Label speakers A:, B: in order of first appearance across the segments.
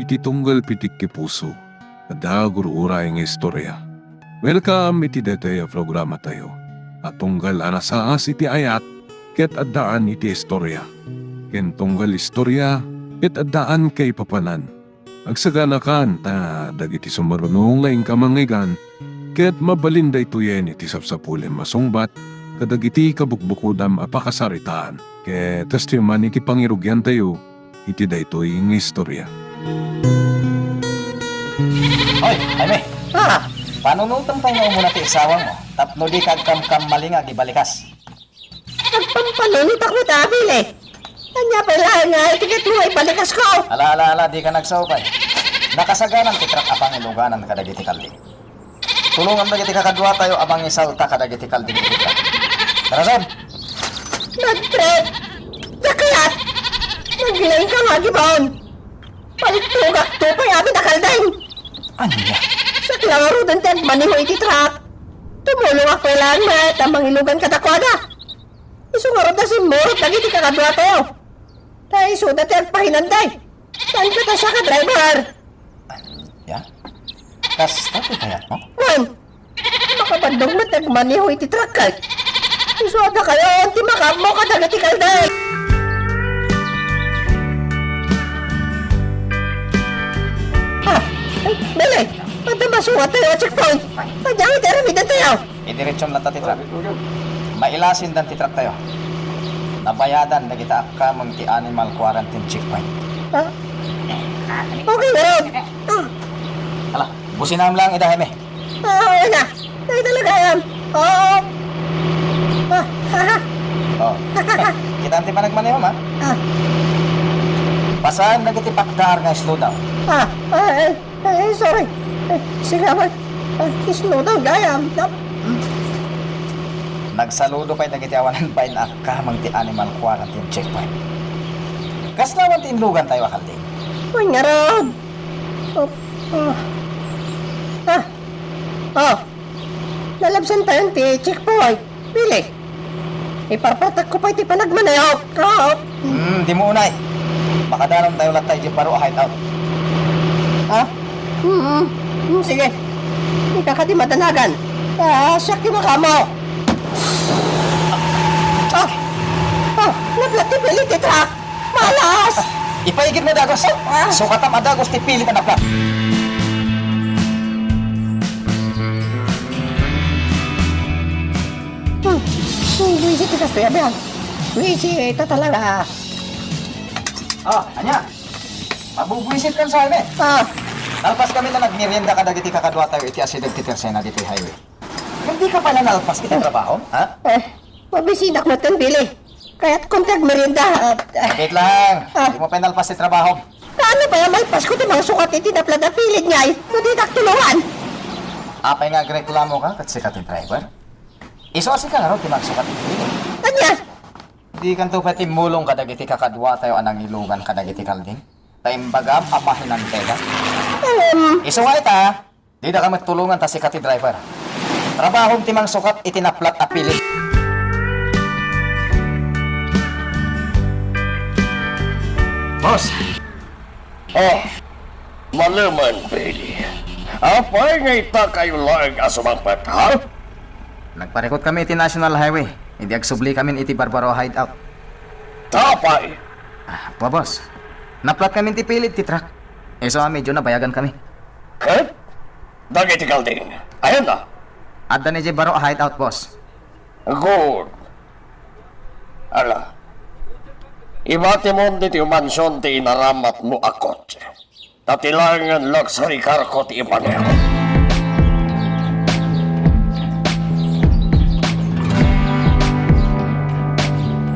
A: iti tunggal pitik ki puso. Ada gurura yung istorya. Welcome iti dete programa tayo. At tunggal anasaas iti ayat, ket addaan iti istorya. Ken tunggal istorya, ket addaan kay papanan. Agsaganakan ta dagiti sumarunong laing kamangigan, ket mabalinda ituyen iti sapsapulen masungbat, kadagiti kabukbukudam apakasaritaan. Ket testiman iti pangirugyan tayo, iti daytoy ng istorya.
B: Hoy, Jaime!
C: Ha?
B: Panunutang tayo muna ti isawang mo. Tapno di kagkam-kam malingag ibalikas.
C: Nagpampanunit ako tabil eh. Kanya pala nga itiket mo ay balikas ko.
B: Ala, di ka nagsaupay. Nakasaganan ti trak apang iluganan kadagiti kalding. Tulungan dagiti kakadwa tayo abang isalta kadagiti kalding iti trak. Tara son!
C: Nag-trip. Nakayat. Naglaing ka nga gibaon. Palitugak to pa yabi na kaldeng.
B: Ano niya?
C: Sa klaro dan tent maniho iti truck. Tumulong ako lang na tamang ilugan katakwada. Isungarod na si Morot lagi ti kakadwa tayo. Tayo suda tent pahinanday. Saan ka ta siya ka driver?
B: Ya? Kasta ti kayat mo?
C: Wan, makabandong matag maniho iti truck kay. Isuada kayo, ti makamo ka dagati kalday. Ha? Ay, Bele, matabasungat tayo at checkpoint. Padyangit eramidan tayo.
B: Idiretsyon lang ta ti trak. Mailasin dan ti trak tayo. Nabayadan dagita akamang ti animal quarantine checkpoint.
C: Ha? Okay, Rod.
B: Hala, businam lang ida Jaime.
C: Ayun na. Ay talaga yan. Oo.
B: Oh. Kita ti pa nagmaneho ma. Pasahan dagiti pakdar nga slow down.
C: Sorry. Sige, slow down, gayam.
B: Nagsaludo pa'y dagiti awanan pa'y na akamang ti animal quarantine checkpoint. Kaslawan ti inlugan tayo akaldi.
C: Uy nga, Rod. Lalabsan tayo ti checkpoint. Bili. Iparpatak ko pa iti panagmanayaw. Rod.
B: Di mo unay. Makadaram tayo lang tayo di paro hideout.
C: Ha? Sige. Ikakati madanagan. Siyak ti makamo. Naglat ti Pili ti truck. Malas!
B: Ipaigid mo dagos. Sukatam adagos ti pili pa na plat.
C: Buisit ti kasya biyan. Buisit ito talaga.
B: Anya. Mabubwisit kan sa highway. Nalpas kami na nagmerienda ka dagiti kakadwa tayo iti asidag ti tersena dito highway. Hindi ka pala nalpas kita trabaho, ha?
C: Mabisinak mo itong Bili. Kaya't kontag merienda.
B: Wait lang. Hindi mo pa nalpas ti trabaho.
C: Paano ba yung malpas ko ito mga sukat iti napla na pilit niya Hindi taktulungan.
B: Apay nga reklamo ka kat sikat yung driver. Isosi ka nga ro, timagsukat iti pilit.
C: Anya?
B: Di kanto pati mulong kadagiti kakadwa tayo anang ilugan kadagiti kalding. Taimbagam apahinan tega. Iso nga ita, di na kami tulungan ta sikat yung driver. Trabahong timang sukat itinaplat a pilit.
D: Boss! Malaman, Bailey. Apay nga ita kayo lang asumangpat, ha?
B: Nagparekot kami iti National Highway. Hindi agsubli kami iti Barbaro Hideout.
D: Tapay!
B: Po boss, naplat kami ti pilit ti truck. So medyo nabayagan kami.
D: Kat? Dagiti kalding. Ayan na.
B: Adda ni Barbaro Hideout boss.
D: Good. Ala. Ibati mo diti mansyon ti inaramat mo akot. Tatilangan luxury car ko ti ipaneho.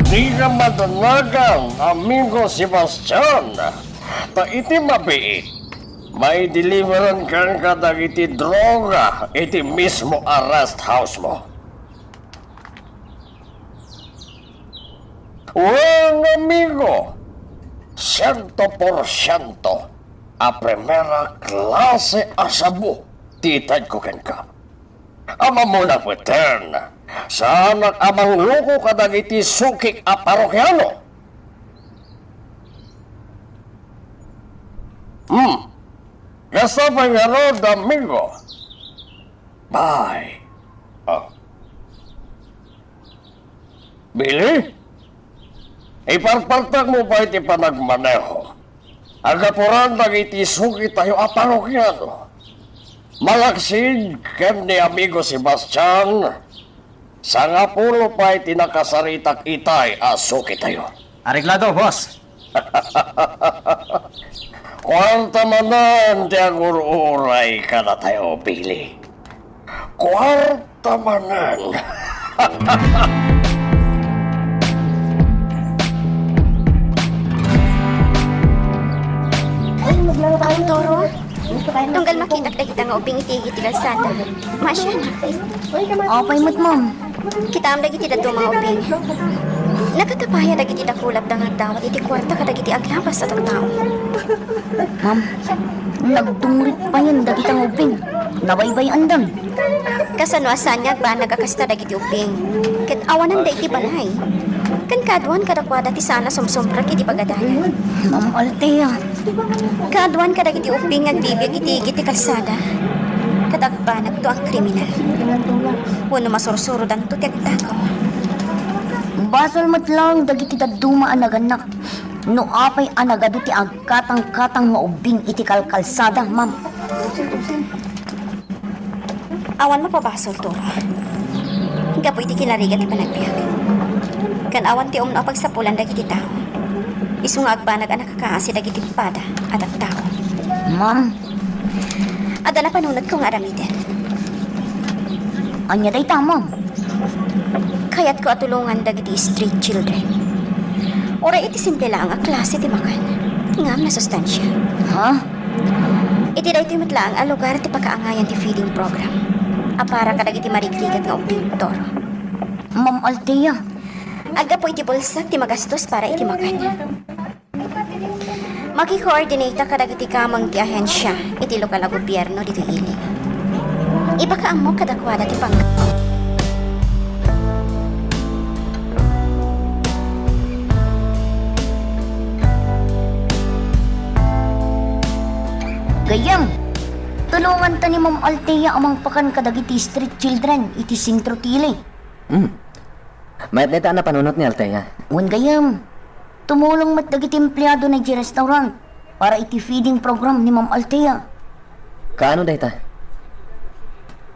D: Di ka madanagan, amigo Sebastian. Ta iti mabiit. May deliveran kang kadag iti droga iti mismo arrest house mo. Well, amigo, 100% a primera klase asabu titad ko ken ka. Ama mo na pweten, sana amang luko kadag iti sukik a parokyano. Kasabay nga ro, Domingo. Bye. Billy? Iparpartak mo ba iti panagmaneho? Agapuran iti suki tayo aparokyano. Malaksid ken ni amigo Sebastian. Sa nga pulo pa iti nakasaritak itay asuki tayo.
B: Areglado, boss.
D: Kwarta manan ti agururay ka na tayo, Billy. Kwarta manan.
E: Ang toro, tunggal makita kita nga uping itigit ti kalsada. Masya na.
F: Opay mo't, ma'am.
E: Kita am dagiti dato mga uping. Nakakapaya dagiti dakulap dangan dawat iti kwarta kadagiti aglabas at ang tao.
F: Ma'am, nagdungrit pa yun dagiti ang uping. Nabaybay andam.
E: Kasano asan nga ba nagakasta dagiti uping. Ket awanan da iti balay. Kan kaduan kadakwada ti sana sumsumprak iti pagadalan.
F: Ma'am Altea,
E: Kaduan kadagiti uping agbibig iti kalsada. Kadagbanag to ang kriminal. Wano masursuro dan to ti agtakaw.
F: basol mo't lang dagiti daduma anaganak. No apay anagado ti agkatang-katang nga ubing iti kalkalsada, ma'am.
E: Awan mapabasol to. Gapo iti kilarigat ti panagbiag. Kan awan ti umno pagsapulan dagiti tao. Isu nga agbanag anak kakaasi dagiti pada at ang tao.
F: Ma'am,
E: Ada na panunod kong aramiden.
F: anya day tama.
E: Kaya't ko atulungan dagiti street children. Ora iti simple lang ang klase ti makan. Ngam na sustansya.
F: Ha?
E: Iti dahi ti matlaang ang lugar ti pagkaangayan ti feeding program. Apara ka dagiti marikrigat nga uping toro.
F: Ma'am Altea,
E: Aga po iti bulsak ti magastos para iti makan. Maki-coordinate ka dagiti kamang ti ahensya iti lokal na gobyerno dito ili. Ipakaam mo kadakwada ti pang...
F: gayam. Tulungan ta ni Ma'am Altea amang pakan kadagiti street children iti sintro tili.
B: Mayat neta na panunot ni Altea.
F: Wan gayam. Tumulong mat dagiti empleyado na di restaurant para iti feeding program ni Ma'am Altea.
B: Kaano dayta?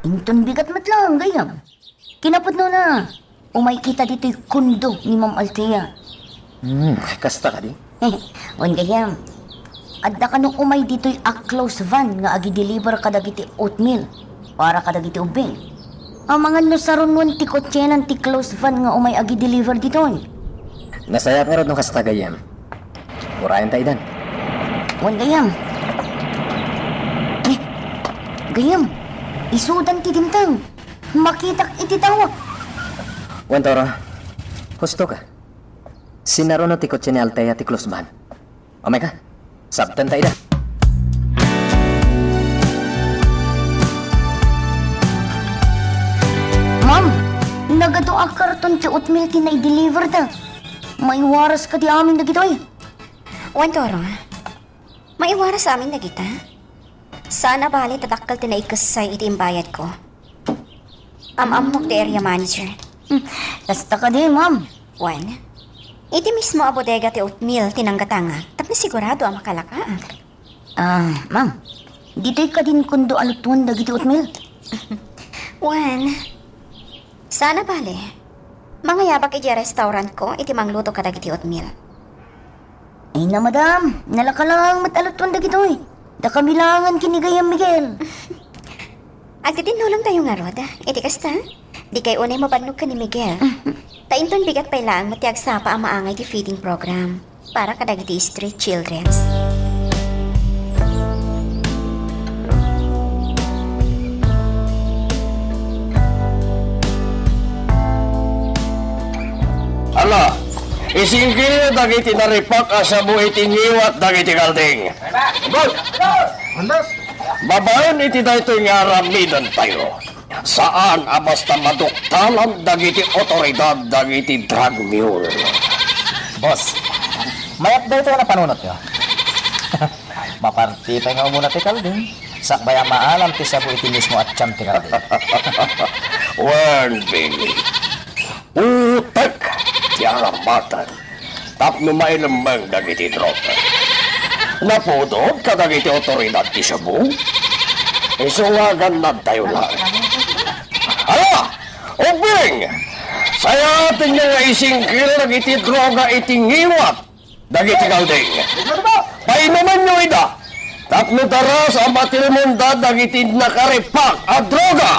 F: Inton bigat mat lang gayam. Kinapod no na. Umay kita dito'y kundo ni Ma'am Altea.
B: Kasta ka di?
F: Wan gayam. Adda ka nung umay dito'y a-close van nga agi-deliver kadagiti oatmeal para kadagiti ubing. Ang mga nusaron ti kotsenan ti close van nga umay agi-deliver dito'y.
B: Nasayat nga rod nung kasta gayam. Urayan tayo dan.
F: Wan gayam. Gayam. Isudan ti dintang. Makitak iti tawa.
B: Wantoro, husto ka. Sinaro no ti kotse ni Altea ti close van. Omay ka, sabtan tayo da.
F: Ma'am, nagado a karton ti oatmeal ti na-deliver da. May waras ka ti amin na gito'y.
E: Wantoro, maiwaras sa amin na kita. Sana bali tatakal ti naikasay iti imbayad ko. Amok ti area manager.
F: Kasta ka di, ma'am.
E: Juan, iti mismo a bodega ti oatmeal tinanggatanga tapos sigurado ang makalakaan.
F: Ma'am, dito'y ka din kundo alutuan dagiti oatmeal.
E: Juan, sana bali. Mga yabak iti restaurant ko iti mangluto ka dagiti oatmeal.
F: Ay na, madam. Nalakalang matalutuan dagito'y. Da kamilangan kinigayang Miguel.
E: Agdidinulong tayo nga rod. Iti kasta, di kay unay mabadnog ka ni Miguel. Tainton bigat pa ilang matiag sapa ang maangay ti feeding program para kadagiti street childrens.
D: Ala, isingkil dagiti naripak asabu iti nyiwat dagiti kalding. Babayan iti daytoy nga aramidan tayo. Saan basta maduktalan dagiti otoridad dagiti drug mule.
B: Boss, mayat daw ito na panunot nyo. Maparti tayo nga muna ti Kalding. Sakbaya maalam ti sabu iti mismo at tiyam ti Kalding.
D: Wan, Billy. Utak ti aramatan. Tapno mailambang dagiti tropa. Napudod ka dagiti otoridad ti Cebu. Isungagan na tayo lang. Hala! Ubing! Saya atin niya nga isingkil dagiti droga iti ngiwat. Dagiti Kalding. Painuman nyo ida. Tapno daras ang matilmunda dagiti nakaripak at droga.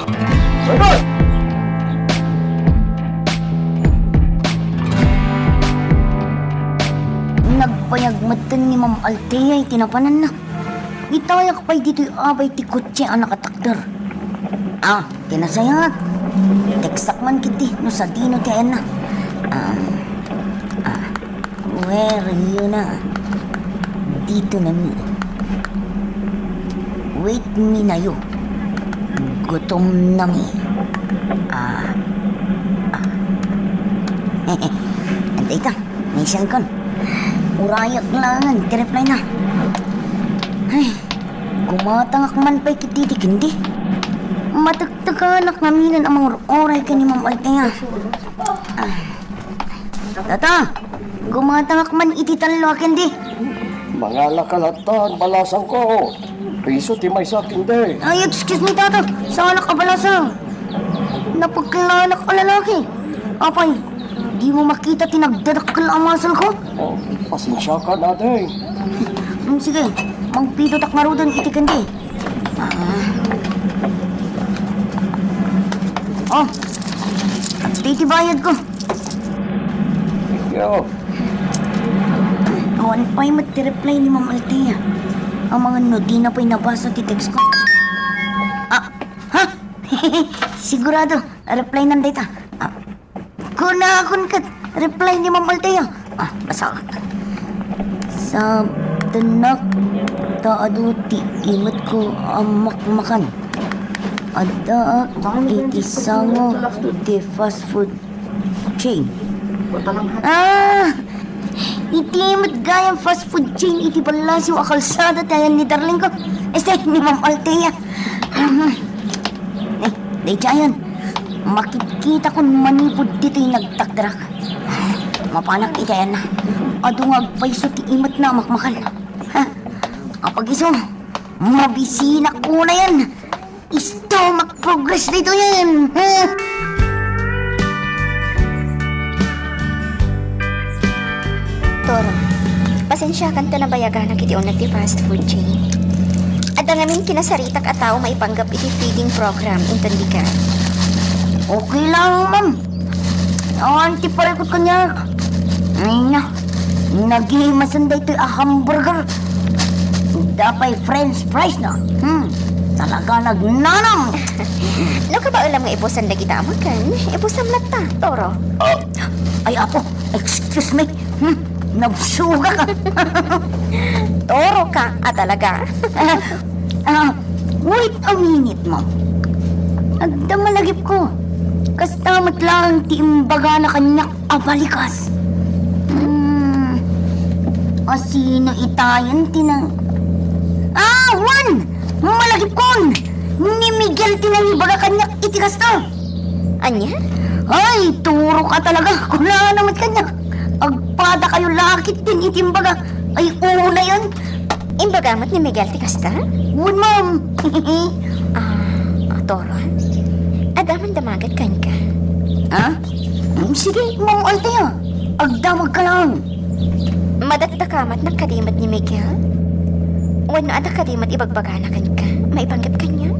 F: Nagpayagmatan ni Ma'am Althea ay tinapanan na. Itayak pa'y dito'y abay ti kutsi ang nakatakder. Kinasayat. Teksak man kiti no sa dino ti ayan na. Where you na? Dito na mi. Wait me na yo. Gutom na mi. Antay ta, may siyang kon. Urayak langan, tireply na. Ay, gumatangak man pa'y kititikindi. Matagtaganak naminan ang mga oray ka ni Ma'am Althea. Tata, gumatangak man ititanlo akindi.
D: Mga lakalatan, balasan ko. Piso ti may sakin de.
F: Ay, excuse me, Tata. Saan ka balasang? Napagkalanak ka lalaki. Apay, di mo makita tinagdadakal ang muscle ko?
D: Oh, pasensya ka na de.
F: Sige, magpitutak nga ro doon itikandi. Titibayad ko.
D: Yo,
F: Awan pa'y mag-reply ni Ma'am Althea. Ang mga no, di na pa'y nabasa ti text ko. Sigurado, reply ng data. Kunakon ka, reply ni Ma'am Althea. Basa ka. Sa tanak, taado ti imot ko ang makmakan. Ada iti sango ti fast food chain. Iti imot gayang fast food chain iti balasyo a kalsada tayan ni darling ko. Ni Ma'am Althea. Day Jayan, makikita ko manipod dito yung nagtakdrak. Mapanak itayan na. Adungag paiso ti imot na makmakal. Kapag iso, mabisina ko na yan. Isto, mag-progress dito yan.
E: Toro, pasensya kan to na bayagan na kiti unag ti fast food chain. At ang namin kinasaritak at tao maipanggap iti feeding program, intindi ka.
F: Okay lang, ma'am. Anti parekot ko niya. Ay na, naghihimasan da ito a hamburger. Dapay french fries na. Talaga nagnanam.
E: No ka ba ulam nga ibusan na kita amakan? Ibusam na ta, Toro.
F: Ay, apo, excuse me. Nabsuga ka.
E: Toro ka, talaga.
F: Wait a minute, ma'am. Agdamalagip ko. Kastamat lang ti imbaga na kanyak abalikas. Asino itayan tinang... Juan! Malagip kon! Ni Miguel tinang ibaga kanyak itikas to.
E: Anya?
F: Ay, turo ka talaga. Kula naman kanyak. Agpada kayo lakit din itimbaga. Ay, una yun.
E: Imbagamat ni Miguel ti kasta?
F: Juan, ma'am.
E: Toro. Adaman damagat kan ka.
F: Sige, Ma'am Althea. Agdamag ka lang.
E: Madagdakamat ng kadimat ni Miguel? Wano ada kadimat ibagbagana kan ka? Maipanggap ka niya?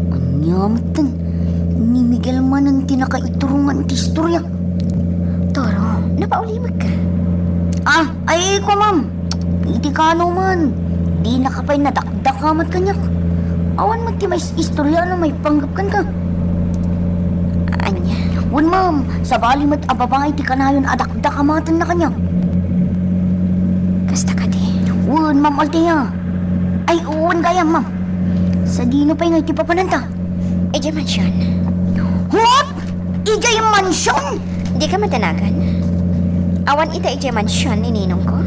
F: Anyamtan. Ni Miguel man ang tinakaiturungan ti istorya.
E: Toro, napaulimag ka.
F: Ay ko, ma'am. Hindi ka man. Di nakapay nadakdakamat kanyak. Awan man ti may istorya na may panggapkan ka.
E: Anya?
F: Wan, ma'am. Sa bali mat ababay ti kanayon adakdakamatan na kanya.
E: Kasta ka di.
F: Wan, Ma'am Althea. Ay, uwan gaya, ma'am. Sa dino pa'y ngay ti papananta.
E: Ija mansyon.
F: What? Ijay mansion?
E: Di ka matanagan. Awan ita ija mansyon ni ninong ko.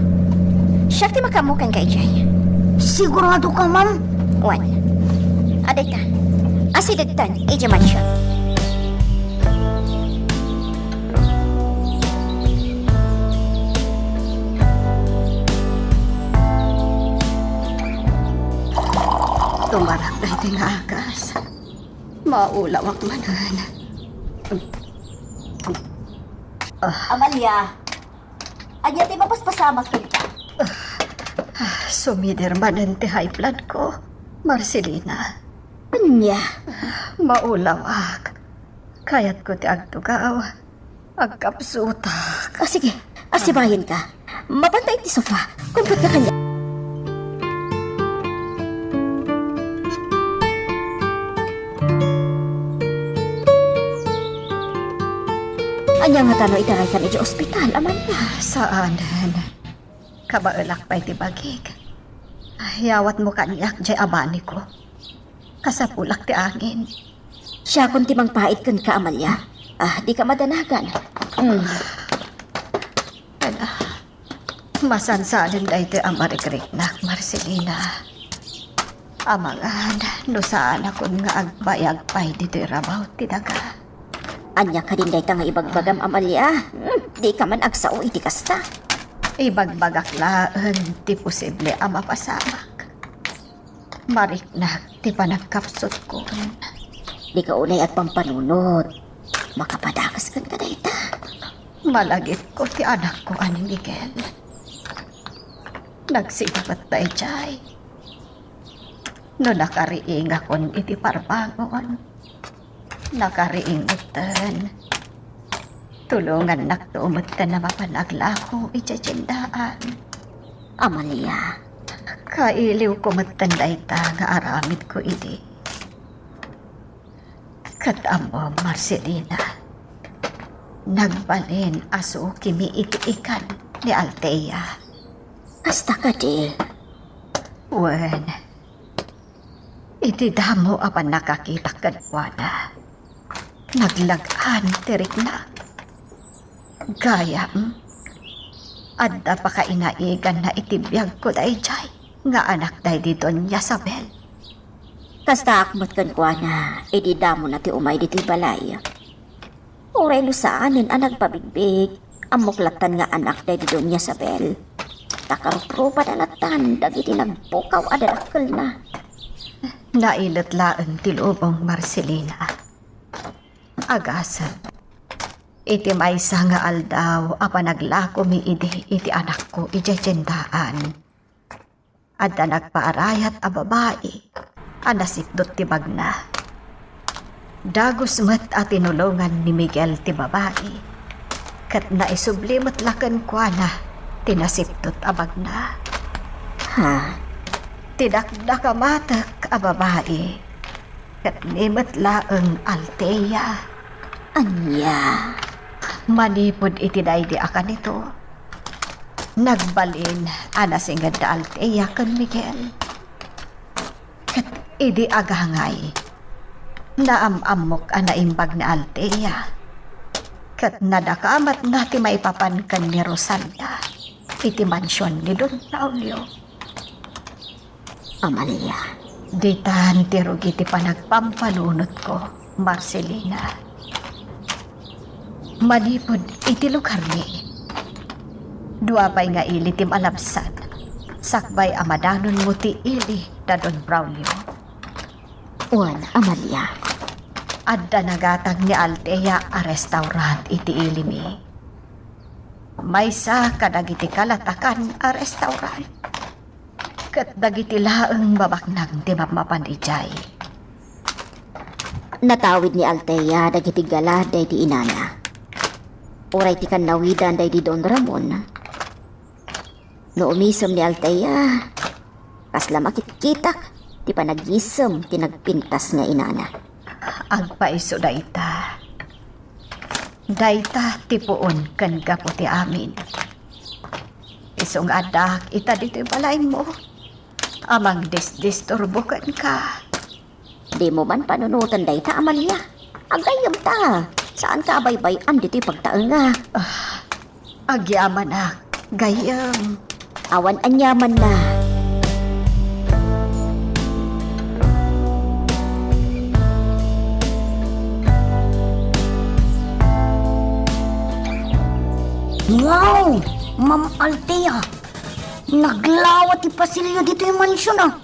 E: Siya ti makamukan kay Jay.
F: Sigurado ka, ma'am?
E: Wan. Adagtan. Asidagtan, Eja Mansion.
C: Tumarak na iti nga agas. Maulawak manan.
F: Amalia, anya ti mapaspasamak kita.
C: Sumider manan ti high blood ko. Marcelina,
F: Anya?
C: maulawak. Kayat ko ti agtugaw. Agkapsutak.
F: Sige, asibayin ka. Mapantay ti sofa. Kumpit ka kanya. Anya nga tano itaray ka ni di ospital, Amalia.
C: Saanan? Kabaelak pa iti bagig. Yawat mo kanyak jay abani ko. Kasapulak ti angin.
F: Siya kung timang pait kan ka, Amalia. Di ka madanagan.
C: Masansalan da iti amarikrik na, Marcelina. Amangan, no saan akong nga agbayag pa'y dito rabaw ti daga.
F: Anya ka din dayta nga ibagbagam, Amalia. Di ka man agsao iti kasta.
C: Ibagbagak laan, di posible ang mapasamak. Mariknak, di pa nagkapsot ko.
F: Di ka unay at pampanunod. Makapadakas kan ka dayta.
C: Malagit ko ti anak ko, ani Miguel. Nagsigabat tayo jay. No nakariing akon iti parbangon. Nakariing utan. Tulungan naktuumutan na mapanaglako iti-tindaan.
F: Amalia,
C: Kailiw ko matanda ita nga aramid ko iti. Katamo, Marcelina. Nagbalin aso kimi iti-ikan ni Altea.
F: kasta ka di.
C: Wen, iti damo apan nakakita kadwana. Naglagan tirik na. Gayam, adda pa kainaigan na itibiyag ko day jay, nga anak day di Don Yasabel.
F: Kasta akmat kan kwa na, ididamo na ti umay dito'y balay. Uray lusaanin ang nagpabigbig, ang muklatan nga anak day di Doña Isabel. Takaruprupa na natan, dagiti nagpukaw adarakal na.
C: Nailitlaan ti lubong Marcelina. Agasan, iti maysa nga aldaw apa naglako mi iti anak ko ijajendaan. Adda nagpaarayat a babae, anasipdot ti bagna. Dagos met at tinulungan ni Miguel ti babae. Kat naisublimot lakan kwa na, tinasipdot a bagna.
F: Ha?
C: Tidakdakamatak a babae. Kat nimet laeng Altea.
F: Anya?
C: Manipod iti daydi akan ito. Nagbalin anasingad da Altea kan Miguel. Kat idi agangay. Naamamok anaimbag na Altea. Kat nadakamat na ti maipapankan ni Rosalda. Iti mansyon ni Don Braulio.
F: Amalia,
C: Ditan tirog iti panagpampalunot ko, Marcelina. Manipod iti lugar ni. Dua pa'y nga ili tim alabsan. Sakbay amadanon mo ti ili da Don Braulio.
F: Juan, Amalia.
C: Adda nagatag ni Altea a restaurant iti ili mi. Maysa kadagiti kalatakan a restaurant. Kat dagiti laeng babaknang ti mapanijay.
F: Natawid ni Altea dagiti gala day di inana. Uray ti kanawidan day di Don Ramon. No umisom ni Altea, kasla makitkitak, ti panagisem ti nagpintas nga inana.
C: Agpaiso dayta. Dayta tipuon kan gapo ti amin. Isong adak ita dito'y balain mo. Amang disturbukan ka.
F: Di mo man panunutan dayta, Amalia. Agayam ta. Saan ka abaybayan dito'y pagtaeng nga?
C: Agyaman ak, gayam.
E: Awan anyaman na.
F: Wow! Ma'am Althea! Naglawat ti pasilyo dito yung mansyon ah.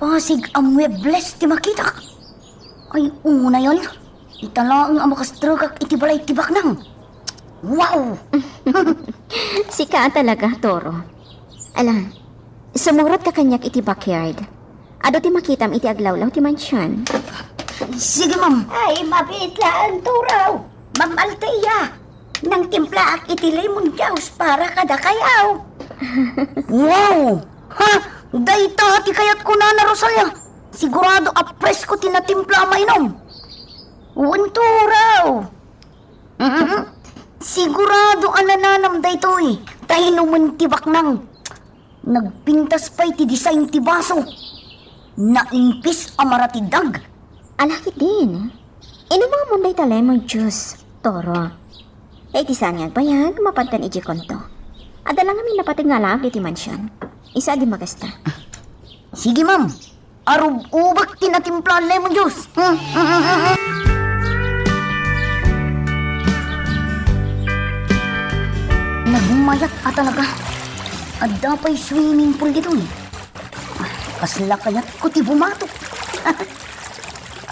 F: Pasig ang webless ti makita. Ay, una yon. Italaang ang makastrugak iti balay tibak nang. Wow!
E: Sika talaga, Toro. Alam, sumurat ka kanyak iti backyard. Ado ti makitam iti aglawlaw ti mansyon.
F: Sige, ma'am.
E: Ay, mabitlaan, Toro. Ma'am Althea, nang timpla ak iti lemon juice para kada kayaw.
F: Wow! Ha? Dayta ti kayat ko na Rosalia. Sigurado apres ko tinatimpla mainom. Unturaw. Sigurado anananam daytoy. Tahinuman tibak nang. Nagpintas pa'y ti design ti baso. Naimpis amaratidag.
E: Alaki din. Inumaw mo day ta lemon juice, Toro. Eh, ti sanyag pa yan, mapadtan iji konto. Adala nga may napatingalag iti mansyon. Isa di magasta.
F: Sige, ma'am. Arub-ubak tinatimpla lemon juice. Nagumayak ka talaga. Adda pa'y swimming pool dito eh. Kasla kayat ko ti bumatok.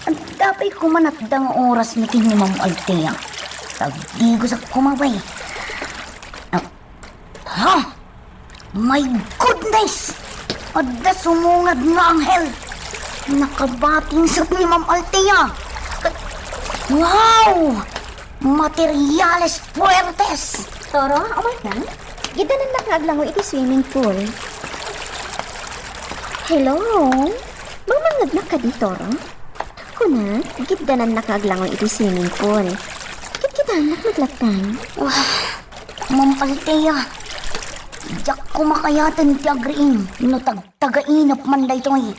F: Adda pa'y kumanatdang oras ni kini Ma'am Althea. Sabdi ko sa kumabay. Ha? My goodness! Adda sumungad na anghel. Nakabating sa ni Ma'am Althea. Wow! Materiales fuertes.
E: Toro, umay na? Gidanan na kaglango iti swimming pool. Hello? Mamangagnak ka di, Toro? Kuna, gidanan na kaglango iti swimming pool. Kitkitaan maglaktan.
F: Ma'am Althea, diyak kumakayatan ti agriin. No tag-tagainap man da ito eh.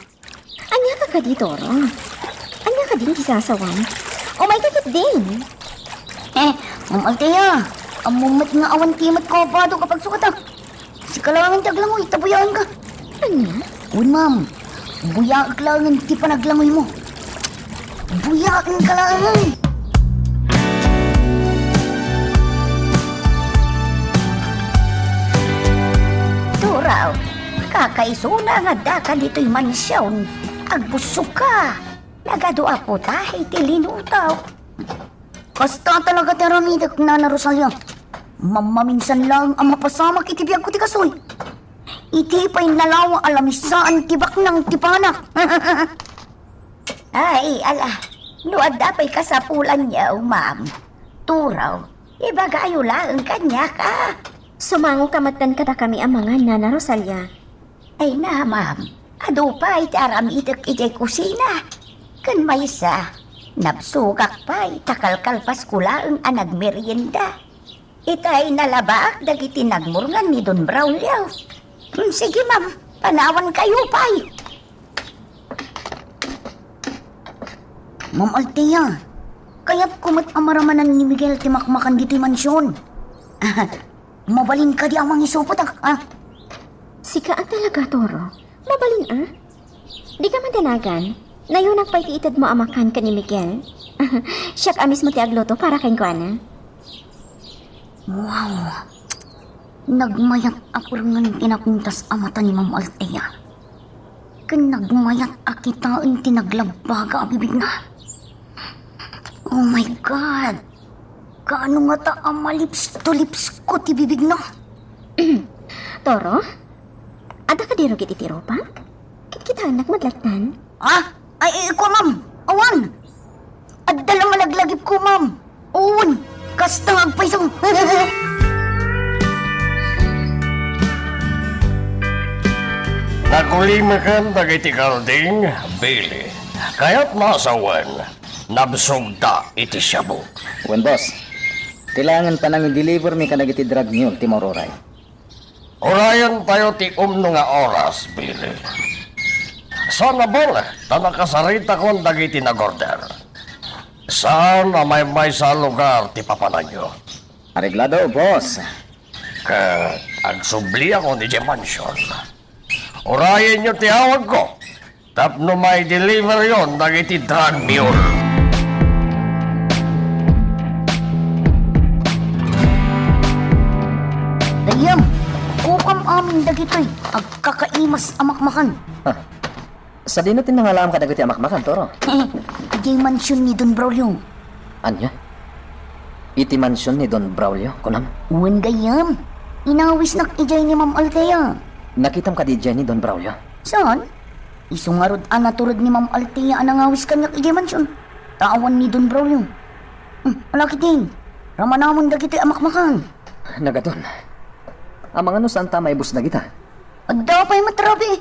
E: Anya ka di, Toro? Anya ka din kisasawan? Umay ka din.
F: Ma'am Althea, ang mumit nga awan timat ko pado kapag sukat ah. Si kalangan ti aglangoy, tabuyaan ka.
E: Anya?
F: Uy, ma'am, buyaag langan ti panaglangoy mo. Buyaan ka langan.
E: Turaw, kakaisuna nga daka dito'y mansyon. Agbusog ka. Nagadua po tayo ti linutaw.
F: Kasta talaga ti Ramidak na Rosalia. Mamaminsan lang ang mapasamak itibiyag ko ti kasoy. Iti pa'y nalawa alamisaan tibak ng tipanak.
E: Ay, ala. Luad dapay kasapulan niya, ma'am. Turaw, ibagayo lang ang kanya ka. Sumango kamatan kada kami ang mga Nana Rosalia. Ay na, ma'am. Ado pa iti aramitak iti kusina. Kan may isa, napsugak pa itakalkalpas kula ang anagmerienda. Itay nalabaak dagiti nagmurngan ni Don Braulio. Sige, ma'am. Panawan kayo pa'y.
F: Ma'am Althea, kaya't kumat amaramanan ni Miguel ti makmakan dito'y mansyon. Mabalin ka di amang isupot ah.
E: Sika talaga, Toro. Mabalin ah. Di ka madanagan. Nayunak pa itiitad mo amakan ka ni Miguel. Siyak amis mo ti agloto para kay Kuana.
F: Wow. Nagmayak apurangan tinapintas amata ni Ma'am Althea. Kan nagmayak akitaan tinaglabaga abibig na. Oh my God. Kaano nga ta amalips to lips ko ti bibig na.
E: Toro? Ada ka di rogit iti ropa? Kita anak madlatan.
F: Ah? Ay, ko ma'am. Awan. Adda lang malaglagip ko ma'am. Uwan. Kasta agpaisong.
D: Nakulimakan dagiti kalding, Billy. Kaya't masawan, nabsugda iti shabu.
B: Wen boss, kailangan pa nang i-deliver mi ka iti drug mule ti Mauroray.
D: Urayan tayo ti umno nga oras, Billy. Sana bol, tanakasarita kon dagiti nagorder. Sana may sa lugar ti papananyo.
B: Areglado, boss.
D: Ka Agsubli ako ni Mansion. Urayan niyo tiyawag ko. Tapno may deliver yon dagiti drug mule.
F: Dayam, ukam amin dagitoy, agkakaimas amakmakan.
B: Sa di natin nangalam ka dagiti amakmakan, Toro.
F: Ijay mansyon ni Don Braulio.
B: Anya? Iti mansyon ni Don Braulio, kunam.
F: Uwan gayam, inawis nak ijay ni Ma'am Althea.
B: Nakitam ka di dyan ni Don Braulio.
F: Saan? Isungarod anaturod ni Ma'am Althea anangawis kanyak ijay mansyon. Tawan ni Don Braulio. Alakitin, ramanamon dagiti amakmakan.
B: Nagadon. Amang ano saan tama ibus na kita?
F: Adda pa'y matrabi.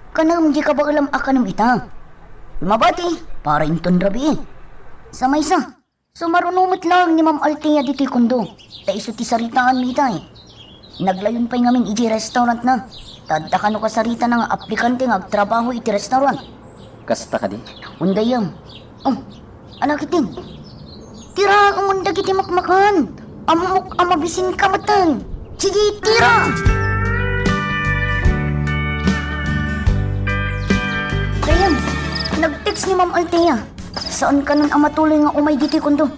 F: Kanam di ka ba alam akanam ita? Lumabati, para inton rabi. Sa maysa, sumarunumot lang ni Ma'am Althea diti kundo. Ta iso ti saritaan mita eh. Naglayon pa'y ngamin iji restaurant na. Tadda ka no kasarita ng aplikante nga agtrabaho iti restaurant.
B: Kasta ka di?
F: Undayam. Anak itin. Tira ang undag iti makmakan. Amok amabisin kamatan. Sige, tira! Dayam, nag-text ni Ma'am Althea. Saan ka nun amatuloy nga umay diti kundo?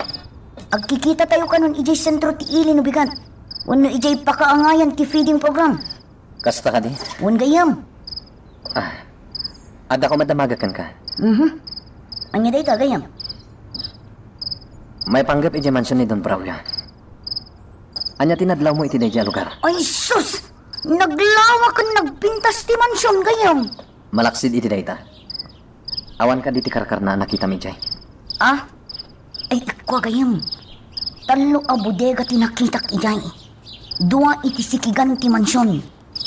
F: Agkikita tayo ka nun ijay sentro ti ili no bigan. Wano ijay pakaangayan ti feeding program.
B: Kasta ka di?
F: Wan gayam.
B: Ada ko madamagakan ka.
F: Anya day ta gayam.
B: May panggap iti mansyon ni Don Braulio. Anya tinadlaw mo iti dayjay lugar.
F: Ay sus! Naglawa ka nagpintas ti mansyon gayam.
B: Malaksid iti dayta. Awan ka diti karkar na nakita mi jay.
F: Ay ikwa gayam. Talo a bodega ti nakitak ijay. Dua iti sikigan ti mansyon.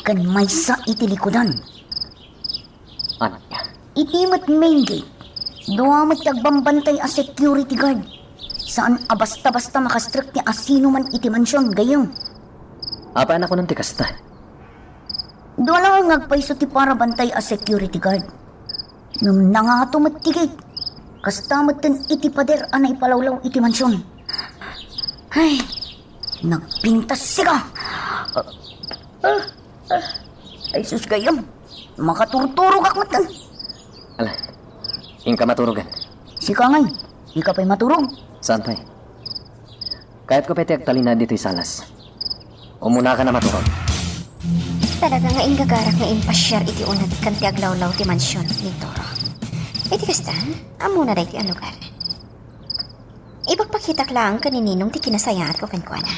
F: Kan maysa iti likodan.
B: Anya?
F: Iti mat main gate. Dua mat tagbambantay a security guard. Saan basta-basta makastrek ni asino man iti mansyon gayam.
B: Apaan ako ng tikasta?
F: Dua lang ang agpaiso ti para bantay a security guard. Ngam nangato mat ti gate. Kasta mat ten iti pader anay palawlaw iti mansyon. Ay, nagpintas siya. Ay sus gayam. Makaturturog ak matan.
B: Ala, ingka maturugan.
F: Sika ngay, di ka pa'y maturog.
B: Saan pa'y? Kahit ko pwede agtalina dito'y salas. Umuna ka na maturog.
E: Talaga nga ingagarak nga impasyar iti unad kan ti aglawlaw ti mansyon ni Toro. Iti kasta, amo na ti ang lugar. Ibagpakitak lang kanininong ti kinasayat ko kankwana.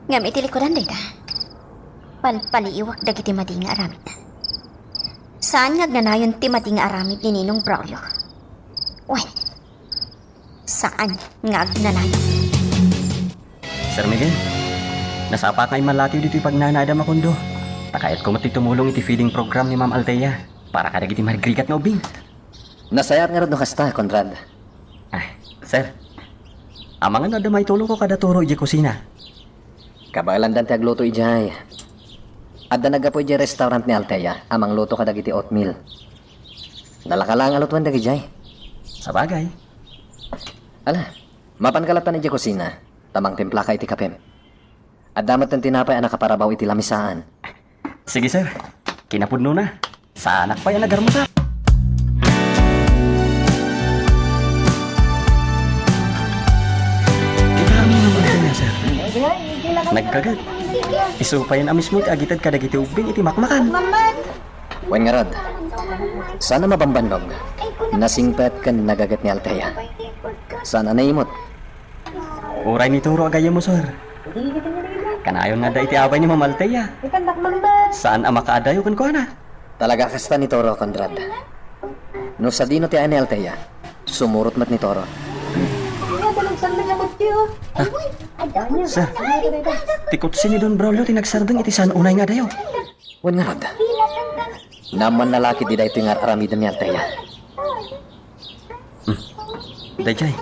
E: Ngam iti likodan day ta. Palpaliiwak dagiti mati nga aramid. Saan nga agnanayon ti mati nga aramid ni Ninong Braulio? Well, saan nga agnanayon?
G: Sir Miguel, nasapa kay malati dito yung pagnanada makundo. Takayat ko matitumulong iti feeding program ni Ma'am Althea para kadag iti marigrigat nga ubing.
B: Nasayat nga rin no kasta, Conrad.
G: Sir, amang nga damay tulong ko kada turo iji kusina.
B: Kabalan dan ti agluto ijay. Adda nagapo ijay restaurant ni Althea, amang luto kadag iti oatmeal. Nalakalang alutuan dag ijay.
G: Sa bagay.
B: Ala, mapankalatan ijay kusina, tamang timpla ka iti kapem. Addamat ng tinapay anak kaparabaw iti lamisaan.
G: Sige sir, kinapudno na. Sa anak pa yan nagarmuta. Kami naman na sir. Nagkagat. Isupayan amis mo iti agitad kadag iti ubing iti makmakan.
B: Wen nga rod, sana mabambanog. Nasingpet kan nagagat ni Althea. Sana naimot.
G: Uray ni Turo agaya mo sir. Kanayon nga da iti abay ni Ma'am Althea. Saan ang makaadayo kan ko na?
B: Talaga kasta ni Toro, Conrad. No sa dino ti ani Althea, sumurot mat ni Toro.
G: Sir, tikot si ni Don Braulio tinagsardeng iti saan unay nga dayo.
B: Wen nga rod, naman nalaki di da ito nga aramidan ni Althea.
G: Dayjay,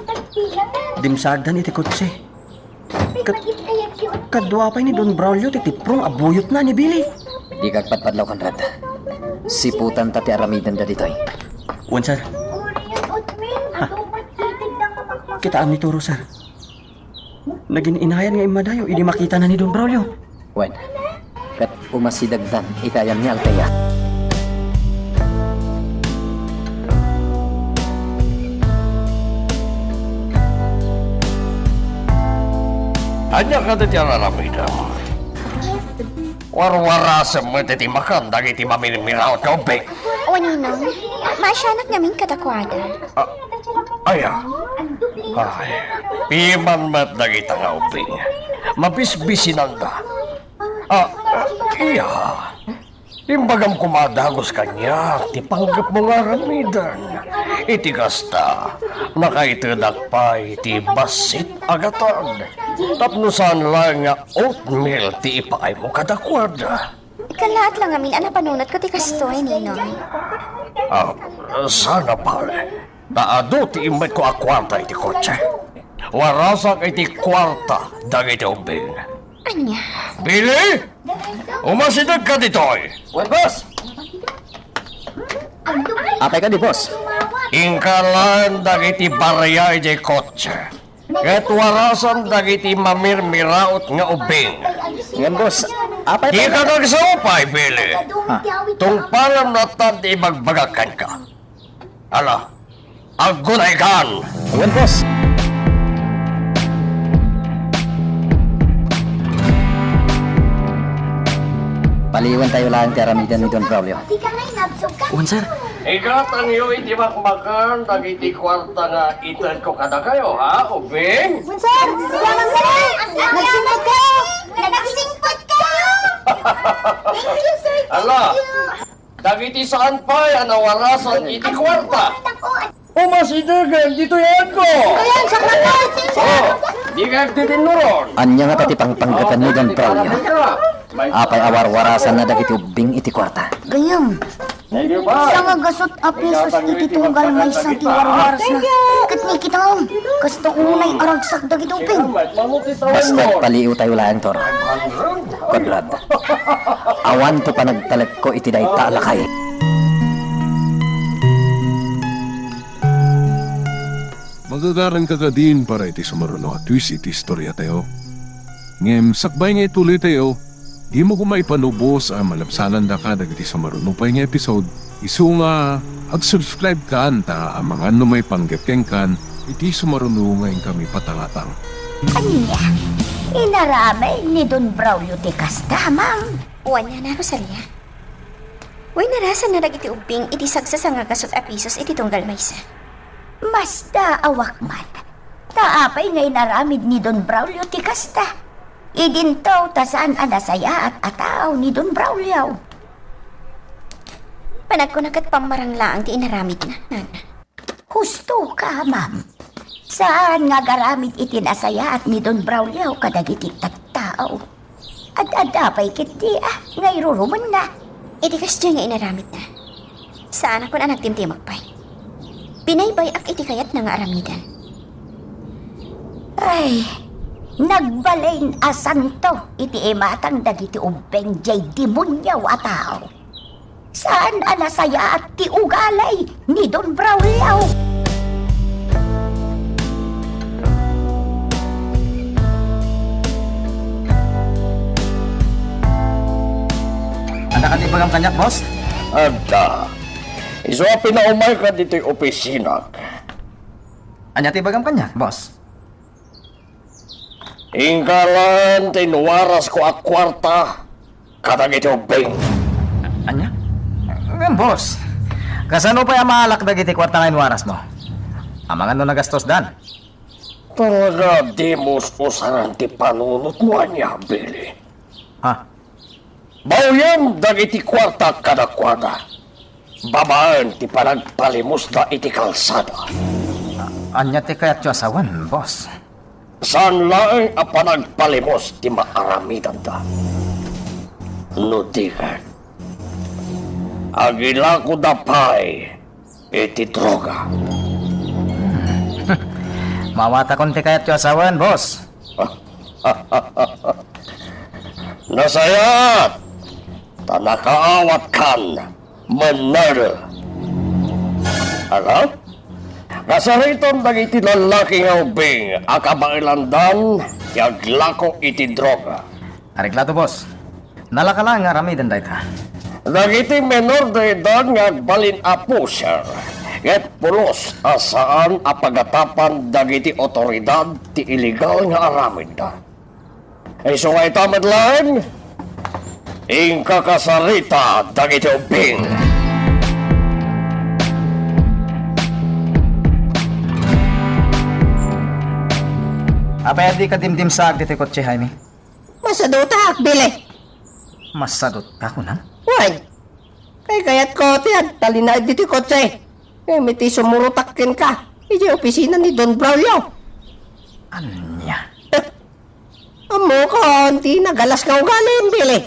G: dimsardan iti kotse. Kadwa pa ni Don Braulio titiprong abuyot na ni Billy.
B: Di kagpadpadlaw, Conrad. Siputan tati aramidan da ditoy.
G: Wan sir. Kitaan ni Turo sir. Naging inayan nga imadayo, hindi makita na ni Don Braulio.
B: Wen, kat umasidagdan, ikayam niya Altea.
D: Anya ka diti alamida. Warwara sa mga makan dagiti maminimiraot ka ubing.
E: O Ninong, masyanak namin kadakwada.
D: Aya. Ay, piman mat dagita nga ubing. Mabisbisinan da. Iya. Imbagam kumadagos kanya, ti panggap mo nga ramidan. Iti kasta, nakaitedak pa iti basit agatan. Tapnusan lang nga oatmeal ti ipaay mo kadakwada.
E: Kalaat lang amin ana panunot ko ti kastoy, Ninong.
D: Sana pala. Taado ti imay ko akwarta iti kotse. Warasak iti kwarta dagiti ubing.
E: Anya?
D: Billy! Umasidag ka ditoy!
B: Wen, boss! Apay ka di, boss?
D: Ingkalan dagiti barya iti kotse. Ket warasan dagiti mamirmiraot nga ubing.
B: Ngayon, boss, apay
D: Di
B: pa
D: ka nagsaupay, Billy. Tungpalam na tan ti ibagbagakan ka. Ala, agunay kan!
B: Ngayon, boss! Paliwan tayo lang ti aramidan ni Don Braulio.
G: Uwan, sir.
D: Igatang yo iti makmakan dagiti kwarta nga itan ko kada kayo, ha, ubing?
E: Sir! Salamat, sir! Nagsingpot kayo! Nagsingpot kayo! Thank you, sir!
D: Ala, dagiti saan pa yan nawarasan iti kwarta? Umasidagan, dito yan ko!
E: Ayan, sa klanot!
D: Oh, di ka titinuron.
B: Anya nga pati pangpanggapan ni Don Braulio. Apay awarwarasan na dagiti ubing iti kwarta.
F: Gayam, sa nga gasot a pesos iti tunggal may sa tiwarwaras na. Kat ni kita kasta unay aragsak dagiti uping.
B: Basta paliw tayo lang, Tor. Konrad, awan to pa nagtalag ko iti dayta alakay.
A: Magagaran ka ka din para iti sumaruno at twist iti istorya tayo. Ngem, sakbay nga ituloy tayo, di mo kumay panubos ang malapsanan da ka dagiti sumaruno pa nga episode. Isu nga, ag-subscribe ka anta ang mga numay panggapkeng kan, iti sumaruno ngayon kami patangatang.
F: Anya, inaramay ni Don Braulio ti kastamang.
E: Uwan niya na, Rosalia. Uy, narasan na dagiti ubing iti sagsasa nga gasot a pisos iti tunggal maysa.
F: Basta awak man. Taapay ngay naramid ni Don Braulio ti kasta. Idintaw tasan anasaya at ataw ni Don Braulio.
E: Panag ko nagat pamaranglaang ti inaramid na, Nana.
F: Husto ka, ma'am. Saan nga garamid itinasaya at ni Don Braulio kadagiti tattao? At adapay kiti ngay ruruman na.
E: Iti kasya nga inaramid na. Saan ako na nagtimtimag pa'y? Pinaybay ak iti kayat na nga aramidan.
F: Ay, nagbalain asanto iti imatang dagiti ubeng jay demonyaw a tao. Saan anasaya at ti ugalay ni Don Braulio?
G: Anak at ibagam kanyak, boss?
D: Agda, iso pinaumay ka dito'y opisina.
G: Anya ti ibagam kanyak, boss?
D: Ingkalan tinuwaras ko at kwarta kadagiti ubing.
G: Anya? Boss. Kasano pa yung maalak dagiti kwarta ngayon waras mo? Amangan no nagastos dan.
D: Talaga di mo usaran ti panunot mo anya, Billy.
G: Ha?
D: Bawyan dagiti kwarta kadakwada. Babaan ti panagpalimos da iti kalsada.
G: Anya ti kayat yung asawan, boss?
D: Saan lang ang panagpalimos ti maaramidan da? Nudikan. Agila ko dapay iti droga.
G: Mawata kon ti kayat yung asawan, boss.
D: Nasayat! Tanakaawat kan manada. Ano? Kasariton dagiti lalaki nga ubing akabailandan ti aglako iti droga.
B: Areklado, boss. Nalakala nga ramidan dayta.
D: Dagiti menor de edad nga balin apo, sir. Ket pulos asaan apagatapan dagiti otoridad ti illegal nga aramid da. Ay so nga itamad lang, ingka kasarita dagiti ubing.
B: Apay di ka dimdim sa agditi kotse, Jaime.
C: Masaduta, bili.
B: Masadot ka ko nang.
C: Why? Kay kayat ko tiyan, talina dito kotse. Kaya may ti sumurutakin ka. Iji opisina ni Don Braulio.
B: Anya?
C: Amo ko, hindi nagalas ka ugaling, bili.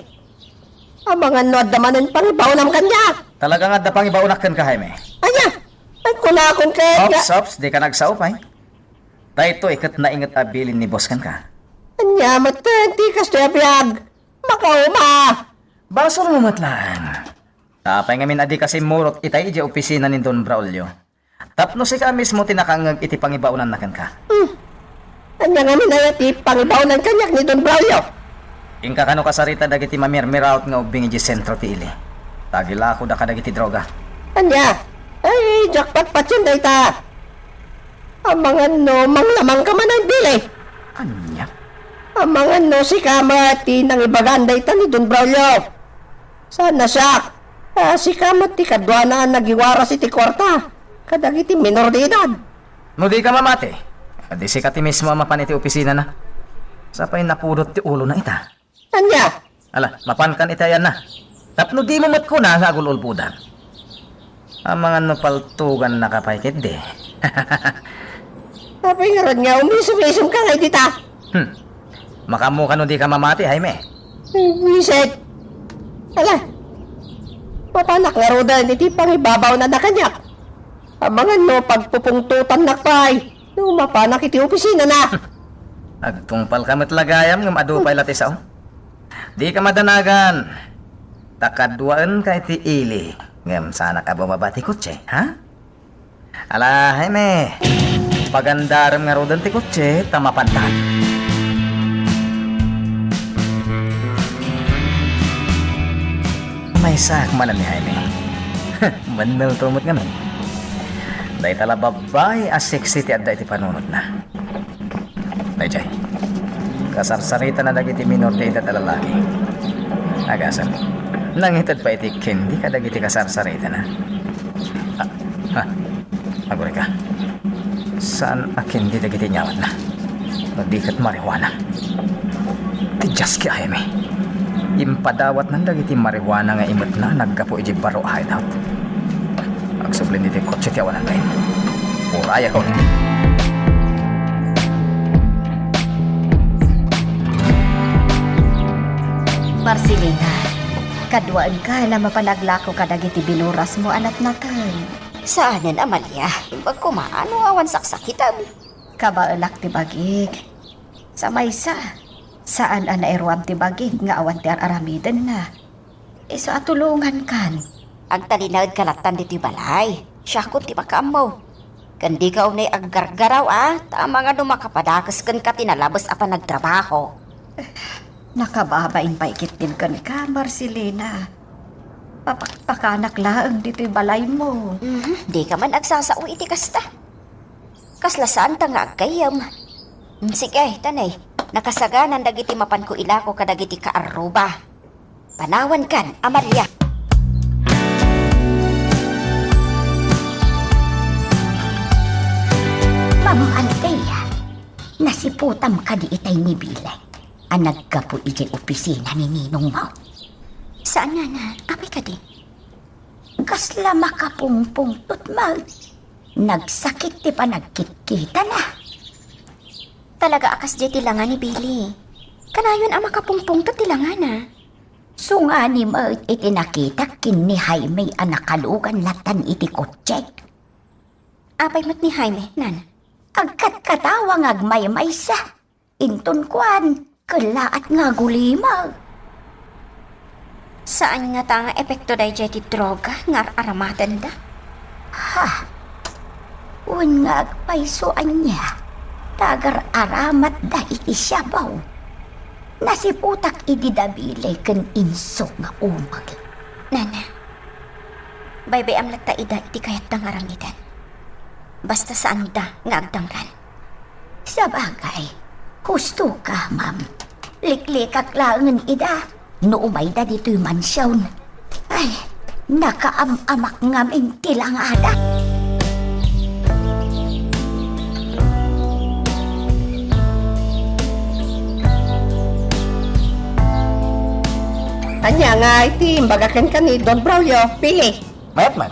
C: Ang mga noadamanin pang ibaw ng kanya.
B: Talaga nga da pang ibaunakan ka, Jaime.
C: Anya, ay kunakon kaya nga.
B: Ops, di ka nagsaupay. Dahito ikat na ingat abilin ni boss kan ka.
C: Anya, matenti ka biyag. Makauma.
B: Basol mo matlaan. Tapay nga min adi kasi murot itay iji opisina ni Don Braulio. Tapno si ka mismo tinakangag iti pangibaunan na kan ka.
C: Anya nga minayati pangibaw ng kanyak ni Don Braulio.
B: Ingka kano kasarita dagiti mamirmiraut nga ubing iji sentro ti ili. Tagila ako da ka dagiti droga.
C: Anya, ay jackpot pa dyan dayta. Ang mga no, manglamang ka man ang bili.
B: Anya?
C: Ang mga no si Kamati nang ibagan dayta ni Don Braulio. Sana siya. Si Kamati kadwana nagiwara si ti kwarta. Kadagiti minor de edad.
B: No di ka mamate. Adi si kati mismo ang mapan iti opisina na. Sapay napudot ti ulo na ita.
C: Anya,
B: Ala, mapan kan itayan na. Tapno di mo mat ko na sa agululpudan. Ang mga napaltugan nakapaikit di.
C: Kapay nga rin nga umisum-isum ka ngay dita.
B: Makamu ka no di ka mamati, Jaime.
C: Wiset. Ala, papanak nga ro dahil iti pangibabaw na nakanyak. Ang mga no pagpupungtutan nakpay. No mapanak iti opisina na.
B: Agtungpal ka matlagayam ng adupay latisaw. Di ka madanagan. Takadwaan ka iti ili. Ngam sana ka bumabati kutse, ha? Ala, Jaime. Pagandaram nga rodan ti kutse, tamapantan. May sak manan ni Jaime. Manal tumot nga nun. Day tala babay as sexy ti adda iti panunod na. Day jay. Kasarsarita na dagiti minor ti edad a lalaki. Agasan. Nangitad pa iti kendi ka dagiti kasarsarita na. Agore ka. Saan akin di dagiti nyawat na? Nagdikat marijuana. Tijas ki Jaime. Impadawat ng dagiti marijuana nga imot na naggapo iji baro hideout. Agsublin diti kotse ti awanan tayo. Uraya ko.
F: Marcelina, kadwaan ka na mapanaglako ka dagiti binuras mo anak natin.
E: Saanan, Amalia? Imbag kumaano awan saksakitan.
F: Kabaalak ti bagig. Sa maysa, saan ang nairuam ti bagig nga awan ti aramidan na. Iso atulungan kan.
E: Agtalinawid kalatan diti balay. Siya ko ti makamaw. Kandi ka unay aggargaraw tama nga dumakapadakas kan ka tinalabas apa nagtrabaho.
F: Nakababain pa ikit din kan ka, Marcelina. Papakanak laang dito'y balay mo.
E: Di ka man agsasao iti kasta. Kaslasaan ta nga agkayam. Sige, tanay. Nakasaganan dagiti mapan ko ilako kadagiti kaaruba. Panawan kan, Amalia.
F: Mamang Althea, nasiputam ka di itay ni Bilay. Ang nagkapo iti opisina ni Ninong mo.
E: Saan na? Apay ka di?
F: Kasla makapungpungtot mag. Nagsakit ti pa nagkitkita na.
E: Talaga akas di tilangan ni Billy. Kanayon ang makapungpungtot tilangan na.
F: Sungani mo iti nakita kin ni Jaime ang nakalugan latan iti kotse.
E: Apay mat ni Jaime, nan?
F: Agkat katawang agmay-may sa. Inton kwan, kalaat nga gulimag.
E: Saan nga ta nga epekto dahi di droga nga aramatan da?
F: Ha? Un nga agpaysoan niya. Tagar aramat da iti siyabaw. Nasiputak ididabili kan inso nga umag.
E: Nana, baybay am lagta ida iti kayat dang aramidan. Basta saan da nga agdangran.
F: Sa bagay, husto ka, ma'am. Liklikak langan ida. No umay da dito'y mansyon. Ay, nakaam-amak ngaming tilangada.
C: Anya nga iti imbagakan ka ni Don Braulio, pili.
B: Mayat man.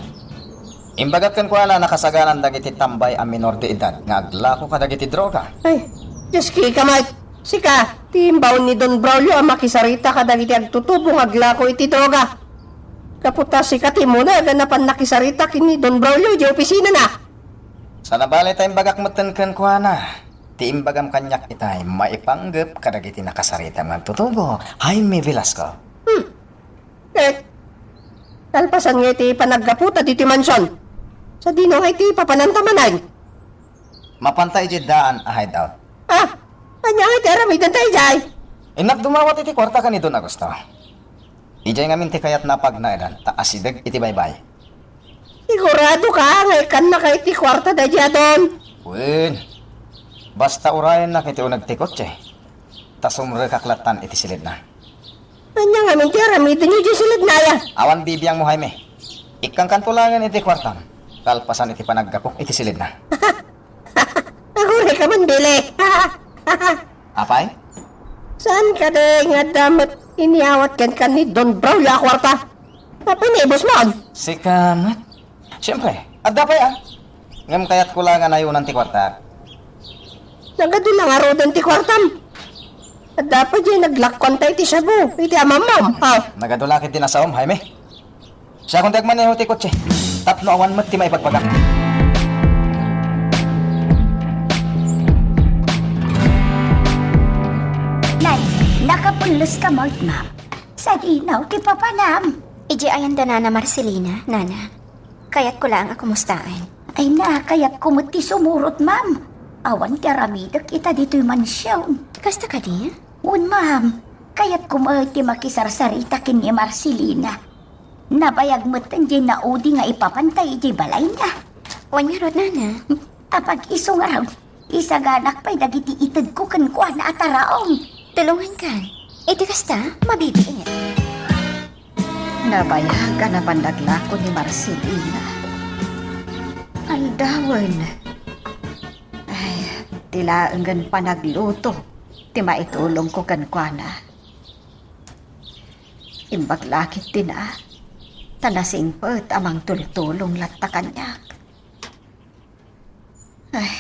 B: Imbagat kan ko na nakasaganan dagiti tambay ang minor de edad nga aglako ka dagiti droga.
C: Ay, Diyos ki kamay. Sika, timbaw ni Don Braulio ang makisarita ka dagiti agtutubong aglako iti droga. Kaputa si Katimo na ganapan nakisarita kini Don Braulio di opisina na.
B: Sa nabali tayong bagak matan kan ko na. Ti imbagam kanyak itay maipanggap kadagiti nakasarita ng tutubo. Jaime Velasco.
C: Talpasan nga iti panaggaputa diti mansyon. Sa dino nga iti papanantamanan.
B: Mapantay di daan a hideout.
C: Ah, anya nga iti aramidan tayo jay.
B: Inak dumawat iti kwarta ka ni Don Agusto. Ijay nga minti kayat napag na edan, taasidag iti baybay.
C: Sigurado ka nga ikan na ka iti kwarta da dya doon.
B: Uwin, basta urayan na kiti unag tikot siya. Tasumre kaklatan iti silid na.
C: Anya nga minti aramidan nyo dyan silid na ya.
B: Awan bibiyang mo, Jaime. Ikang kantulangan iti kwartam. Kalpasan iti panaggapok iti silid na.
C: Ako rin ka man bili.
B: Apay?
C: Saan ka de nga damat iniawat kan ni Don Braulio a kwarta? Napinibos mo.
B: Sikamat. Siyempre, adda pa ya. Ngam kayat kulangan ayunan ti kwarta.
C: Nagadulang arodan ti kwartam. At dapat dyan naglakon tayo ti sabu. Iti amamam.
B: Nagadulakit din na sa Jaime. Siya kung tagmaneho ti kotse. 3 awan mat ti maipagpagak.
F: Nay, nakapulos ka mo, ma'am. Sa dinaw, ti papanam.
E: Iji ayan da Nana Marcelina, Nana. Kayat ko lang ako mustaan.
F: Ay na, kaya't kumuti sumurot, ma'am. Awan ti aramidak ita dito'y mansyon.
E: Kasta ka di?
F: Un, ma'am. Kaya't kumuti makisarsarita kin ni Marcelina. Nabayag mo tandiyan na udi nga ipapantay di balay na.
E: Wanyarod, Nana.
F: Apag isong araw, isaganak pa'y dagiti itad ko kan kuha na ataraong.
E: Tulungan ka. Iti kasta, mabibiin.
F: Nabayag ka na pandaglako ni Marcelina. Andawan. Ay, tila enggan pa nagluto. Ti maitulong ko kan kuha na. Imbaglakit din tanasing pet amang tultulong latta kanyak. Ay,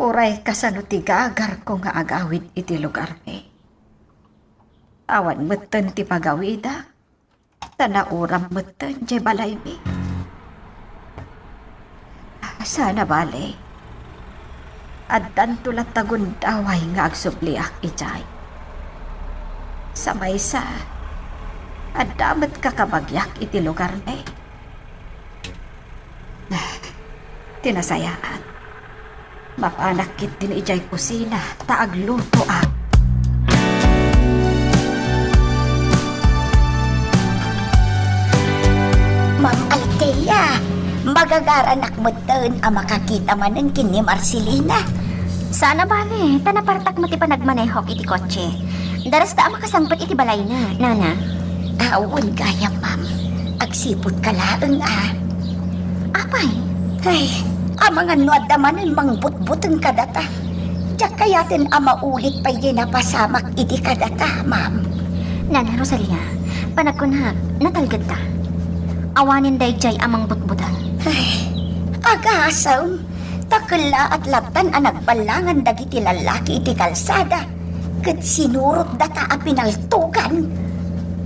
F: uray kasano ti gagar ko nga agawid iti lugar ni. Awan meten ti pagawida, tanauram meten di balay mi. Sana bale, addan tulat tagundaway nga agsubliak ijay. Sa maysa, adamat kakabagyak iti lugar ni. Tinasayaan. Mapanakit din ijay kusina, taagluto . Ma'am Althea, magagaranak mo taon ang makakita manin kini Marcelina.
E: Sana bale, tanapartak mo ti panagmanehok iti kotse. Daras ta makasangpat iti balay na, Nana.
F: Awon gaya, ma'am. Agsipot ka laang
E: Apay?
F: Ay, amang anwad naman ang mangbut-butang kadata. Diyak kayatin maulit pa yun na pasamak iti kadata, ma'am.
E: Nana Rosalia, panagkunhag, natalgad ta. Awanin dayjay amang butbutan.
F: Ay, agasaw. Takala at laptan ang nagbalangan dagiti lalaki iti kalsada. Kat sinurot data ang pinaltugan.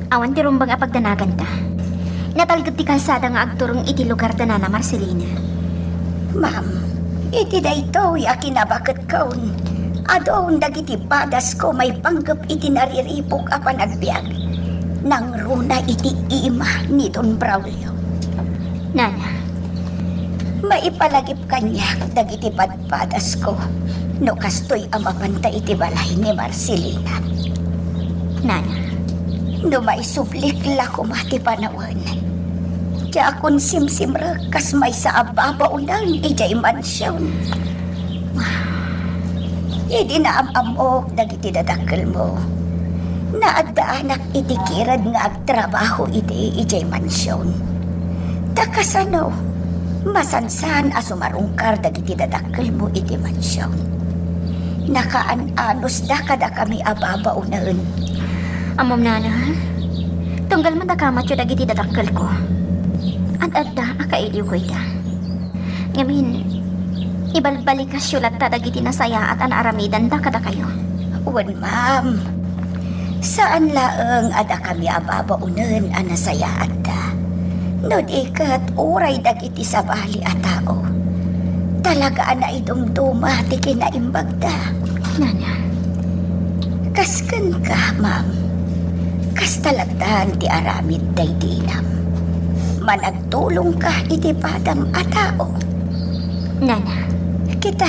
E: Awan ti rumbang apagdanagan ta. Natalgad ti kalsada nga agturong iti lugar da Nana Marcelina.
F: Ma'am, iti da ito yakinabakat kaun. Adon dagiti padas ko may panggap iti nariripok a panagbiag. Nang runa iti ima ni Don Braulio.
E: Nana,
F: Maipalagip kanya dagiti padpadas ko. No kastoy ang mapantay iti balay ni Marcelina.
E: Nana,
F: No maisublik la ko mati panawan. Di akong simsimra kas may sa ababaunan ijay mansyon. Idi na amok dagiti dadakkel mo. Naadaanak iti kirad nga agtrabaho iti ijay mansyon. Takasano, masansan asumarungkar dagiti dadakkel mo iti mansyon. Nakaanos da kada kami ababaunan.
E: amom nana, tunggal man da kamat yung dagiti dadakkel ko. Ad-adda akailiw ko ita. Ngamin, ibalbalik ka syulat ta dagiti nasaya at anaaramidan da kada kayo.
F: Wan, ma'am. Saan laeng ada kami ababaunan ang nasayaan da? No ikat uray dagiti sabali at tao. Talaga na idumduma ti kinaimbag da.
E: Nana,
F: Kaskan ka, ma'am. Kas talatan ti aramid day dinam. Managtulong ka iti padam a tao.
E: Nana,
F: Kita,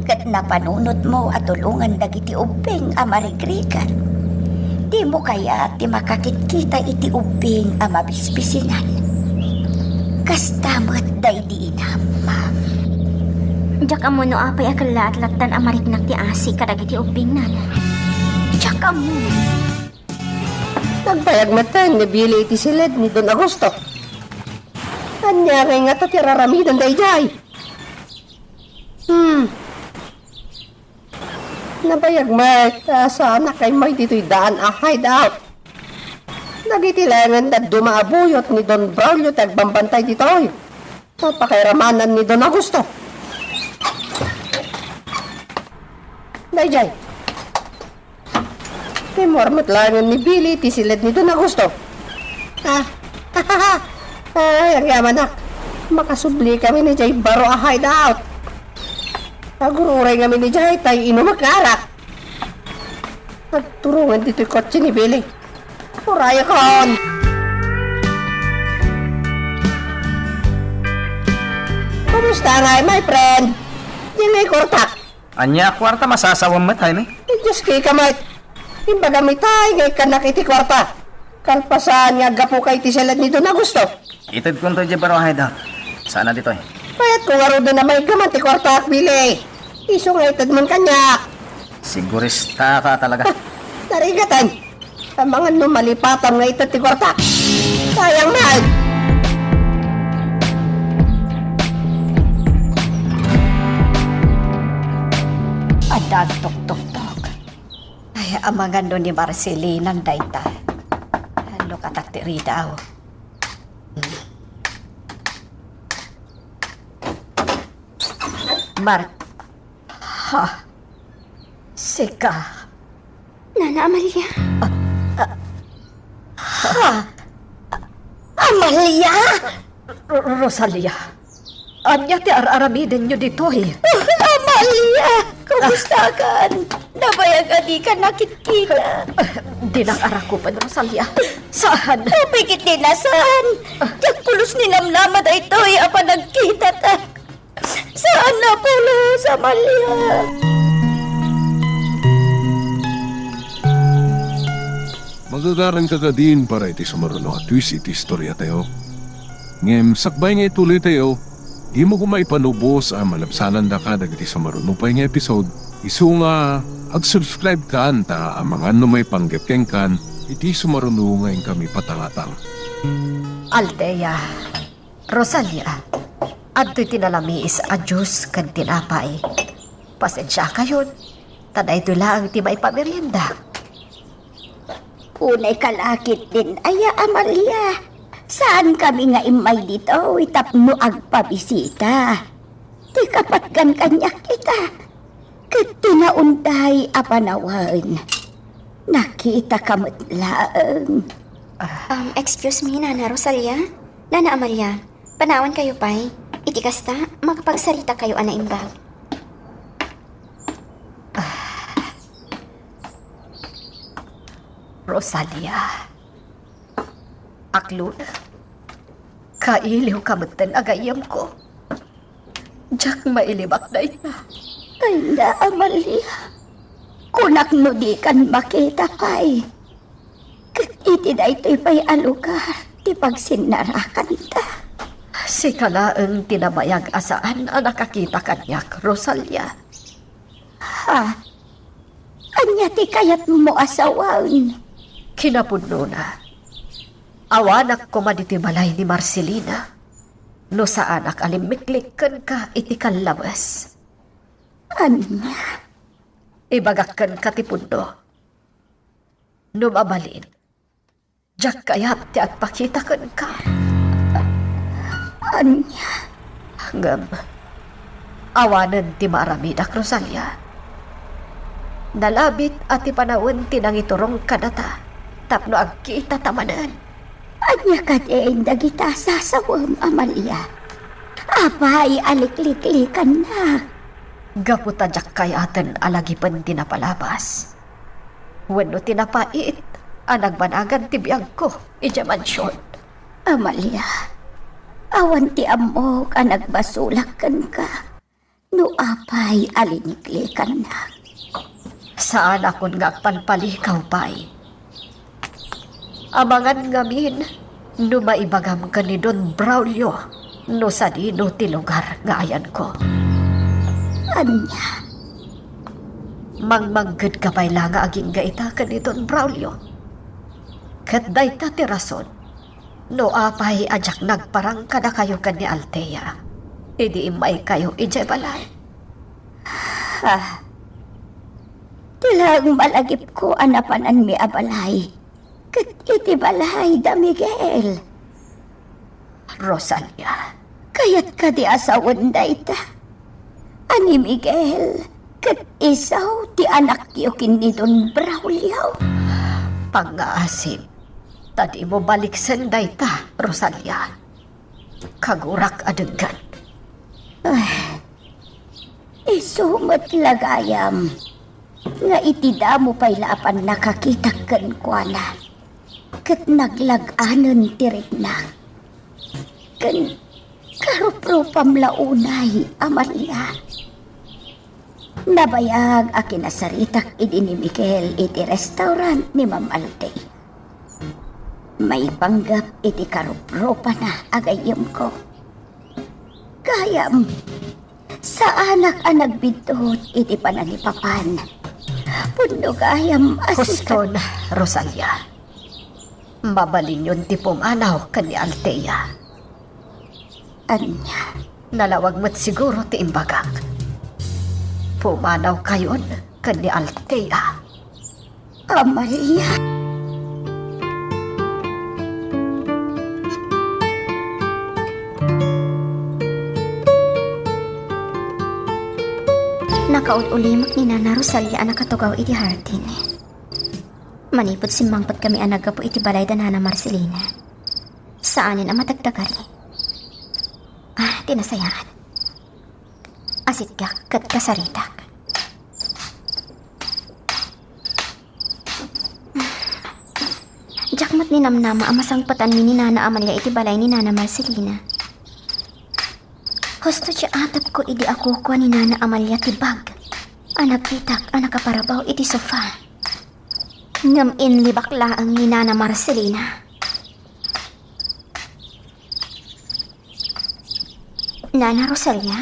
F: kat napanunot mo at tulungan dagiti ubing a marigrikan. Di mo kaya ti makakit-kita iti ubing a mabispisinan. Kas tamat day dinam, ma'am.
E: diyak amo no apay akala at latan amariknak ti asi kadagiti ubing nana. Diyak amo.
C: Nagpayag matan ni Billy iti silid ni Don Agosto. Anyari nga ti raramidan da ijay. Nabayag mat, sana kay may dito'y daan a hideout. Nagitilangan na dumaabuyot ni Don Braulio tagbambantay dito'y. Papakairamanan ni Don Agosto. Dayjay. Timormat langan ni Billy ti silid ni Don Agosto. Ay, agyaman na. Makasubli kami ni Jay baro a hideout. Nagururay kami ni Jay tayo inumakara. Nagturungan dito'y kotse ni Billy. Uraya kon! Kumusta nga my friend? Yung ngay kortak.
B: Anya, kwarta masasawang matay ni.
C: Diyos kay kamay. Imbaga mitay ngay kanak iti kwarta. Kalpasan nga gapo kay ti salad nito na gusto.
B: Itad ko nito dyan baro hideout. Sana dito eh.
C: Payat kung aro doon na may gaman ti kwarta Billy. Iso nga itad man kanya.
B: Sigurista ka talaga.
C: Narigatan. Ang mga numalipatan nga itad ti kwarta. Sayang mahal.
F: Adag tok-tok-tok. Ay, amangan doon ni Marcelina ng dayta. Ano kataktiri daw? Mark. Ha? Sika.
E: Nana Amalia.
F: Amalia!
C: Rosalia. Anya ti ar-aramiden nyo dito eh.
F: Amalia! Kumusta ka? Nabayag di ka nakikita.
C: Di lang arakupan, Rosalia. Saan?
F: Pigit din nasan? Diyak pulos ni namnama da ito apa nagkita ta. Saan na pulos, Amalia?
A: Magagaran ka din para iti sumaruno at twist iti istorya tayo. Ngem, sakbay nga ituloy tayo, di mo kumay panubos ang malabsanan da ka dagiti sumaruno pa nga episode. Isu nga, ag-subscribe ka ta ang mga may panggapkeng kan, iti sumaruno ngayon kami patangatang.
C: Althea, Rosalia, adto'y tinalamiis a Diyos kan tinapay. Pasensya kayon, tanay ito lang ti may pamerienda.
F: Unay kalakit din, aya Amalia. Saan kami nga imay dito, itapno agpabisita. Di kapatgan kanya kita. Kat tinaunday apanawan. Nakita kamot laeng.
E: Excuse me, Nana Rosalia. Nana Amalia, panawan kayo pa'y. Iti kasta, makapagsarita kayo ana imbag.
C: Rosalia, aklon, kailiw kamutan agayam ko. Diyak mailibak na ina.
F: Ay na, Amalia. Kunak no di kan makita pa'y. Kat iti na ito'y pa'y alugar. Ti pagsinarakan ta.
C: Si kalaang tinabayag asaan ang nakakita kanyak, Rosalia.
F: Ha? Anya ti kayat mo asawan.
C: Kinapuno na. Awanak ko maditi balay ni Marcelina. No sa anak alimiklikan ka iti kalabas.
F: Anya?
C: Ibagakan ka ti pundo. No mabalin. Diyak kayat ti agpakitakan ka.
F: Anya?
C: Ngam. Awanan ti maramidak, Rosalia. Nalabit at ipanawin ti nang iturong kadata. Tapno agkita tamanan.
F: Anya ka din dagita sasawam, Amalia. Abay, alikliklikan na.
C: Gaputa jak kayaten alagipan tinapalabas. Wenno tinapait, anagbanagan ti biyag ko, ija mansyon.
F: Amalia, awan ti amok ang nagbasulakan ka. No apay, aliniklikan na.
C: Saan akon nga panpalikaw pa'y? Amangan ngamin, no maibagam ka ni Don Braulio, no sa dino ti lugar nga ayan ko.
F: Anya?
C: Mangmanggad ka pa'y lang nga aging gaita ka ni Don Braulio. Kat dayta ti rason, no apay ajak nagparang kada kayo ka ni Altea. Idi imay kayo ije balay.
F: Ha? Tilang malagip ko anapanan mi abalay. Kat iti balay da Miguel.
C: Rosalia,
F: Kayat ka di asawan da ita. Ani Miguel, kat isaw ti anak yo kini Don Braulio.
C: pang-aasim. Tadi mo balik senday ta, Rosalia. Kagurak adegan.
F: Isumat lagayam. Nga itida mo pa'y lapan nakakitakan kwa na. Kat naglaganan tirik na. Kan karupropam launay, Amalia. Nabayag a kinasaritak idi ni Miguel iti restaurant ni Ma'am Alday. May panggap iti karupropa na agayam ko. Kayam, sa anak ang nagbidot iti pananipapan. Pundo kayam
C: Husto na, Rosalia. Mabalin yun ti pumanaw ka ni Altea.
F: Anya,
C: Nalawag mo't siguro ti imbagak. Pumanaw kayon ka ni Altea.
F: Amalia.
E: Nakaulimak ni Nana Rosalia ang nakatugaw iti Hardin. Manipod simbangpat kami ang nagapo iti balay da Nana Marcelina. Saanin ang matagdagali. Tinasayaan. Asitkak kat kasaritak. Jakmat ni Namnama ang masangpatan ni Nana Amalia iti balay ni Nana Marcelina. Gusto siya atap ko idi ako kwa ni Nana Amalia ti bag. Anak pitak, anak kaparabaw iti sofa. Ngam inlibak laang ni Nana Marcelina. Nana Rosalia?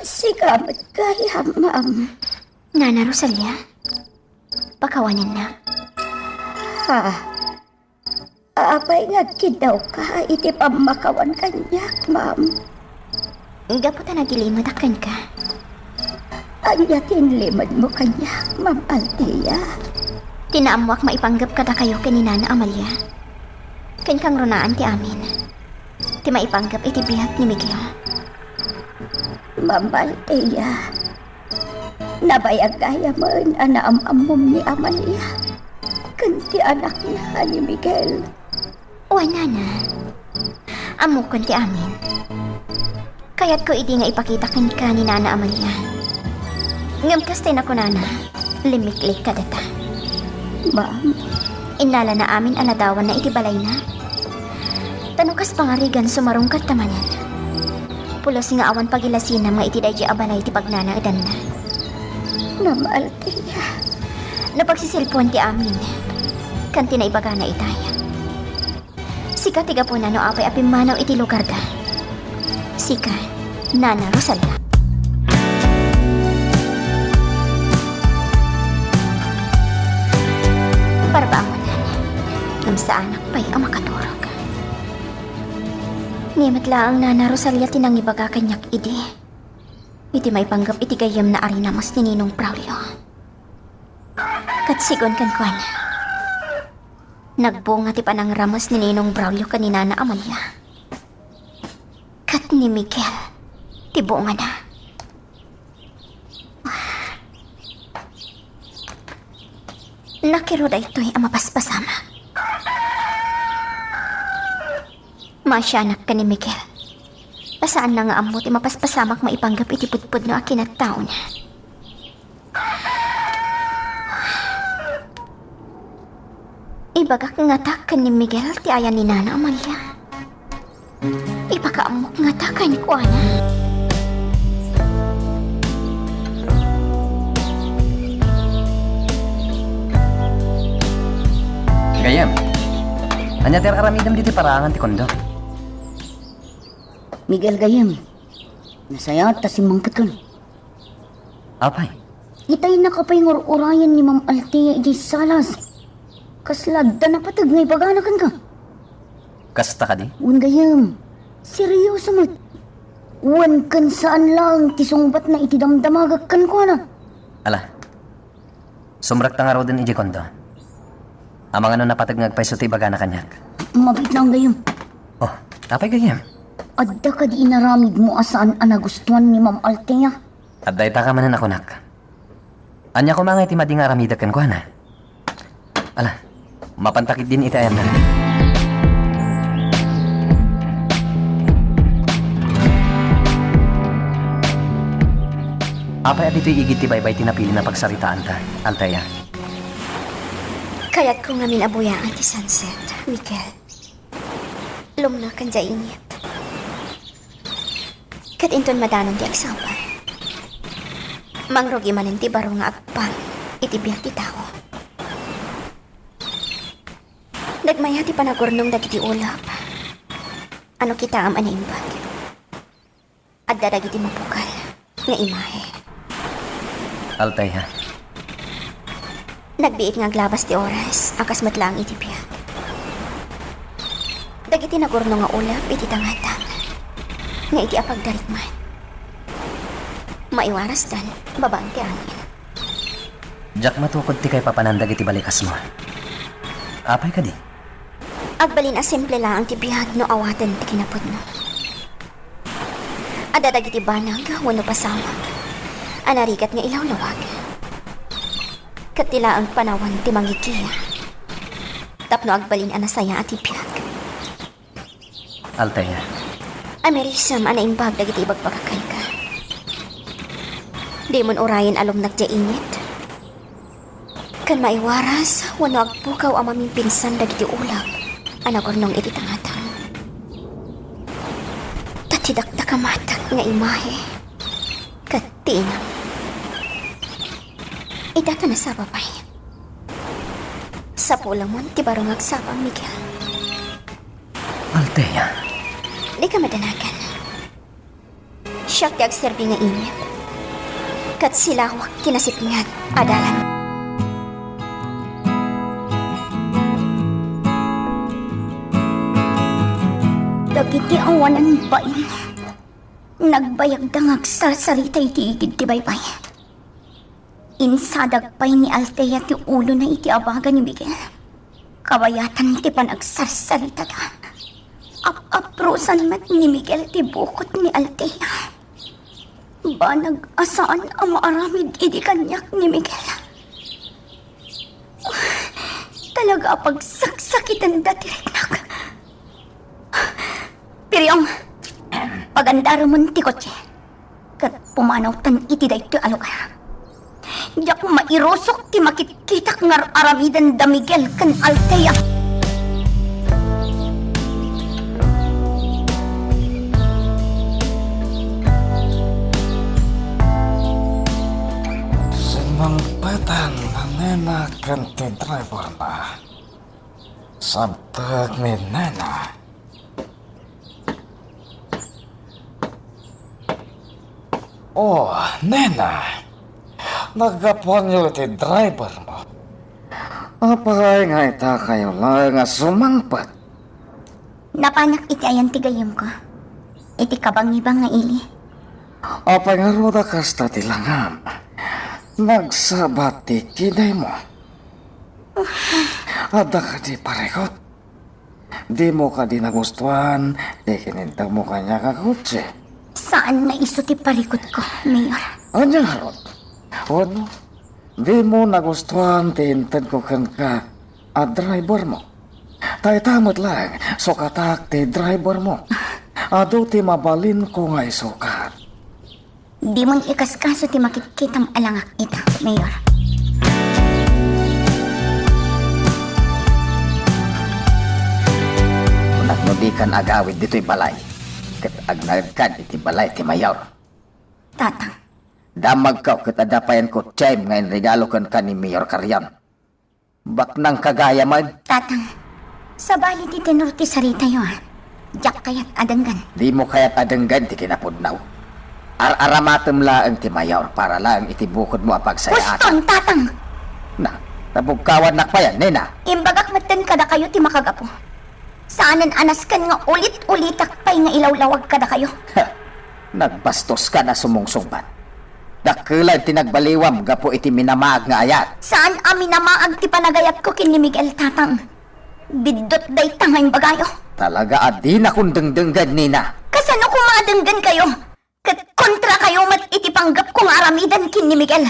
F: Sigamat kaya, ma'am.
E: Nana Rosalia? Pakawanin na.
F: Apay nga kidaw ka, iti pamakawan kanyak, ma'am.
E: Gaputa nagilimod akan ka.
F: Anya tinlimad mo kanyak, Ma'am Altea.
E: Tinaamwak maipanggap kada kayo kay ni Nana Amalia. Ken kang runaan ti amin. Ti maipanggap iti bihag ni Miguel.
F: Ma'am Altea. Nabayag kaya mo ang naamamom ni Amalia. Kanti anak niya ni Miguel.
E: O Nana, amukon ti amin. Kaya't ko idi nga ipakita ken ka ni Nana Amalia. Ngam kastay na ko Nana, limiklik ka data.
F: Ma'am,
E: Inala na amin aladawan na iti balay na. Kanukas pangarigan sumarungkat tamanan. Pulos nga awan pagilasinam nga iti dadya abanay ti pagnana edan na. Ma'am Althea. Napagsisilpon ti amin. Kanti na ibaga na itaya. Sika tiga po na no apay apimanaw iti lugar da. Sika, Nana Rosalia. Parbaangon na. Ngam sa anak pa'y ang makaturog. Niyamat lang Nana Rosalia tinang ibaga kanyak idi. Iti may panggap iti gayam na arina mas ni Ninong Braulio. Katsigon kan kwan. Nagbunga ti panang ramos ni Ninong Braulio kanina na Amalia. Kat ni Miguel, ti bunga na. Nakiro da ito'y ang mapaspasama. Masyanak ka ni Miguel. Pasaan na nga amot ti mapaspasamak maipanggap iti pudpud no akin at tao na. Ibagak nga takan ni Miguel ti ayan ni Nana Amalia. Ipakaamok nga takan ko ana.
B: Gayam. Anya ter aramidam diti parangan ti kondo.
F: Miguel Gayam, nasaya ta si Mangkatan.
B: Apay.
F: Itay na kapay ngor-urayan ni Ma'am Althea iti salas. Kaslagda na patag nga ibaganakan ka.
B: Kasta ka di?
F: Wan Gayam, seryoso mat. Wan kan saan lang tisungbat na iti damdamagak kan ko na.
B: Ala. Sumrak ta nga raw din iti kondo. Amang ano napatag ngagpay so ti bagana kanyak.
F: Mabit lang Gayam.
B: Oh, apay gayam.
F: Adda ka di inaramid mo asaan ang nagustuhan ni Ma'am Althea.
B: At dahi ta ka manan ako nak. Anya ko mga iti mading aramidak kan ko na. Ala, mapantakit din iti ayan na. Apay at ito'y igit ti baybay tinapili na pagsaritaan ta, Althea.
E: Kaya't ko nga minabuyaan ti sunset, Miguel. Lumna kan dya init. Kat inton madanon ti agsapar. Mangrogi manin ti baro nga agpang iti biyak ti tao. Nagmaya ti panagurnong dagiti ulap. Ano kita am anaimbag. At dadagiti mapukal nga imahe.
B: Althea,
E: Nagbiit nga glabas ti oras, akas matlang iti biyak. Dagiti nagurno nga ulap iti tangatang. Nga iti apagdarikman. Maiwaras dan, babaan ti angin.
B: Jack matukod ti kay papanandag iti balikas mo. Apay ka di?
E: Agbalin a simple lang ang ti biyak no awatan ti kinapod mo. Adadag iti banag, wano pasawag. Anarikat nga ilaw-lawag. Katila ang panawan ti mangikiya. Tapno agbalin a nasaya at ti biyak.
B: Althea,
E: Amerisam anaimbag dagiti ibagbagakan ka. Di mon orayan alom nagdya init. Kan maiwaras, wano agpukaw ang maming pinsan dagiti ulap. Anagornong iti tangatang. Tatidakta kamatak nga imahe. Katinam. Idata na sa babay. Sa pulang mo, ti barong agsapang Miguel.
B: Althea,
E: Di ka madanagan. Siyak ti agserbi nga init. Kat silawak kinasipngat adalan.
F: Dagiti awanan bain. Nagbayag dangag sarsarita iti igid ti baybay. Insadag pay ni Althea ti ulo na iti abaga ni Miguel. Kabayatan ti panagsarsarita da. Aprosan mat ni Miguel ti bukot ni Althea. Banag asaan ang maaramid iti kanyak ni Miguel. Talaga pagsaksakitan dati reknak. Piryong, pagandaro mo ti kotse. Kat pumanaw tan iti da ito alugar. Diyak mairosok ti makitkitak ngar aramidan da Miguel kan Althea.
B: Sumampatan na nena kanti driver na. Sabtag ni nena. Oh, nena. Nagaponyo ti driver mo. Apay nga ita kayo lang nga sumangpat.
E: Napanak iti ayan tigayom ko. Iti kabang-ibang nga ili.
B: Apay nga roda kasta ti langam. Nagsabat ti kinay mo. Ada ka di parekot. Di mo ka di nagustuhan, di kinintang mo kanya kakutsi.
E: Saan na iso ti parikot ko, Mayor?
B: Anya harot? Ano? Di mo nagustuhan tintad ko kan ka at driver mo. Tay tamot lang, sukatak ti driver mo. Ado ti mabalin ko nga isukat.
E: Di mon ikaskaso ti makikitang alangak ita, Mayor.
B: Nagnudikan agawid dito'y balay. Kat agnagkan iti balay ti mayor.
E: Tatang,
B: Damag ka kat adapayan ko tiyem ngayon regalo kan ka ni Mayor Karyan. Baknang kagaya man,
E: tatang. Sa bali ti tenor ti sarita yo, ha? Diyak kayat adanggan.
B: di mo kaya't adenggan ti kinapudnaw. Ar-aramatem laang ti mayor para lang itibukod mo apag sayaan.
E: Puston, tatang!
B: Na, tabugkawan na pa yan, nena.
E: Imbagak matan kada kayo ti makagapo. Saanan anas kan nga ulit-ulitak pay nga ilawlawag kada kayo.
B: Ha, nagbastos ka na sumungsungbat. Dakilan tinagbaliwam gapo iti minamaag nga ayat.
E: Saan amin na maag ti panagayat ko kin ni Miguel, tatang? Bidot day tangay bagayo.
B: Talaga adi na kung dengdenggan, nina.
E: Kasano kung madenggan kayo? Kat kontra kayo mat itipanggap kong aramidan kin ni Miguel.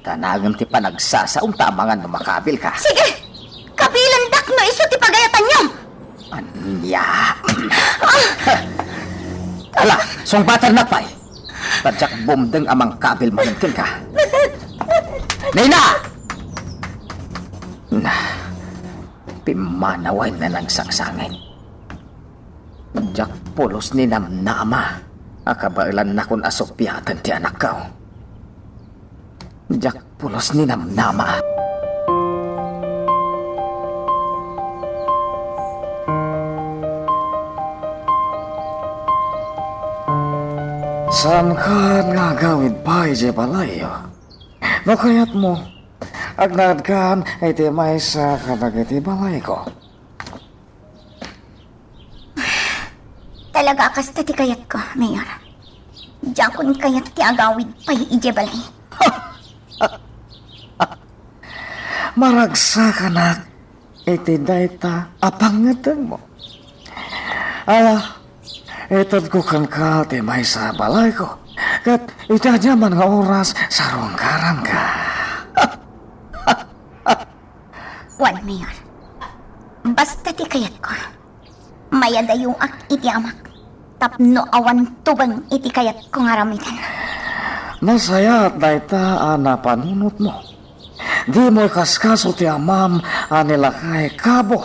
B: Tanagam ti panagsasaong tamangan na makabil ka.
E: Sige! Kabilandak no iso ti pagayatan nyo!
B: Anya. Ala, sungbatan na pa'y. Tadyak bumdeng amang kabil manungkin ka. Nina! Na, pimanaway na nagsangsangin. Tadyak pulos ni namnama. Akabailan na kung asopyatan ti anak ka. Tadyak pulos ni namnama. Saan ka nga gawid pa ije balayo? No kayat mo, agnad kan iti may sa kadag iti balay ko.
E: Talaga kasta ti kayat ko, Mayor. Diyan kayat ti agawid pay ije balay.
B: Maragsa ka na iti dayta apangatan mo. Ala, itad ko kan ka ti may sa balay ko. Kat itadya man nga oras sa rongkaran ka.
E: Wan, Mayor. Basta ti kayat ko. Mayadayo ak iti amak. Tapno awan tubang iti kayat kong aramitan.
B: Nasaya at dayta ana panunot mo. Di mo kaskaso ti amam anilakay kabo.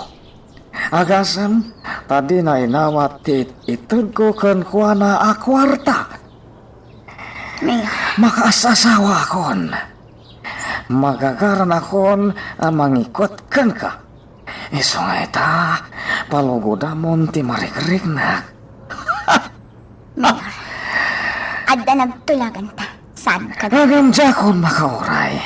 B: Agasam, tadi na inawat ti itod ko kan kuana akwarta.
E: Mayor,
B: Makaasasawa akon. Magagaran akon mangikot kan ka. Iso nga ita, palugudamon ti marikrik-rik.
E: Mayor. Adda nagtulagan ta. Saan ka?
B: Nagamjakon makauray.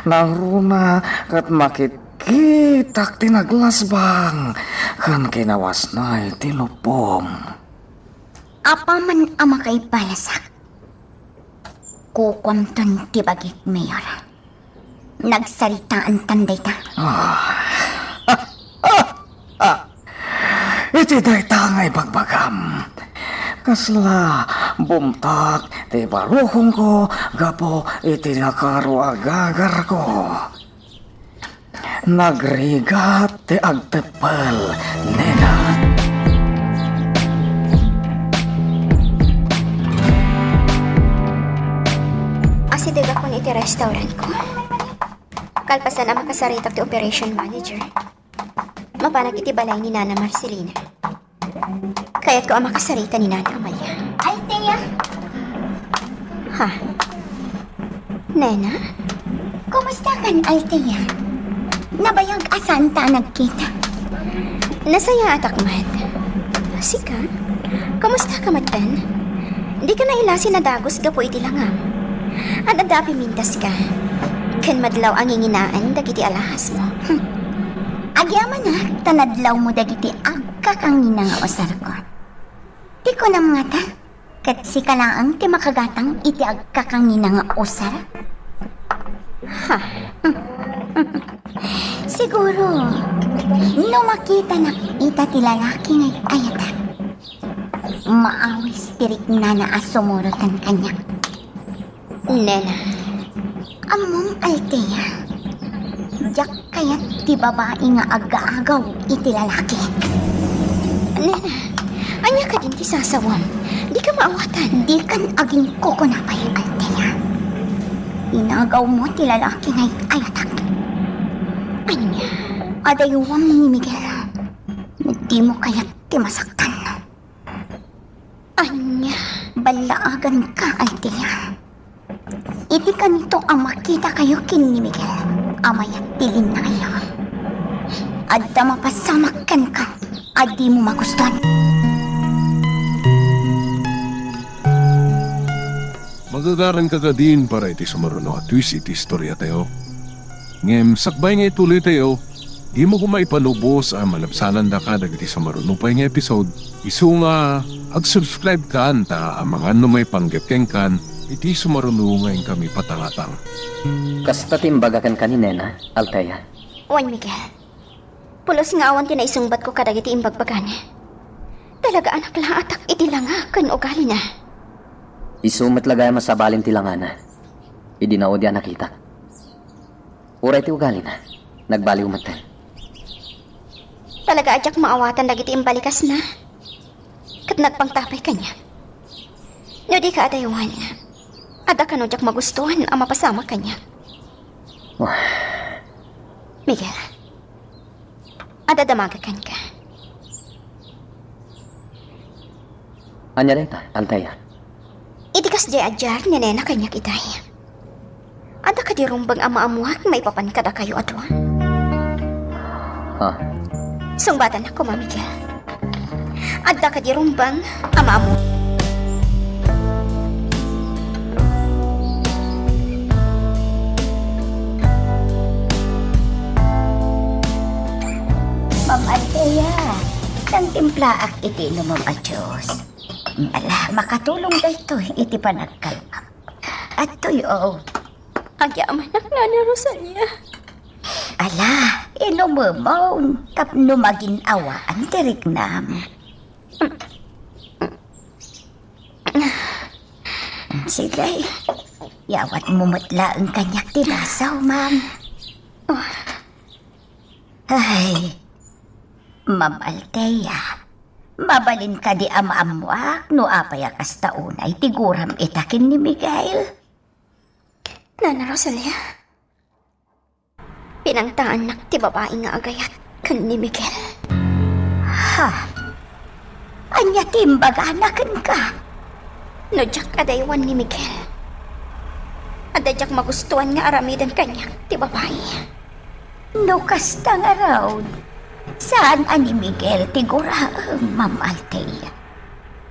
B: Nang runa kat makitkitak tinaglasbang kan kinawas na tilupom.
E: Apa man ama kay balasak. Kukwamton ti bagit, Mayor. Nagsaritaan tanday ta.
B: Iti day tangay pagbagam. Kasla bumtak ti baruhong ko gapo iti nakaro agagar ko. Nagrigat ti agtepal, nena.
E: Asidag ako iti restaurant ko. Kalpasan ang makasaritak ti operation manager. Mapanag iti balay ni Nana Marcelina. Kaya't ko ang makasarita ni Nana Amalia. Ay, Teya! Ha? Nena?
F: Kumusta kan, Althea? Nabayang asan ta nagkita?
E: Nasaya atak mat. Sika? Kamusta ka matan? Di ka nailasi na dagos gapo iti langam. At adapi mintas ka. Kan madlaw ang inginaan dagiti alahas mo.
F: Agyaman na, tanadlaw mo dagiti agkakangina nga osar ko. Di ko na mga ta, kat si ka lang ang ti makagatang iti agkakangina nga osar.
E: Ha?
F: Siguro, no makita na ita ti lalaki ngay ayata. Maawis tirik na naasumurutan kanya.
E: Nena,
F: Among Althea, jak kayat ti babae nga aga-agaw iti lalaki.
E: Nena, anya ka din ti sasawam. Di ka maawatan.
F: Di kan aging kukunapay, Althea. Inagaw mo ti lalaki ngay ayatak.
E: Anya,
F: Adayuwam ni Miguel. Di mo kayat ti masaktan.
E: anya.
F: Balaagan ka, Althea. Iti kanito ang makita kayo kin ni Miguel. Amayat tilin na kayo. Adda mapasamakan ka. Adi mo magustuhan.
A: Magagaran ka ka din para iti sumaruno at twist iti istorya tayo. Ngem, sakbay nga ituloy tayo, di mo kumay palubos ang malabsanan da ka dagiti sumaruno pa nga episode. Isu nga, ag-subscribe ka anta ang mga numay panggapkeng kan, iti sumaruno ngayon kami patangatang.
G: Kasta timbagakan ka ni Nena, Althea.
E: Wan, Miguel. Pulos nga awan tinaisungbat ko kadagiti imbagbagan. Talaga anak lang atak iti langa kan ugali na.
G: Isumat lagay masabalin tilangana. Idinaod yan nakita. Uray ti ugali na. Nagbaliw matan.
E: Talaga adyak maawatan dagiti imbalikas na. Kat nagpangtapay kanya. No di ka adayuhan. Ada ka no jak magustuhan ang mapasama kanya. Miguel. Ada damagakan ka.
G: Anya reta, Althea.
E: Itikas di adjar ni Nena kanya kitay. Ada ka di rumbang ama-amuhak may papan kada kayo adwa.
G: Ha?
E: Sungbatan ako, Miguel. Ada ka di rumbang ama-amuhak.
F: Ma'am Althea, nang timplaak iti lumam a Diyos. Ala, makatulong da ito iti panagkalap. At tuyo,
E: Agyaman ang Nana Rosalia.
F: ala, ilumamaw, tapno maginawaan tirik nam. Sige, yawat mo matla ang kanyak tinasaw, ma'am. Ay, Ma'am Althea, mabalin ka di ama-amwak no apaya kastaunay tiguram itakin ni Miguel.
E: Nana Rosalia. Pinangtaan nak ti babae nga agayat kan ni Miguel.
F: Ha? Anya timbaganakan ka?
E: No jak adaywan ni Miguel. Adajak magustuhan nga aramidan kanya ti babae.
F: No kasta nga raw. Saan ani Miguel tiguraang, Ma'am Althea?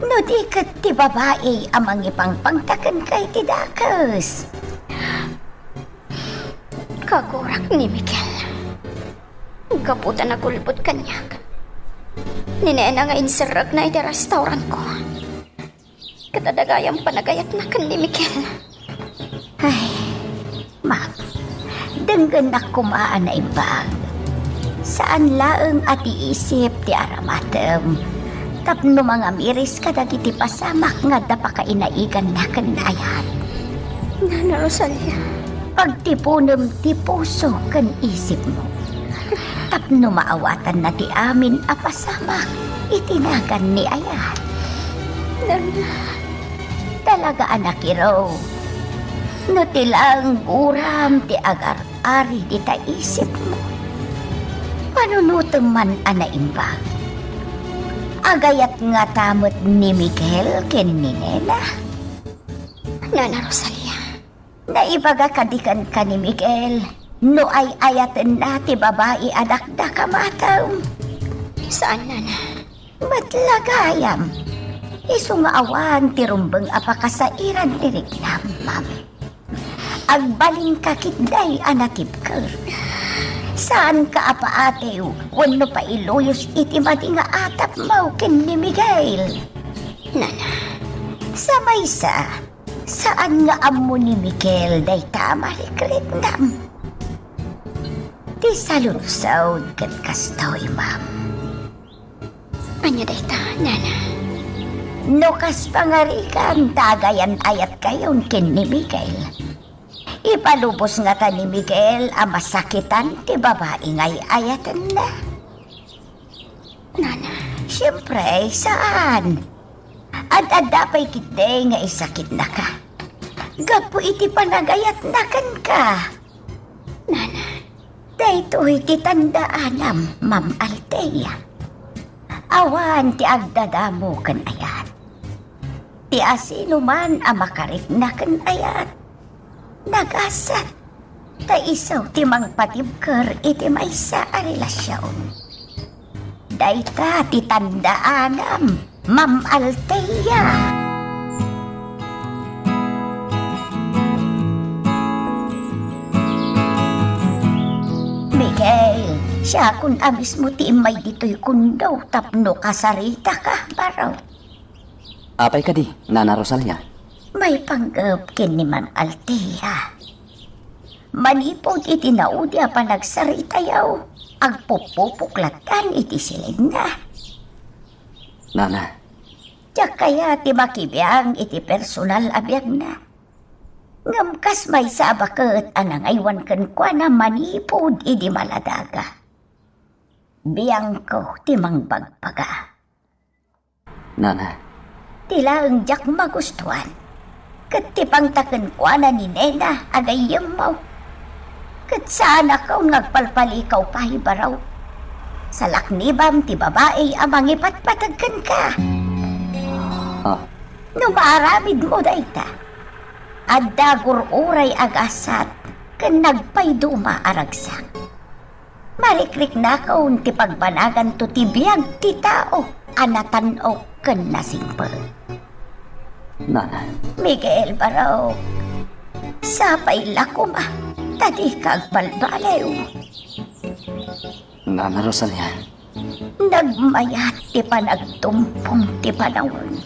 F: No di kat ti babae amang ipangpangtakan kay ti dakas.
E: Kagurak ni Miguel. Kaputan na kulpot kanyak. Ninena nga inserag na iti restaurant ko. Katadagayang panagayat na kan ni Miguel.
F: Ay, Ma'am, denggan na kumaan na ibag. Saan laeng ati isip ti aramatem. Tapno mga miris kadagiti pasamak nga dapa kainaigan na kanayat.
E: Nana Rosalia.
F: Pagtipunem ti puso kan isip mo. Tapno maawatan na ti amin a pasamak itinagan ni ayat.
E: Nana.
F: Talaga anak iraw. No tilang uram ti agar-ari di ta isip mo. Panunutang man anaimbag. Agayat nga tamot ni Miguel ken ni Nena.
E: Nana Rosalia.
F: Naibaga kadikan ka ni Miguel. No ay ayatan na ti babae anak na kamataw.
E: Saan, Nana?
F: Matlagayam. Isu nga awan ti rumbeng apakasairan ti Rignam, ma'am. Agbaling kakitday anatip ka. Saan ka apa atew? Wano pa iluyos iti mati nga atap mo ken ni Miguel.
E: Nana,
F: Sa maysa, saan nga amo ni Miguel day tama Rignam? Ti salursawd ken kastoy, ma'am.
E: anya dayta, Nana?
F: No kas pangarikan tagayan ayat kayon ken ni Miguel. Ipalubos nga ta ni Miguel ang masakitan ti babae ngay ayatan na.
E: Nana,
F: Siyempre, saan? At dapay kitday nga isakit na ka. Gapo iti panagayat na kan ka.
E: Nana,
F: Daytoy ti tandaanam, Ma'am Althea. Awan ti agdadamo kan ayat. Ti asino man ang makarit na kan ayat. Nag-asa. Ta isaw ti mangpatibker iti maysa a relasyon. Dayta ti tandaanam, Ma'am Althea. Miguel, siya kun amis mo ti imay dito'y kundaw tapno kasarita ka, baraw.
G: Apay ka di, Nana Rosalia.
F: May panggap kin ni Ma'am Althea. Manipod iti naudi pa nagsarita yaw. Agpupupuklatan iti silid na.
G: Nana,
F: Tiyak kaya ti makibiyang iti personal abiyag na. Ngamkas may sabaket anang aywan ken kwa na manipod iti maladaga. Biyang ko ti mangbagpaga.
G: Nana,
F: Tila ang jak magustuhan. Kat ti pangtaken kwa na ni Nena agayem mo. Kat saan akaw ngagpalpalikaw pahibaraw. Sa laknibam ti babae amang ipatpatagkan ka.
G: ah,
F: No maaramid mo dayta. Adda gururay agasat ken nagpayduma aragsak. Marikrik na kaun ti pagbanagan to ti biyag ti tao anatan-o ken nasimpel.
G: Nana,
F: Miguel Barok, sapay lakuma, tadi kag balbalayo.
G: Nana Rosalia.
F: Nagmayat ti panagtumpong ti panawon.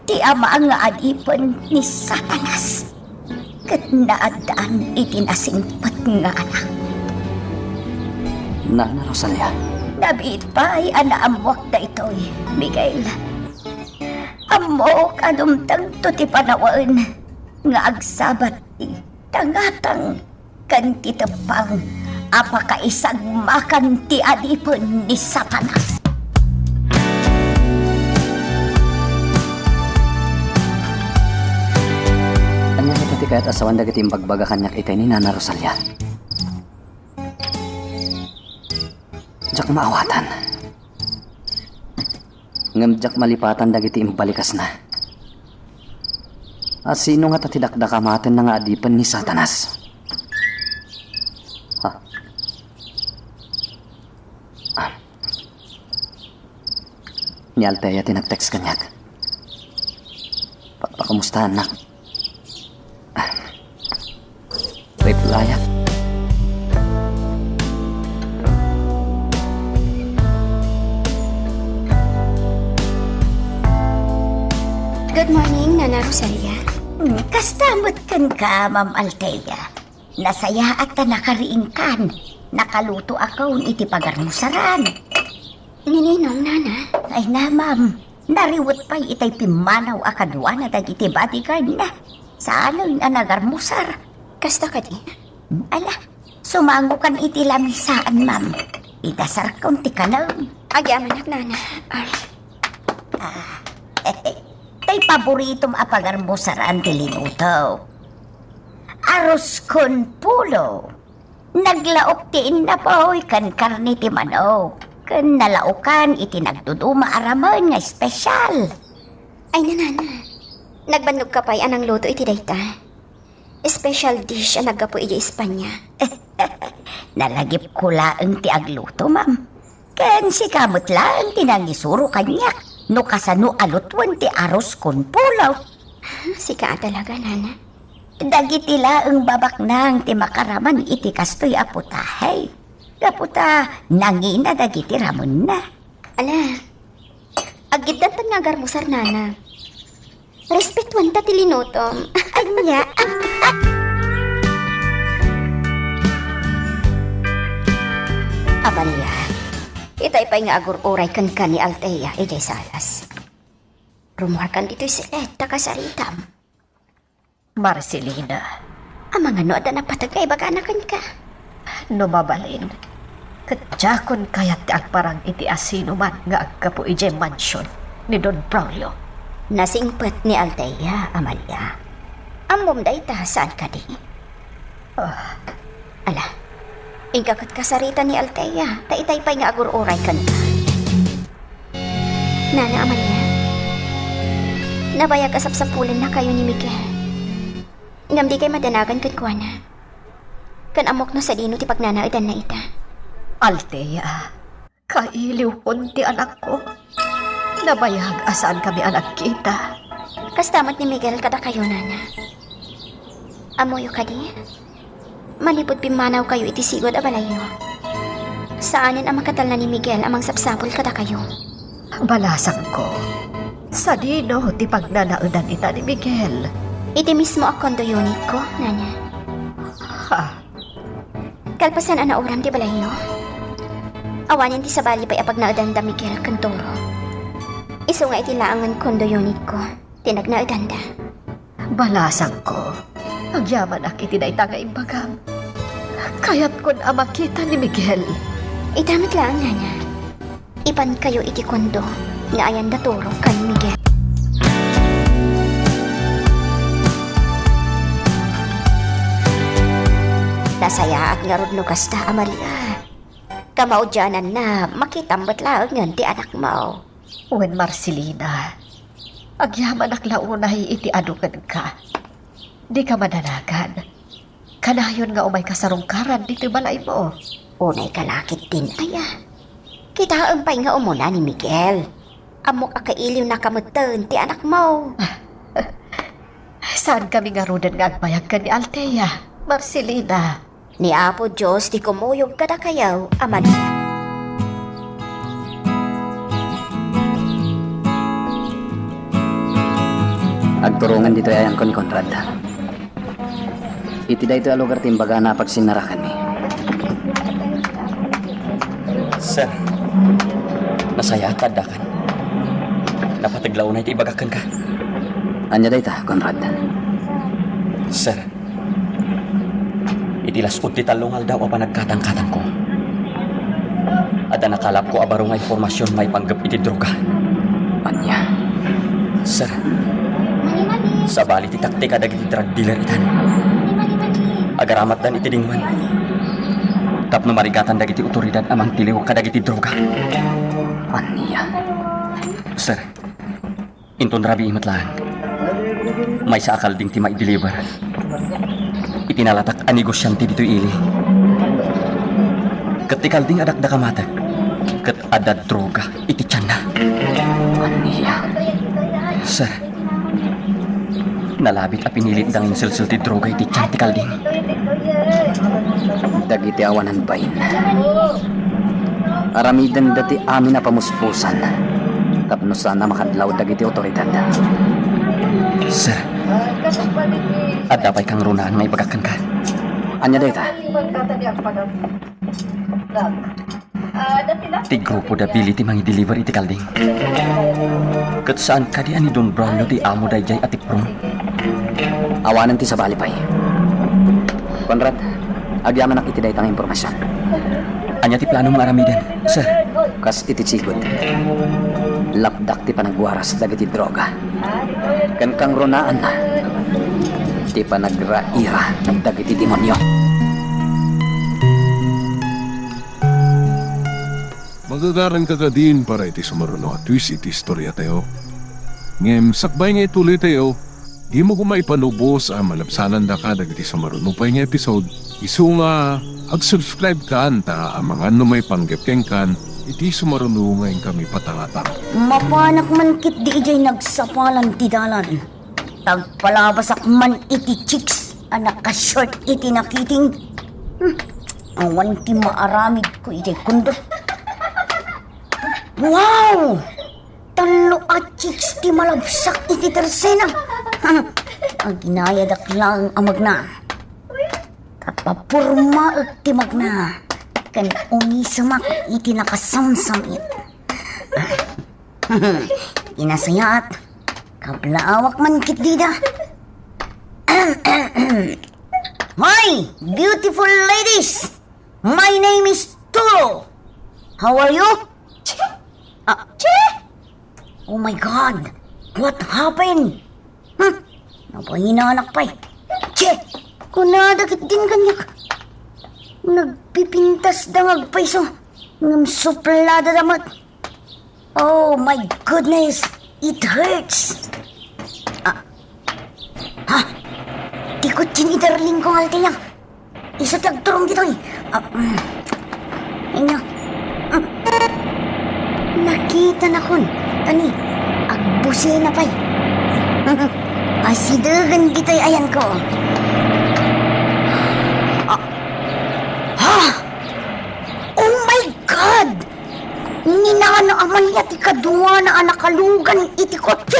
F: Ti ama nga adipon ni Satanas. Kat naadaan iti nasingpat nga anak.
G: Nana Rosalia.
F: Nabit pa'y anaamwak da ito'y, Miguel. Amok anumtang to ti panawon. Nga agsabat ti tangatang kan ti tepang apakaisag makan ti adipon ni Satanas.
G: Anya sa pati kaya't asawan dagiti bagbaga kanyak itay ni Nana Rosalia. Jak maawatan. Ngamjak malipatan dagiti imbalikas na. Sino nga tatidakdakamaten na nga adipan ni Satanas? Ha? Ni Althea tinag-text kanyak. Pakamusta anak? Replya.
E: good morning, Nana Rosalia.
F: Kastamot kan ka, Ma'am Althea. Nasaya at nakariing kan. Nakaluto ako iti pagarmusaran.
E: Nininong, Nana.
F: Ay na, Ma'am. Nariwot pa'y itay pimanaw akadwa na dagiti bodyguard na. Saan na nagarmusar?
E: Kasta ka di?
F: Ala, sumango kan iti lamisaan, Ma'am. Idasar kong ti kanang.
E: Agyamanak, Nana.
F: Tay paboritom apagarmusaran ti linuto. Aros kon pulo. Naglaok ti inapoy kan karni ti manok. Kan nalaukan iti nagduduma araman nga espesyal.
E: Ay, Nana. Nagbandog ka pa'y anang luto iti dayta. Special dish ang naggapo ija Espanya.
F: Nalagip ko laang ti agluto, ma'am. Ken si kamot laang tinangisuro kanyak. No kasano alutwan ti aros kon pulaw.
E: Sika talaga, Nana.
F: Dagiti laang babak nang ti makaraman iti kastoy aputahay. Kaputa nangina dagiti ramon na.
E: Ala, agit nga garmusar, Nana. Respetuan ta tilinutom.
F: Anya,
E: Amalia, itay pa nga agur-uray kan ni Althea, ijay salas. Rumuhar kan dito'y silet, takasaritam.
C: Marcelina,
E: Ang mga no, ada na patagay, baga anakan ka.
C: numabalin. Katjakon kayat ti agparang iti asino man nga agkapo ijay mansion ni Don Braulio.
E: Nasingpet ni Althea, Amalia. Amom da ita, saan ka di? Ala, ingkakat kasarita ni Althea, ta itay pa nga agur-uray kan ka. Nana, Amalia, nabayag asap-sapulan na kayo ni Miguel. Ngam di kay madanagan kan kuwana. Kan amok na sa dino ti pagnanaadan na ita.
C: Althea, kailiw kunti anak ko. Nabayag asaan kami anak kita.
E: Kastamat ni Miguel kada kayo, Nana. Amoyo ka di? Manipod pimanaw kayo iti sigod a balayo. Saanin ang makatal na ni Miguel amang sapsapol kada kayo?
C: Balasang ko. Sa dino ti pagnanaudan ita ni Miguel.
E: Iti mismo ang kondo unit ko, Nana.
C: Ha,
E: Kalpasan ana oram ti balayo. Awanin ti sabali pa'y apagnaudan da Miguel Cantoro. Iso nga iti laangan kondo unit ko. Tinagnaudan da.
C: balasang ko. Agyaman ak iti na itanga imbagam. Kaya't kun amakita ni Miguel.
E: Itamat lang, Nana. Ipan kayo iti kondo nga ayan datoro kan Miguel. Nasaya at nga rudno kasta, Amalia. Kamaudyanan na makitambat lang ngan ti anak mo.
C: Wen Marcelina, agyaman ak launay iti adukan ka. Di ka mananagan. Kanayon nga umay kasarungkaran dito balay mo.
E: Unay kalakit din, aya. Kita umpay nga umuna ni Miguel. Amok akailiw na kamutan ti anak mo.
C: Saan kami nga rudan nga agbayag ka ni Althea, Marcelina?
E: Ni Apo Diyos di kumuyog kada kayaw, Amalia.
B: Agturungan dito ayan ko ni Conrad. Iti da ito alugar timbaga na pagsinarakan mi.
G: Sir, nasaya at tadakan. Napataglaw na iti ibagakan ka.
B: Anya da ita, Conrad.
G: Sir, itilas ti talungal daw apa nagkatang-katang ko. Ada nakalap ko abaro nga informasyon may panggap iti droga.
B: Anya.
G: Sir, sa bali ti taktika dagiti drug dealer itan. Agaramat dan iti dingman. Tapno marigatan dagiti otoridad amang tiliw kadagiti droga.
B: Anya.
G: Sir, inton rabi imat lang. May sa akal ding ti mai-deliver. Itinalatak a negosyante dito ili. Ketikal ding adak dakamatag. Ket ada droga iti tiyan na.
B: Anya.
G: Sir, nalabit a pinilit dangin silsil ti droga iti tiyan ti kalding.
B: Dagiti awanan bayin. Aramidan dati amin na pamuspusan. Tapno sana makadlaw dagiti otoridad.
G: Sir, ada pa'y kang runaan nga ibagakan ka.
B: Anya da ita.
G: Ti grupo da bili ti mangi deliver iti kalding. Ket saan ka di ani Don Braulio ti amo dayjay atiprong.
B: Awanan ti sa balipay. Conrad, agyaman ak iti da itang impormasyon.
G: Anya ti plano mga aramidan, sir.
B: Kas iti sigod. Lapdak ti panagwaras dagiti droga. Kan kang runaan na. Ti panagraira dagiti demonyo.
A: Magagaran ka din para iti sumaruno at twist iti istorya tayo. Ngem sakbay nga ituloy tayo, Di mo ko maipanubos ang malabsanan da ka dagiti sa marunupay nga episode. Isu nga, ag-subscribe ka anta ang mga may panggepkeng kan, iti sumarunungayin kami patangatang.
F: Mapanak man kit di ijay nagsapalan ti dalan. Tagpalabasak man iti chicks, anak ka short iti nakiting. Awan ti maaramid ko ijay kundot. Wow! Talo at chicks ti malabsak iti tersena. Ang ginayadak lang amag na. Tapapurma at timag na. Kan umisamak iti nakasamsamit. Inasayat. Kablaawak man kitdida. Hi, beautiful ladies! My name is Turo. How are you? Oh my God! What happened? Napahinanak pa eh. Che! Kunadagit din kanyak. Nagpipintas dangag paiso. Ngam suplada damat. Oh my goodness! It hurts! Tikot chinidarling ko haltiya. Isa tagturong dito eh. Ayun. Nakita na kon. Tani, agbusin na pa'y. Asidagan kita'y ayan ko. Oh my God! Ninana Amalia ti kadwa na anakalugan iti kotse.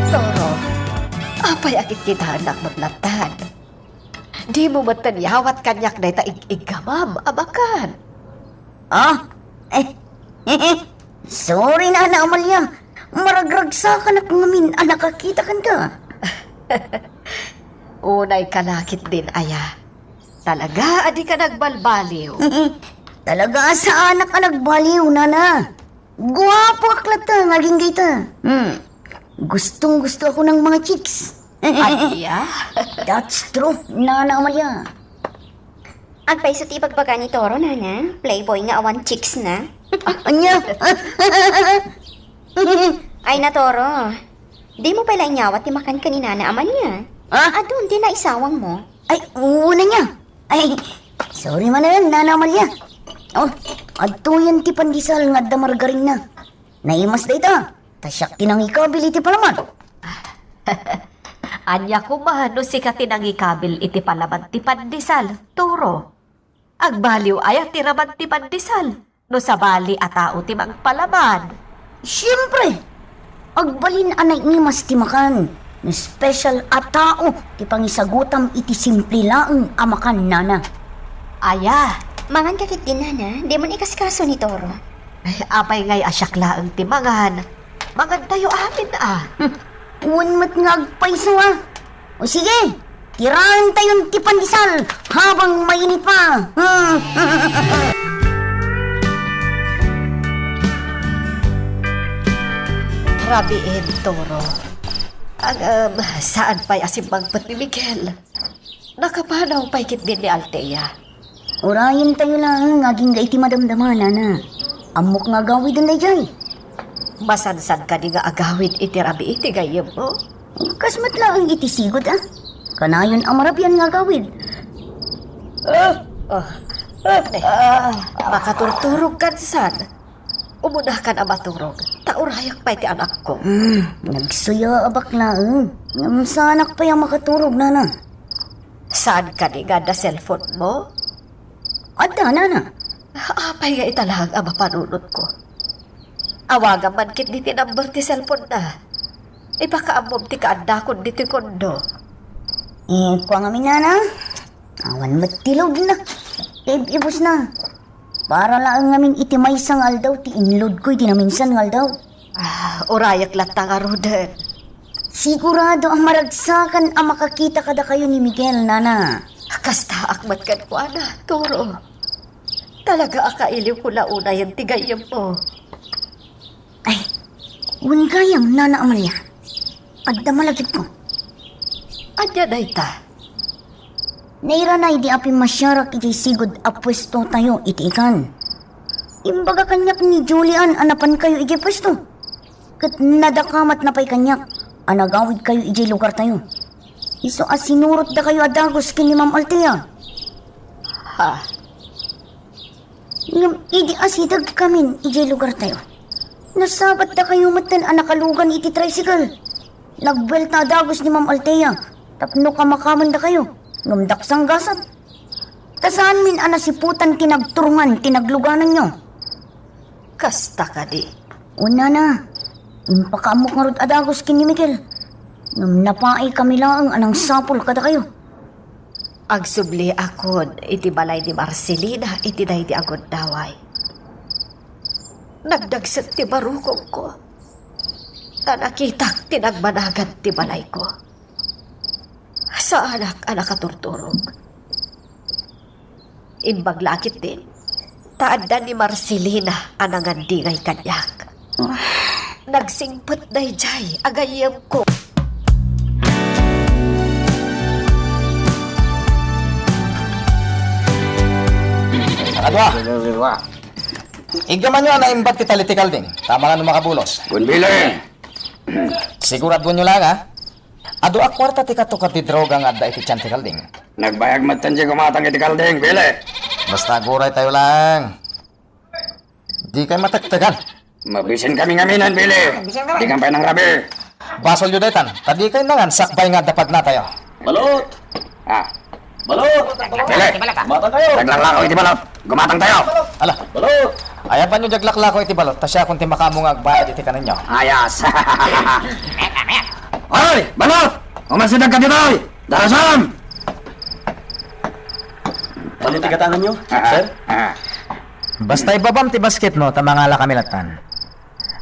H: Toro, apay akit kita anak maglatan. Di mo matanyawat kanyak na itaig-igamam, abakan.
F: Sorry na Amalia. Maragragsa ka na ngamin anak kakita kanda.
H: Unay kalakit din, aya. Talaga, adi ka nagbalbaliw.
F: Talaga sa anak ka nagbaliw, nana. Guwapo aklata, ngaging kita. Gustong gusto ako ng mga chicks.
H: Aya?
F: That's true, Nana Amalia.
E: Agpaiso ti pagbaga ni Toro, nana. Playboy nga awan chicks na.
F: Anya?
E: Ay na, Toro. Di mo pala inyawat ti makan ka ni Nana Amalia. Adun, di na isawang mo.
F: Ay, una niya. Ay, sorry man na yan, Nana Amalia. Oh, adto yan ti pandisal nga da margaring na. Naimas da ita. Tasyak tinang ikabil iti palaman.
H: Anya kumano si katinang ikabil iti palaman ti pandisal, Toro. Agbaliw ay ti raman ti pandisal. No sa bali a tao ti palaman.
F: Siyempre, agbalin anay ni mas timakan. Ni special at tao ti pangisagutam iti simple laeng amakan, Nana.
H: Aya,
E: Mangan kakit din, Nana. Di mo ikaskaso ni Toro.
H: ay, apay ngay asyakla ang timangan. Mangan tayo amin
F: Uwan mat nga agpaiso O sige, tirahan tayong ti pandisal habang mainit pa.
H: Rabiin, Toro. Ang, saan pa'y asimbang pat ni Miguel? Nakapanaw pa'y kit din ni Altea.
F: Urayin tayo lang, ngaging ga iti madamdaman, Nana. Amok nga gawid ang dayjay.
H: Masansan ka di nga agawid iti rabi iti gayem mo.
F: Kasmat lang iti sigod, Kanayon ang marabyan nga gawid.
H: Makaturturog kan san. Umunah ka na maturog. Taurayak pa iti anak ko.
F: Nagsuya abakla, Ngam sa anak pa yung makaturog, Nana.
H: Saan ka ni nga na cellphone mo?
F: Adda, Nana.
H: Apay nga italag ang mapanunod ko. Awagan man kit di tinamber ti cellphone na. Ipakaamom ti kaandakon di ti kondo.
F: Kuha nga Nana. Awan matilog na. Ibus na. Para lang ngamin iti may sangal daw, ti inload ko iti naminsan ngal daw.
H: Urayak latang arudan.
F: Sigurado ang maragsakan ang makakita kada kayo ni Miguel, Nana.
H: Kasta akmat kan ko, ana, Toro. Talaga akailiw ko launa yung tigayam mo.
F: Ay, gayam, Nana Amalia. Adda malagit ko.
H: Anya na ita.
F: Naira na idi api masyarak iti sigod apwesto tayo iti ikan. Imbaga kanyak ni Julian, anapan kayo ije pwesto. Kat nadakamat na pa'y kanyak, anagawid kayo ije lugar tayo. Iso asinurot da kayo adagos kini Ma'am Althea.
H: Ha?
F: Ngam idi asidag kamin ije lugar tayo. Nasabat da kayo matan anakalugan iti tricycle. Nagbelt na adagos ni Ma'am Althea. Tapno kamakaman da kayo. Ngam daksang gasat. Tasaan min anasiputan tinagturungan, tinagluganan nyo.
H: Kasta ka di.
F: Una na. Impakaamok nga rod adagos kini Miguel. Ngam napaay kami lang anang sapul kada kayo.
H: Agsubli akod iti balay di Marcelina iti day di agod daway. Nagdagsat ti barukog ko. Nakitak tinagmanagat ti balay ko. Sa anak katurturog. Imbaglakit din. Taanda ni Marcelina anangan di ngay kanyak. Nagsingpot na jay agayam ko.
B: Kadwa. Igaman nyo na imbag ti talitikal din. Tama nga nung makabulos.
D: Bunbili!
B: Sigurado nyo lang ha. Ado akwarta ti katukat ti droga nga da iti tiyantikal din.
D: Nagbayag matan siya kumatang iti kalding, Bili!
B: Basta guray tayo lang. Di kayo matagtagan.
D: Mabisin kami ngaminan, Bili! Di kampay ng rabi!
B: Basol yun daytan. Tadi kayo nangan sakbay nga dapag na tayo.
G: Balot!
D: Ah,
G: Balot!
D: Bili!
G: Matang kayo!
D: Naglaklako iti balot! Gumatang tayo!
B: Ala,
G: Balot!
B: ayaw pa nyo jaglak-lako iti balot. Tasya kung timakamong agbayad iti kanan nyo.
D: Ayas! Hoy! Balot! Umasidag ka dito! Darasam!
G: Ano tigatangan nyo, sir?
B: Basta ibabam ti basket no, tamangala kami latan.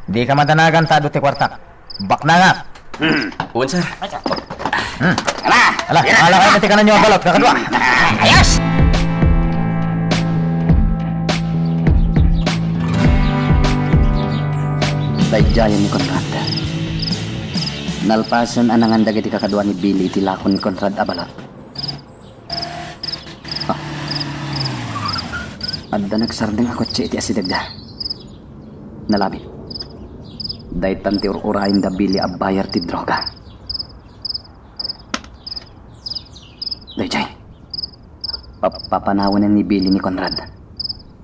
B: Di ka madanagan tado ti kwartak. Bak na nga.
G: Uwan, sir.
B: Ala, ala kayo ti kanan nyo ang balot. Kakadwa.
D: Ayas!
I: Dayjayan ni Conrad. Nalpasan anangan dagiti kakadwa ni Billy iti lakon ni Conrad abalot. Adda nagsardeng ako iti asidagda. Nalabi. Daytan ti urayin da Billy abayar ti droga. Dayjay. Papanawanan ni Billy ni Conrad.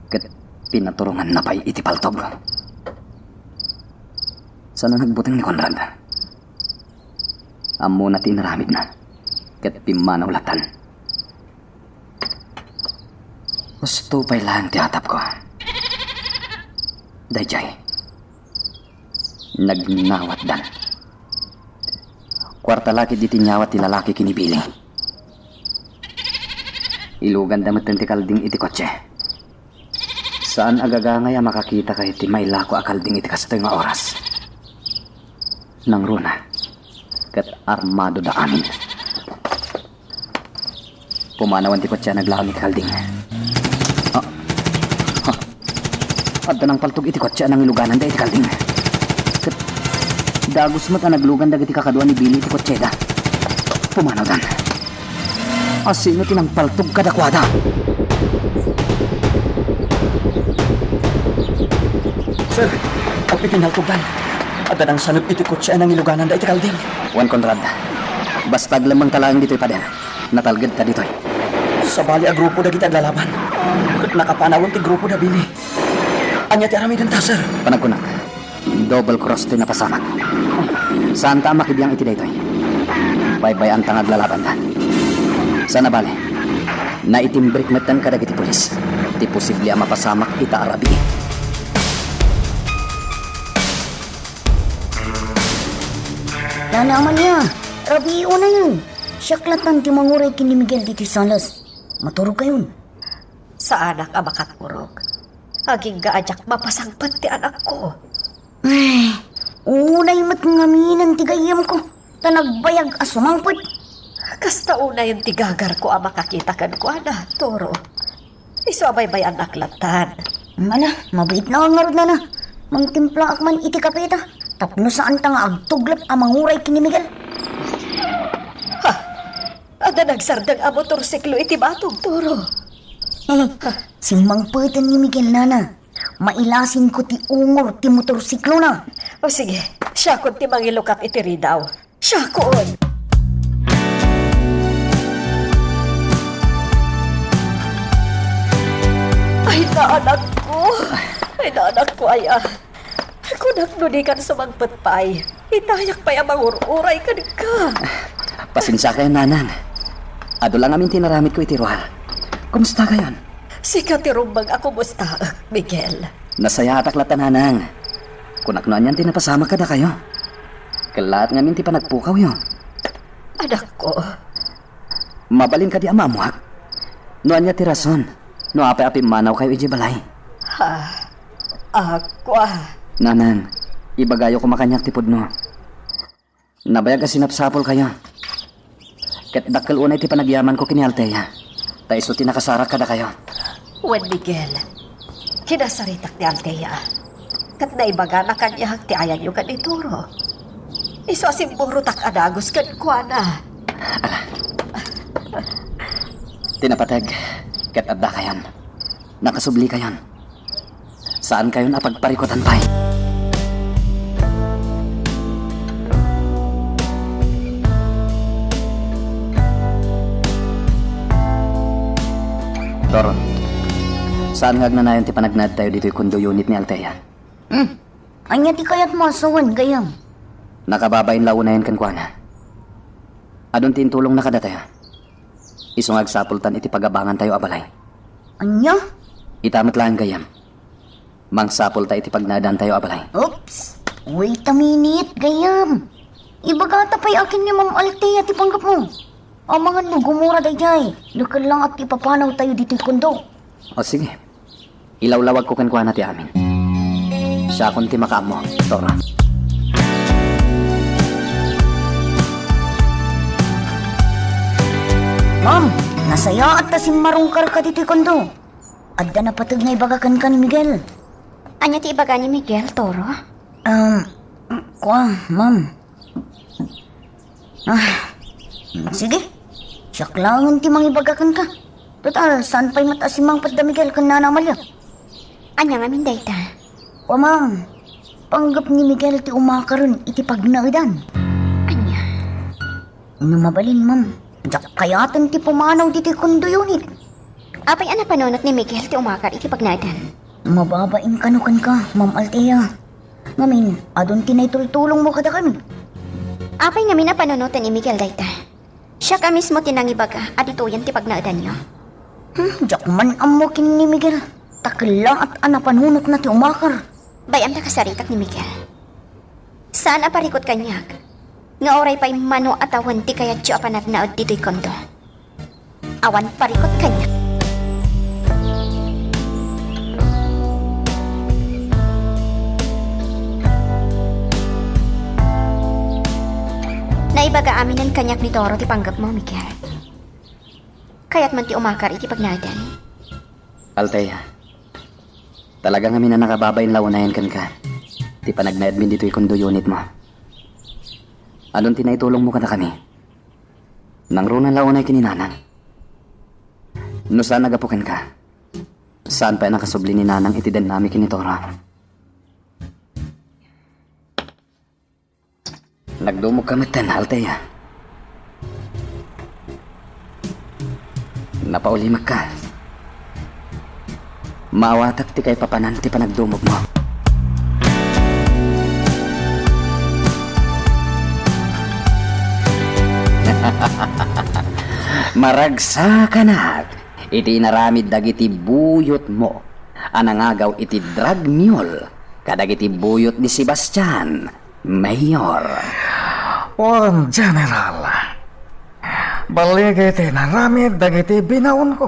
I: Kat pinaturungan na pa'y iti paltog. Sana nagbuting ni Conrad? Amo na tinaramid na. Kat pimana ulatan. Gusto pa'y lahan ti atap ko. Dayjay. Nagnawat dan. Kwarta laki di tinyawat ti lalaki kinibili. Ilugan damit ti kalding iti kotse. Saan agagangay makakita kay ti may lako akalding iti kastoy nga oras. Nang runa, kat armado da amin. Pumanawan ti kotse naglaon iti kalding. Adda nang paltog iti kotse nang iluganan da iti kalding. Kat dagos mo ta naglugan dagiti kakadwa ni Billy iti kotse da. Pumanaw dan. Asino tinang paltog kadakwada.
G: Sir, ang pitinaltugan. Ada nang sanot iti kotse nang iluganan da iti kalding.
I: Juan Conrad, bastag lamang talang dito'y pader. Natalgad ta dito'y.
G: Sa bali a grupo da kita aglalaban. Kat nakapanawon ti grupo da Billy. Anya ti arami ta, sir.
I: Panagkunak, double cross ti napasamak. Saan ta makibiyang iti daytoy? Baybayan tang aglalaban ta. Sana bale, na itimbrik metan kadag iti pulis. Ti posible a mapasamak ita arabi.
F: Nanaman niya. Rabiyo na yun. Siyaklatan ti manguray kini Miguel di Salas. Maturog kayon.
H: Sa anak abakat purog. Aging gaajak mapasangpat ti anak ko.
F: Ay, unay mat ngaminan ti gayam ko. Tanagbayag asumangpot.
H: Kasta una yung tigagar ko ang makakita kan ko, ana, Toro. Iso abay-bay ang naklatan.
F: Mana, mabait na ang ngarod na na. Mangtimpla akman iti kapita. Tapno saan ta nga agtuglap ang manguray kini Miguel.
H: Ada nagsardang ang motorsiklo iti batog, Toro.
F: Simangputan ni Miguel nana. Mailasin ko ti ungor ti motorsiklo na.
H: O sige, siya kun ti mangilukat iti ridaw. Siya kun. Ay, naanak ko. Ay, naanak ko, ay Kung nagnudikan sa magpatpay, itayak pa yung mangururay ka ka.
I: Pasensya kayo, nanang. Ado lang amin tinaramit ko itiruhal. Kumusta kayon?
H: Si Katirumbang ako musta, Miguel.
I: Nasaya atak nanang. Kunaknoan yan tinapasama ka na kayo. Kalat ngamin ti panagpukaw yun.
H: Anak ko,
I: Mabalin ka di amamuhak. Noan niya ti rason. No api-api manaw kayo iji balay.
H: ako
I: Nanang, ibagayo ko makanyak ti pudno. Nabayag ka sinapsapol kayo. Ket dakkel unay ti panagyaman ko kini Altea. Ta iso ti nakasara kada kayo.
H: Wen Miguel, kinasaritak ni Altea. Kat naibaga na kanya ti ayan yung kanituro. Iso asimburo tak adagos kan kuana.
I: Tinapatag, ket adda kayon. Nakasubli kayon. Saan kayon apagparikotan pay? Toro, saan nga nayon ti panagnad tayo dito'y kundo unit ni Altea?
F: Anya ti kayat masawan gayam.
I: Nakababayin launayan kan kuana. Adon tintulong na kada tayo. Isungag sapultan iti pagabangan tayo abalay.
F: Anya?
I: Itamat lang gayam. Mangsapul tayo iti pagnadan tayo abalay.
F: Oops! Wait a minute, gayam. Ibagata pa'y akin ni Ma'am Altea ti panggap mo. Ang mga nugumura dayjay. Lukal lang at ipapanaw tayo dito'y kundo.
I: O sige. Ilawlawag ko kan kuana ti amin. Siya akong ti makaamo, Tora.
F: Ma'am, nasaya at tasim marungkar ka dito'y kundo. Adda na patag nga ibagakan ka ni Miguel.
E: Anya ti ibaga ni Miguel, Toro?
F: Ma'am. Sige. Siyak lang ti mangibagakan ka. Total, saan pa'y mataas si Mang Padda Miguel kan nanamalya?
E: Anya nga min dayta.
F: Ma'am. Panggap ni Miguel ti umakaron iti pagnaudan.
E: Anya?
F: Mabalin, ma'am. Diyak kayatan ti pumanaw diti kundo unit.
E: Apay ana panunot ni Miguel ti umakar iti pagnadan.
F: Mababain kanukan ka, Ma'am Altea. Ngamin, adon tinaytultulong mo kada kami.
E: Apay nga mina panunutan ni Miguel dayta. Siya ka mismo tinangibaga at ito yan ti pagnaadan nyo.
F: Diyak man amo kin ni Miguel. Takla at anapanunot na ti umakar.
E: Bayam na kasaritak ni Miguel. Saan aparikot kanyak? Nga oray pa'y mano at awan ti kaya tiyo apanagnaod dito'y kondo. Awan parikot kanyak. Naibaga aminan kanyak ni Toro ti panggap mo, Miguel. Kaya't man ti umakar iti pagnadan.
I: Altea, talagang kami na nakababayin launayan kan ka. Ti panagnaadmin dito'y kundo unit mo. Adon tinaitulong mo ka na kami. Nang runan launay kininanang. No saan nagapukan ka? Saan pa nakasubli ni nanang itidan nami kinitora? Nagdumog ka matan, Altea. Napaulimag ka. Maawatak ti kay papanan ti panagdumog mo. Maragsa ka na. Iti naramid dagiti buyot mo. Anangagaw iti drag mule. Kadagiti buyot ni Sebastian, Mayor.
J: General. Baligiti naramid dagiti binaon ko.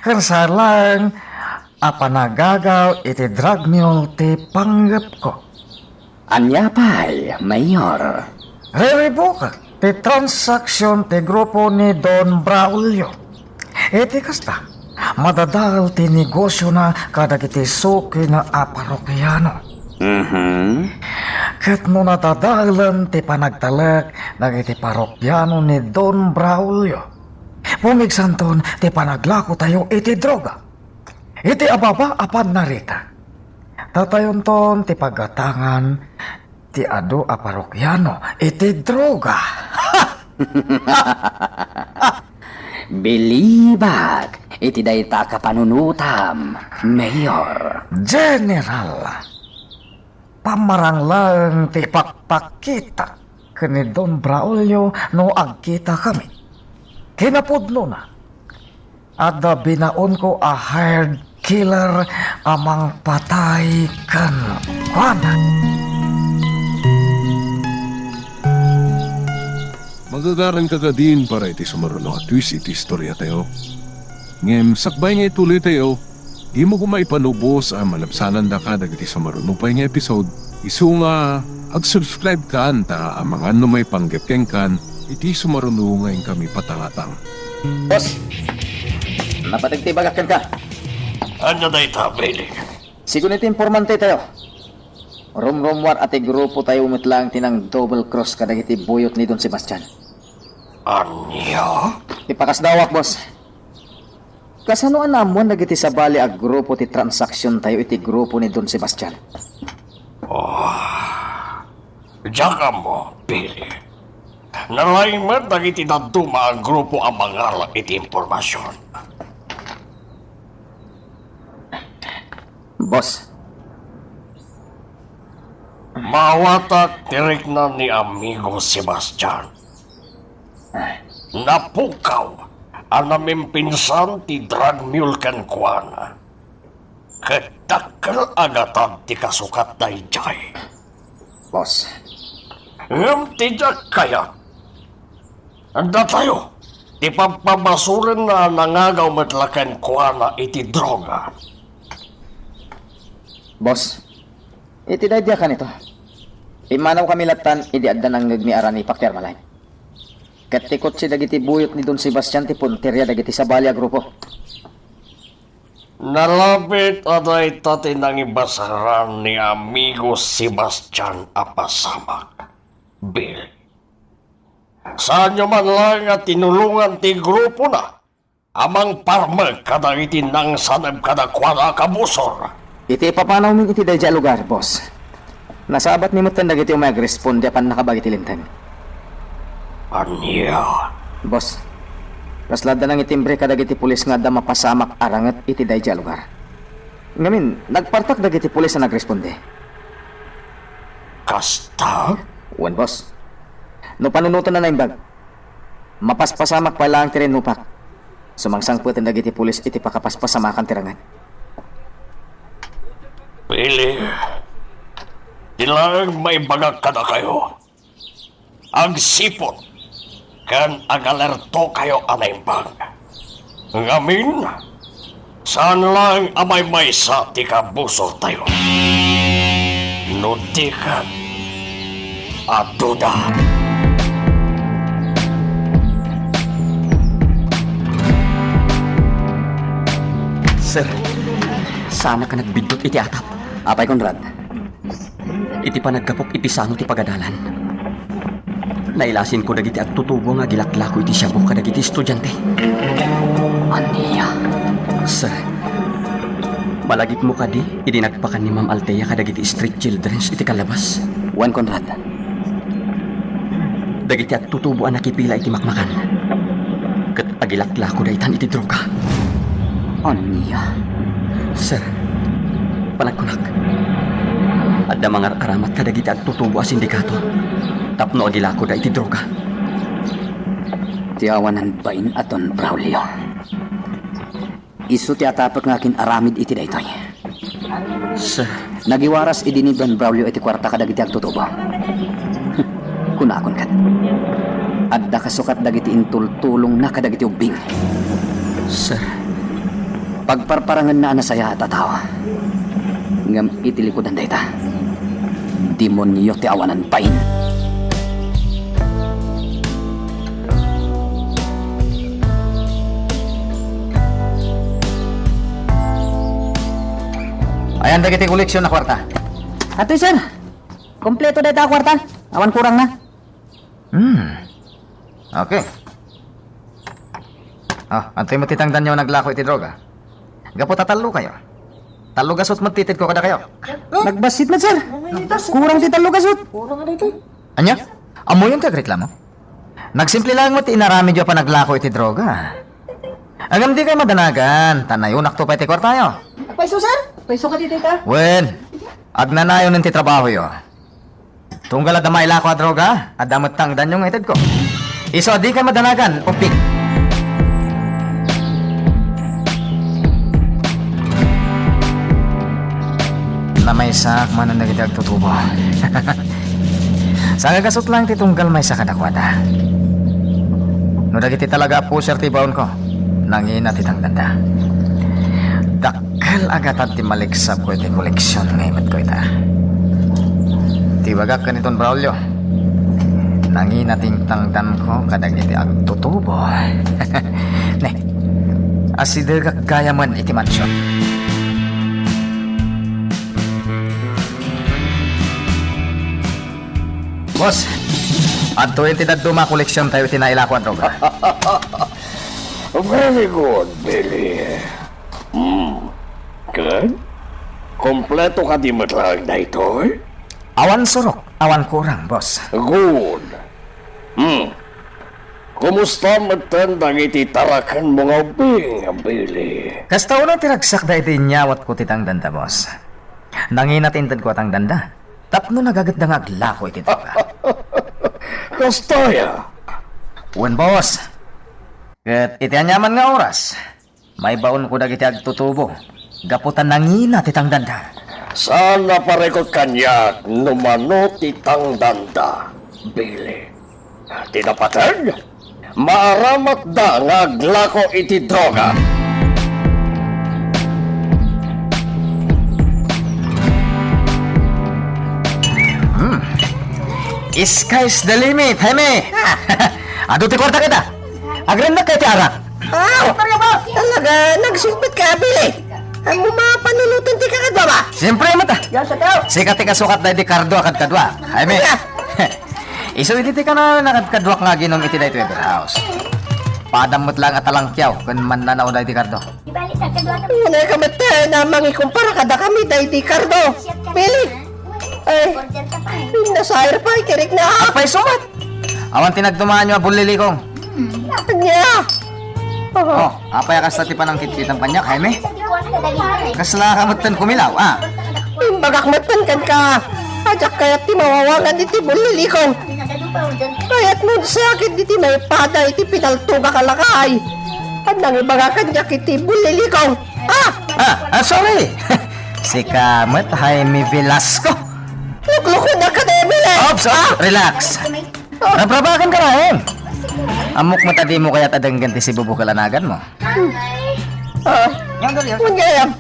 J: Kansa lang apanagagaw iti drug mule ti panggap ko.
I: Anya pa'y, Mayor.
J: Re-revoke ti transaksyon ti grupo ni Don Braulio. Iti kasta, madadal ti negosyo na kadagiti suki na aparokyano. Kat no natadalan ti panagtalek dagiti parokyano ni Don Braulio. Pumigsanton ti panaglako tayo iti droga. Iti ababa apan narita. Tatayon ton ti pagatangan ti adu a parokyano iti droga.
I: Bilibag, iti dayta kapanunutam, Mayor.
J: General, pamaranglang ti pakpakita kani Don Braulio no agkita kami. Kinapudlo na. Ada binaon ko a hired killer amang patay kan kuana.
A: Magagaran ka din para iti sumaruno at twist iti istorya tayo. Ngem, sakbay nga ituloy tayo, di mo kumaipanubos ang malapsanan da ka dagiti sumaruno pa nga episode. Isu nga, ag-subscribe ka anta ang mga ano may panggepkeng kan, iti sumaruno ngayon kami patangatang.
B: Boss, napatagtibagakan ka.
D: Ano na itabili?
B: Sigun iti informante tayo. Rumrumwar ati grupo tayo umitlang tinang double cross kadagiti buyot ni Don Sebastian.
D: Anya?
B: Ipakasdawak, boss. Kasanuan namon dagiti sabali ag grupo ti transaksyon tayo iti grupo ni Don Sebastian.
D: Diyan mo, Billy. Nalaiman dagiti naduma ang grupo ang mangal iti impormasyon.
B: Boss,
D: Mawatak tirik na ni amigo Sebastian. Napukaw ang namimpinsan ti drug mule kan kuana. Katakal agatan ti kasukat na ijay.
B: boss.
D: Ngam tijak kaya. Anda tayo. Ti pagpabasurin na nangagaw matlakan kuana iti droga.
B: Boss, iti dadya ka nito. Imanaw kami latan, idi adda nang ngagmi arani paktermalay. Katikot si dagiti buyot ni Don Sebastian ti punterya dagiti sabali a grupo.
D: Nalapit aday tati nang ibasaran ni amigo Sebastian apasamak. Bill. Saan nyo man lang at tinulungan ti grupo na amang parmag kadagiti nang sanab kadakwana kabusor.
B: Iti papanaw min iti dadya lugar, boss. Nasabat ni Mutan dagiti umag-responde pan nakabagiti lintan.
D: Anya?
B: Boss, kaslada nang itimbre kadagiti pulis nga da mapasamak arangat iti dadya lugar. Ngamin, nagpartak dagiti pulis na nagresponde.
D: Kasta?
B: Wan, boss. No panunutan na naimbag. Mapaspasamak pa lang tirinupak. Sumangsangputin dagiti pulis iti pakapaspasamakan tirangan.
D: Pili. Ilang may bagag ka na kayo. Ang sipot. Kan ang alerto kayo anaimbag. Ngamin. Saan lang amay may sa ti kabusor tayo. Nutikan. At duda.
G: Sir, sana ka nagbidot iti atap.
I: Apay Conrad,
G: Iti panagkapok iti sano ti pagadalan. Nailasin ko dagiti agtutubo nga gilaklako iti siyabo kadagiti estudyante.
I: aniya.
G: Sir, malagip mo kadi, idinagpakan ni Ma'am Althea kadagiti street childrens iti kalabas.
I: Juan Conrad,
G: Dagiti agtutubo ang nakipila iti makmakan. Kat agilaklako daytan iti droga.
I: aniya.
G: Sir, panagkunak. Adda mga aramat kadagiti agtutubo a sindikato. Tapno agilako da iti droga.
I: Tiawanan bain aton Braulio. Isu ti atapak nga kin aramid iti daytoy.
G: Sir,
I: Nagiwaras idi ni Don Braulio iti kwarta kadagiti agtutubo. Kunakon kat. Adda kasukat dagiti intultulong na kadagiti ubing.
G: sir,
I: Pagparparangan na anasaya at atawa. Ngam itilikodan dayta. Demonyo ti awanan pain.
B: Ayan dagiti koleksyon na kwarta.
I: Atoy sir, kompleto dayta kwarta. Awan kurang na.
B: Okay. Antay mo titangdan nyo naglako iti droga. Gapo tatalo kayo.
J: talugasot magtitid ko kada kayo.
C: Nagbasit na, sir. Kurang di talo gasot.
J: Anya? Amo yung kagreklamo? Nagsimple lang mo ti inarami dyo pa naglako iti droga. Agam di kayo madanagan, tanayo nakto pa iti kwartayo.
C: Paiso, sir. Paiso ka dito, ta.
J: Wen, agnanayo ng ti trabaho yo. Tunggal at damay lako a droga, at damot tang danyong itid ko. Iso di kayo madanagan, upik. Na may sak man ang nagitag tutubo. Sa gagasot lang ti tunggal may sa kadakwada. No dagiti talaga po sir ti baon ko. Nangina ti tang danda. Dakal agatan ti maliksab ko iti koleksyon ngayon ko ita. Ti bagak kaniton Braulio. Nangina ting tangdan ko kadag iti agtutubo. Ne. Asidagak gaya man iti mansyon. Boss, at 20 na duma koleksyon tayo tinaila ko ang droga.
D: Very good, Billy. Good. Kompleto ka di matlag na ito, eh?
J: Awan surok, awan kurang, boss.
D: Good. Kumusta matandang iti tarakan mga ubing, Billy?
J: Kasta uno tiragsak da iti nyawat ko titang danda, boss. Nanginatintad ko atang danda. Tapno nagagatdang aglako iti droga.
D: Kastaya.
J: Wen, boss. Ket iti anyaman nga oras. May baon ko dagiti agtutubo. Gaputan nangina titang danda.
D: Sana parekot kanyak numano titang danda, Billy. Tinapatan? Maaramat da nga aglako iti droga.
J: Sky's the limit, Jaime! Ado ti kwarta kita! Agran na kay ti arak!
C: Talaga, nagsulpit ka, Billy. Ang mga panulutan ti kakadwa ba?
J: Siyempre, mata! Sikat ti kasukat na di kardo akad kadwa. Jaime! Iso iti ka na nakadkadwak nga ginom iti da ito yung house. Padamot lang at alangkyaw kung man nanaw na iti kardo.
C: Wala ka mata na mangikumpara kada kami dahil ti Cardo. Billy! Ay, nasayar pa, ikirik na.
J: Apay sumat! Awan tinagdumaan nyo abulili kong.
C: Anya!
J: Oh, apay akas tati pa ng kitkitang kanyak, Jaime? Kasla kamutan kumilaw, ah?
C: Imbagak matan kan ka. Ajak kaya't ti mawawangan iti bulilikong. Kaya't nun sakit iti may pada iti pinaltuga kalakay. At nang ibagakan niya iti bulilikong.
J: Sorry! Si Kamet Jaime Velasco.
C: Lukloko na ka na, Billy.
J: Ops, relax. Naprabakan ka na, eh. Amok matadi mo kaya tadang ganti si bubu kalanagan mo.
C: Mungayam.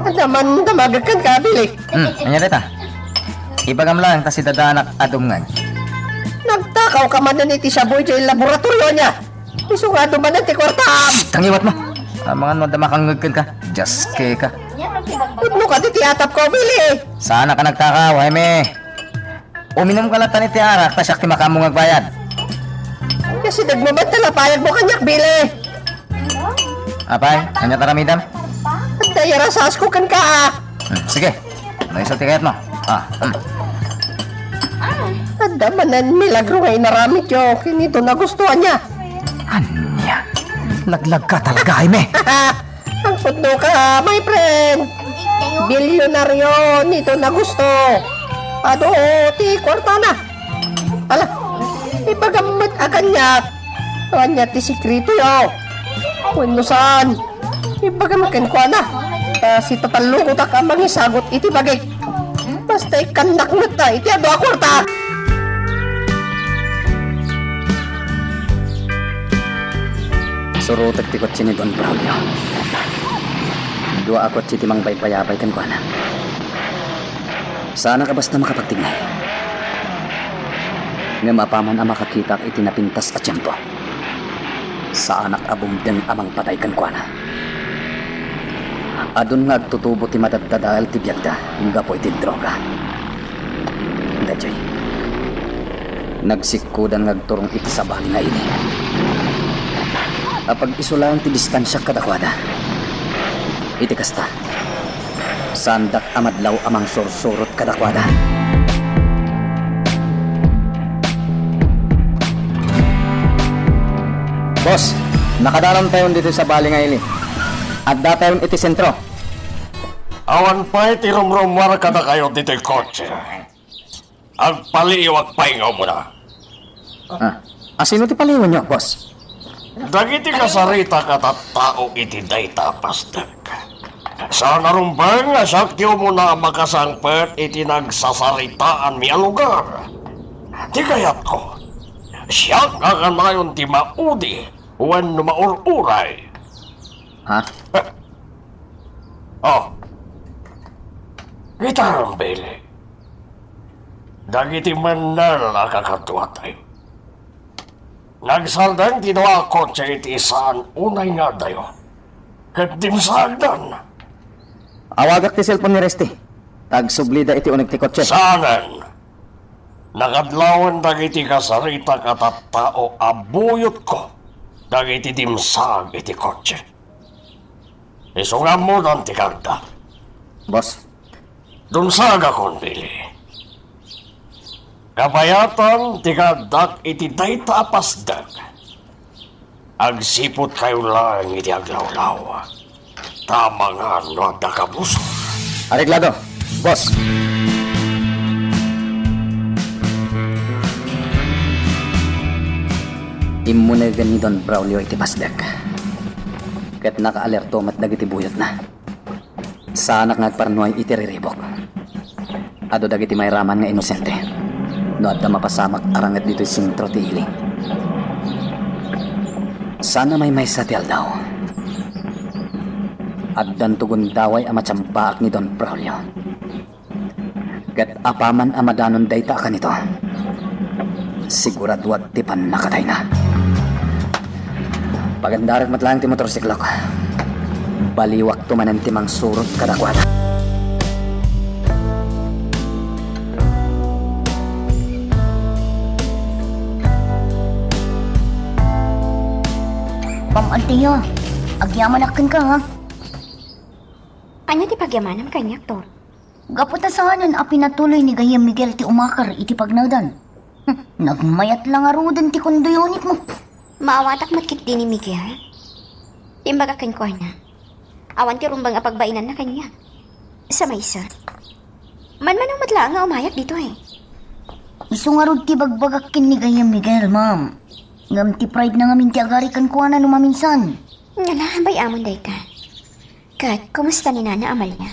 C: Naman damagakan ka, Billy.
J: Anya dita? Ibagam lang ta si dadanak adumngan.
C: Nagtakaw ka man na iti Shaboy dyan yung laboratorio niya. Iso nga dumanan ti kwartam.
J: Tangiwat mo. Mga no damakangagkan ka. Just kay ka.
C: Pudno ka ti tiyatap ko, Billy.
J: Sana ka nagtakaw, Jaime. Uminom ka lang tani ti arak, tasyak ti makamong agbayad.
C: Kasi nagmaman talapayag mo kanyak, Billy.
J: Apay, kanya taramidam?
C: At nayarasas ko kan ka.
J: Sige, naisal ti kayat mo.
C: At damanan milagro ngay naramit yo. Kinito nagustuhan niya.
J: Anya, laglag ka talaga, Jaime.
C: Ang pudno ka, my friend. Bilyonaryo nito na gusto. Ado, ti kwarta na. Ala, ipagamat akan niya. Kanya ti sikrito yo. Kung saan, ipagamat kwa na. Si tatalungo ta ka mangisagot iti bagay. Basta ikanak na ta, iti ado a kwarta.
I: Surutek ti kotse ni Don Braulio. Dua akot si timang baybayabay kan ko na. Sana ka basta makapagtignay. Nga mapaman ang makakita iti napintas at tiyempo. Sa anak abong din amang patay kan ko na. Adun nga agtutubo ti madadadal ti biyagda. Nga po iti droga. Dajay. Nagsikudan ngagturong iti sabali nga ini. Apag isulang ti distansya kadakwada. Iti kasta. Sandak amadlaw amang sursurot kadakwada. Boss, nakadalam tayo dito sa bali nga ili. At datayon iti sentro.
D: Awan pa'y tirumrumwar ka na kayo dito'y kotse. Ang paliwag pahingaw mo na.
I: Asino ti paliwan nyo, boss?
D: Dagiti kasarita katattao iti dayta pasdag. Sa narumbang nga sakyo mo na makasangpet iti nagsasaritaan mi alugar. Di kayat ko, siya nga kanayon ti maudi wen maururay.
I: Ha?
D: Oh, gitarang beli. Dagiti manal na kakatuwa tayo. Nagsaldang tinawa kotse iti isaan unay nga dayo. Kat dimsagdan.
I: Awagak ti cellphone ni Resti. Tagsublida iti unig ti kotse.
D: Sanan. Nakadlawan dagiti kasarita katattao abuyot ko. Dagiti dimsag iti kotse. Isungan mo ng tikagda.
I: Boss,
D: Dumsag akong bili. Kabayatan tikagdak iti dayta pasdag. Agsipot kayo lang iti aglawlaw. Tama nga no da kabuso.
I: areglado. Boss. Imunagan ni Don Braulio iti pasdag. Kat naka-alerto mat dagiti buyot na. Sanak ngagparnuay iti riribok. Ado dagiti may raman nga inosente. No adda mapasamak arangat dito sintro ti iling. Sana may satyal daw. Addan tugon daway ama tsambaak ni Don Braulio. Kat apaman amadanon dayta ka nito. Sigurado wag tipan nakatay na. Pagandarat matlang ti motorsiklok. Baliwak tumanan ti mang surot kadakwada.
F: Ma'am Altea, agyaman akin ka ha.
E: Anya ti pagyamanam kanyak, Tor?
F: Gaputa sa hanan a pinatuloy ni Gayam Miguel ti umakar iti pagnawdan. Nagmayat lang arudan ti konduyonit mo.
E: Maawatak matkit din ni Miguel. Timbaga kan ko na. Awan ti rumbang apagbainan na kanya. Sa maysa. Man-manang matla nga umayak dito eh.
F: Isungarod ti bagbagakin ni Gayam Miguel, ma'am. Ngam ti pride na ngamin ti agarikan ko na numaminsan.
E: Nga na, bay amon day ka. Kat, kumusta ni Nana Amalia?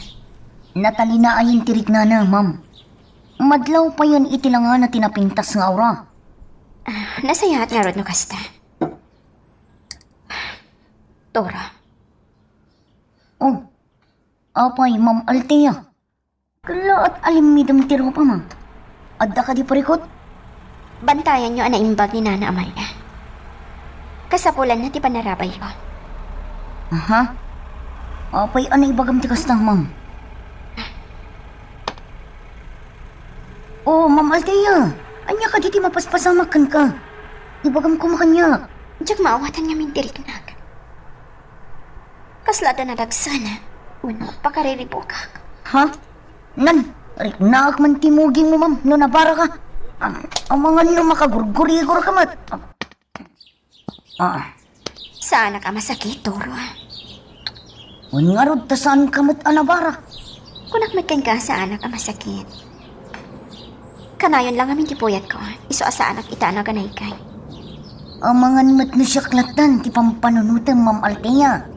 F: Natalina ayin tirik na na, ma'am. Madlaw pa yun itilangan na tinapintas nga aura.
E: Nasayahat nga rod no kasta. Tora.
F: Oh, apay, ma'am Altea. Kala at alimidam tiro pa, ma'am. Adda ka di parikot?
E: Bantayan nyo ang naimbag ni Nana Amalia. Kasapulan na ti panarabay ko.
F: Aha? Apay, anay bagam ti kastang, ma'am. Oh, ma'am Altea. Anya ka diti mapaspasamakan ka. Ibagam ko makanya.
E: Diyak maawatan nga mintirik na. Kaslada na dagsana. Uno, pakariribukak.
F: Ha? Nan, rik naak man timuging mo, ma'am, no nabara ka. Ang mga nyo makagurgurigor ka, mat.
E: Saan ka masakit, Toro?
F: Ungarod ta saan ka mat anabara.
E: Kunak magkan ka sa anak ang masakit. Kanayon lang amin tipuyat ko. Iso sa anak itana ganay kay.
F: Ang mga mat no siyaklatan, ti pampanunutan, ma'am Altea.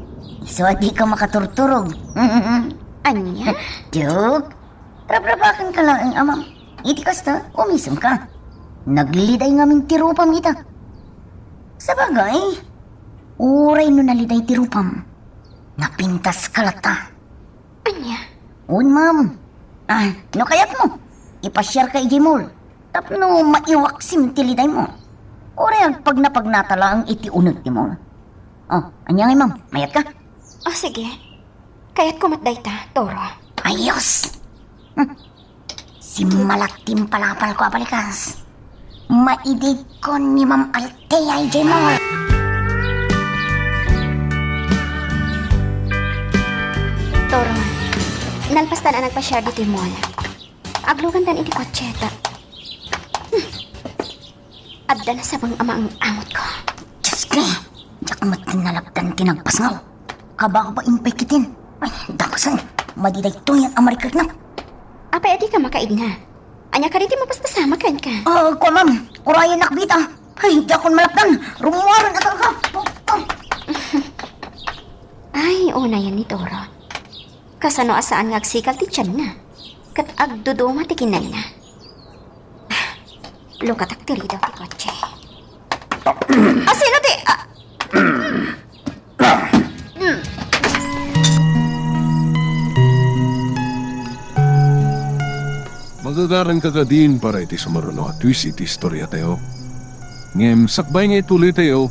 F: Iso di ka makaturturog.
E: Anya?
F: Joke. Trabrabakan ka lang ang amam. Iti kasta, umisam ka. Nagliday ngamin tirupam ita. Sa bagay, uray no naliday tirupam. Napintas kalata.
E: Anya?
F: Un, ma'am. No kayat mo? Ipasyar ka ijimol. Tapno maiwak simtiliday mo. Uray ang pag napagnatala ang iti unod ni mo. Oh, anya ngay, ma'am. Mayat ka?
E: O sige. Kaya't kumatday ta, Toro.
F: Ayos! Si Malaktim palapal ko abalikas. Maidig ko ni Ma'am Altea ijimol.
E: Toro, nalpastan na nagpa-share dito yung mall. Aglugan dan iti kotseta. Adda na sa mga ama ang amot ko.
F: Diyos ka, diyak amat tinalapdan tinagpas nga. Kabaka ba impay kitin? Ay, dakasan. Madiday to yan ang marikag na.
E: Apa edi ka makaid na? Anya ka riti mapaspasama kan ka?
F: Ko ma'am, urayan nakbita. Ay, di akong malapdan. Rumuwaran na ka.
E: Ay, una yan ni Toro. Kasano asaan nga agsikal ti tiyan na. Kat agduduma ti kinay na. Lukatak tiri daw ti kotse. Sino ti?
A: Magagaran ka din para iti sumaruno at twist iti istorya tayo. Ngem, sakbay nga ituloy tayo,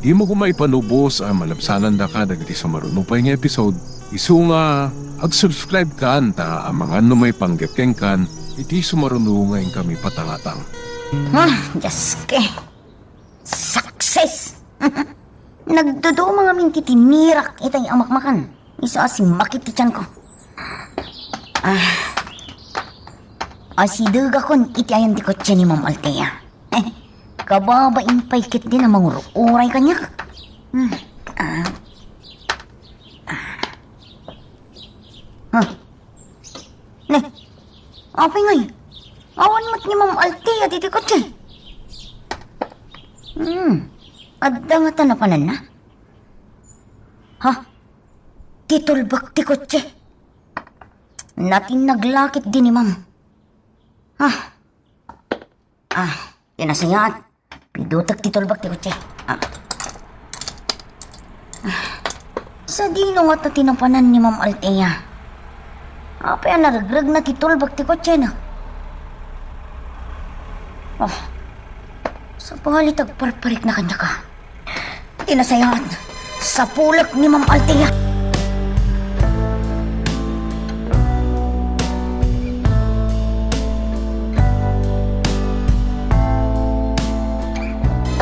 A: di mo ko maipanubos ang malabsanan da ka dagiti sumaruno pa nga episode. Isu nga, ag-subscribe ka anta ang mga ano may panggapkeng kan, iti sumaruno ngayon kami patangatang.
F: Diyos ka. Success! Nagdudo mga minti tinirak itay amakmakan. Isa asing makit ti tiyan ko. Asiduga kon iti ayan di kotse ni Ma'am Althea. Kababain paikit din ang mga uray kanyak. Apay ngay. Awan mat ni Ma'am Althea diti kotse. Adda nga tanapanan na. Titulbak ti kotse. Natin naglakit din ni Ma'am. Tinasingat. Pidutak titulbak ti kotse. Sa dino nga ta tinapanan ni Ma'am Althea. Apay naragrag na titulbak ti kotse na. Sa palit agparparik na kanya ka. Tinasayat sa pulak ni Ma'am Althea.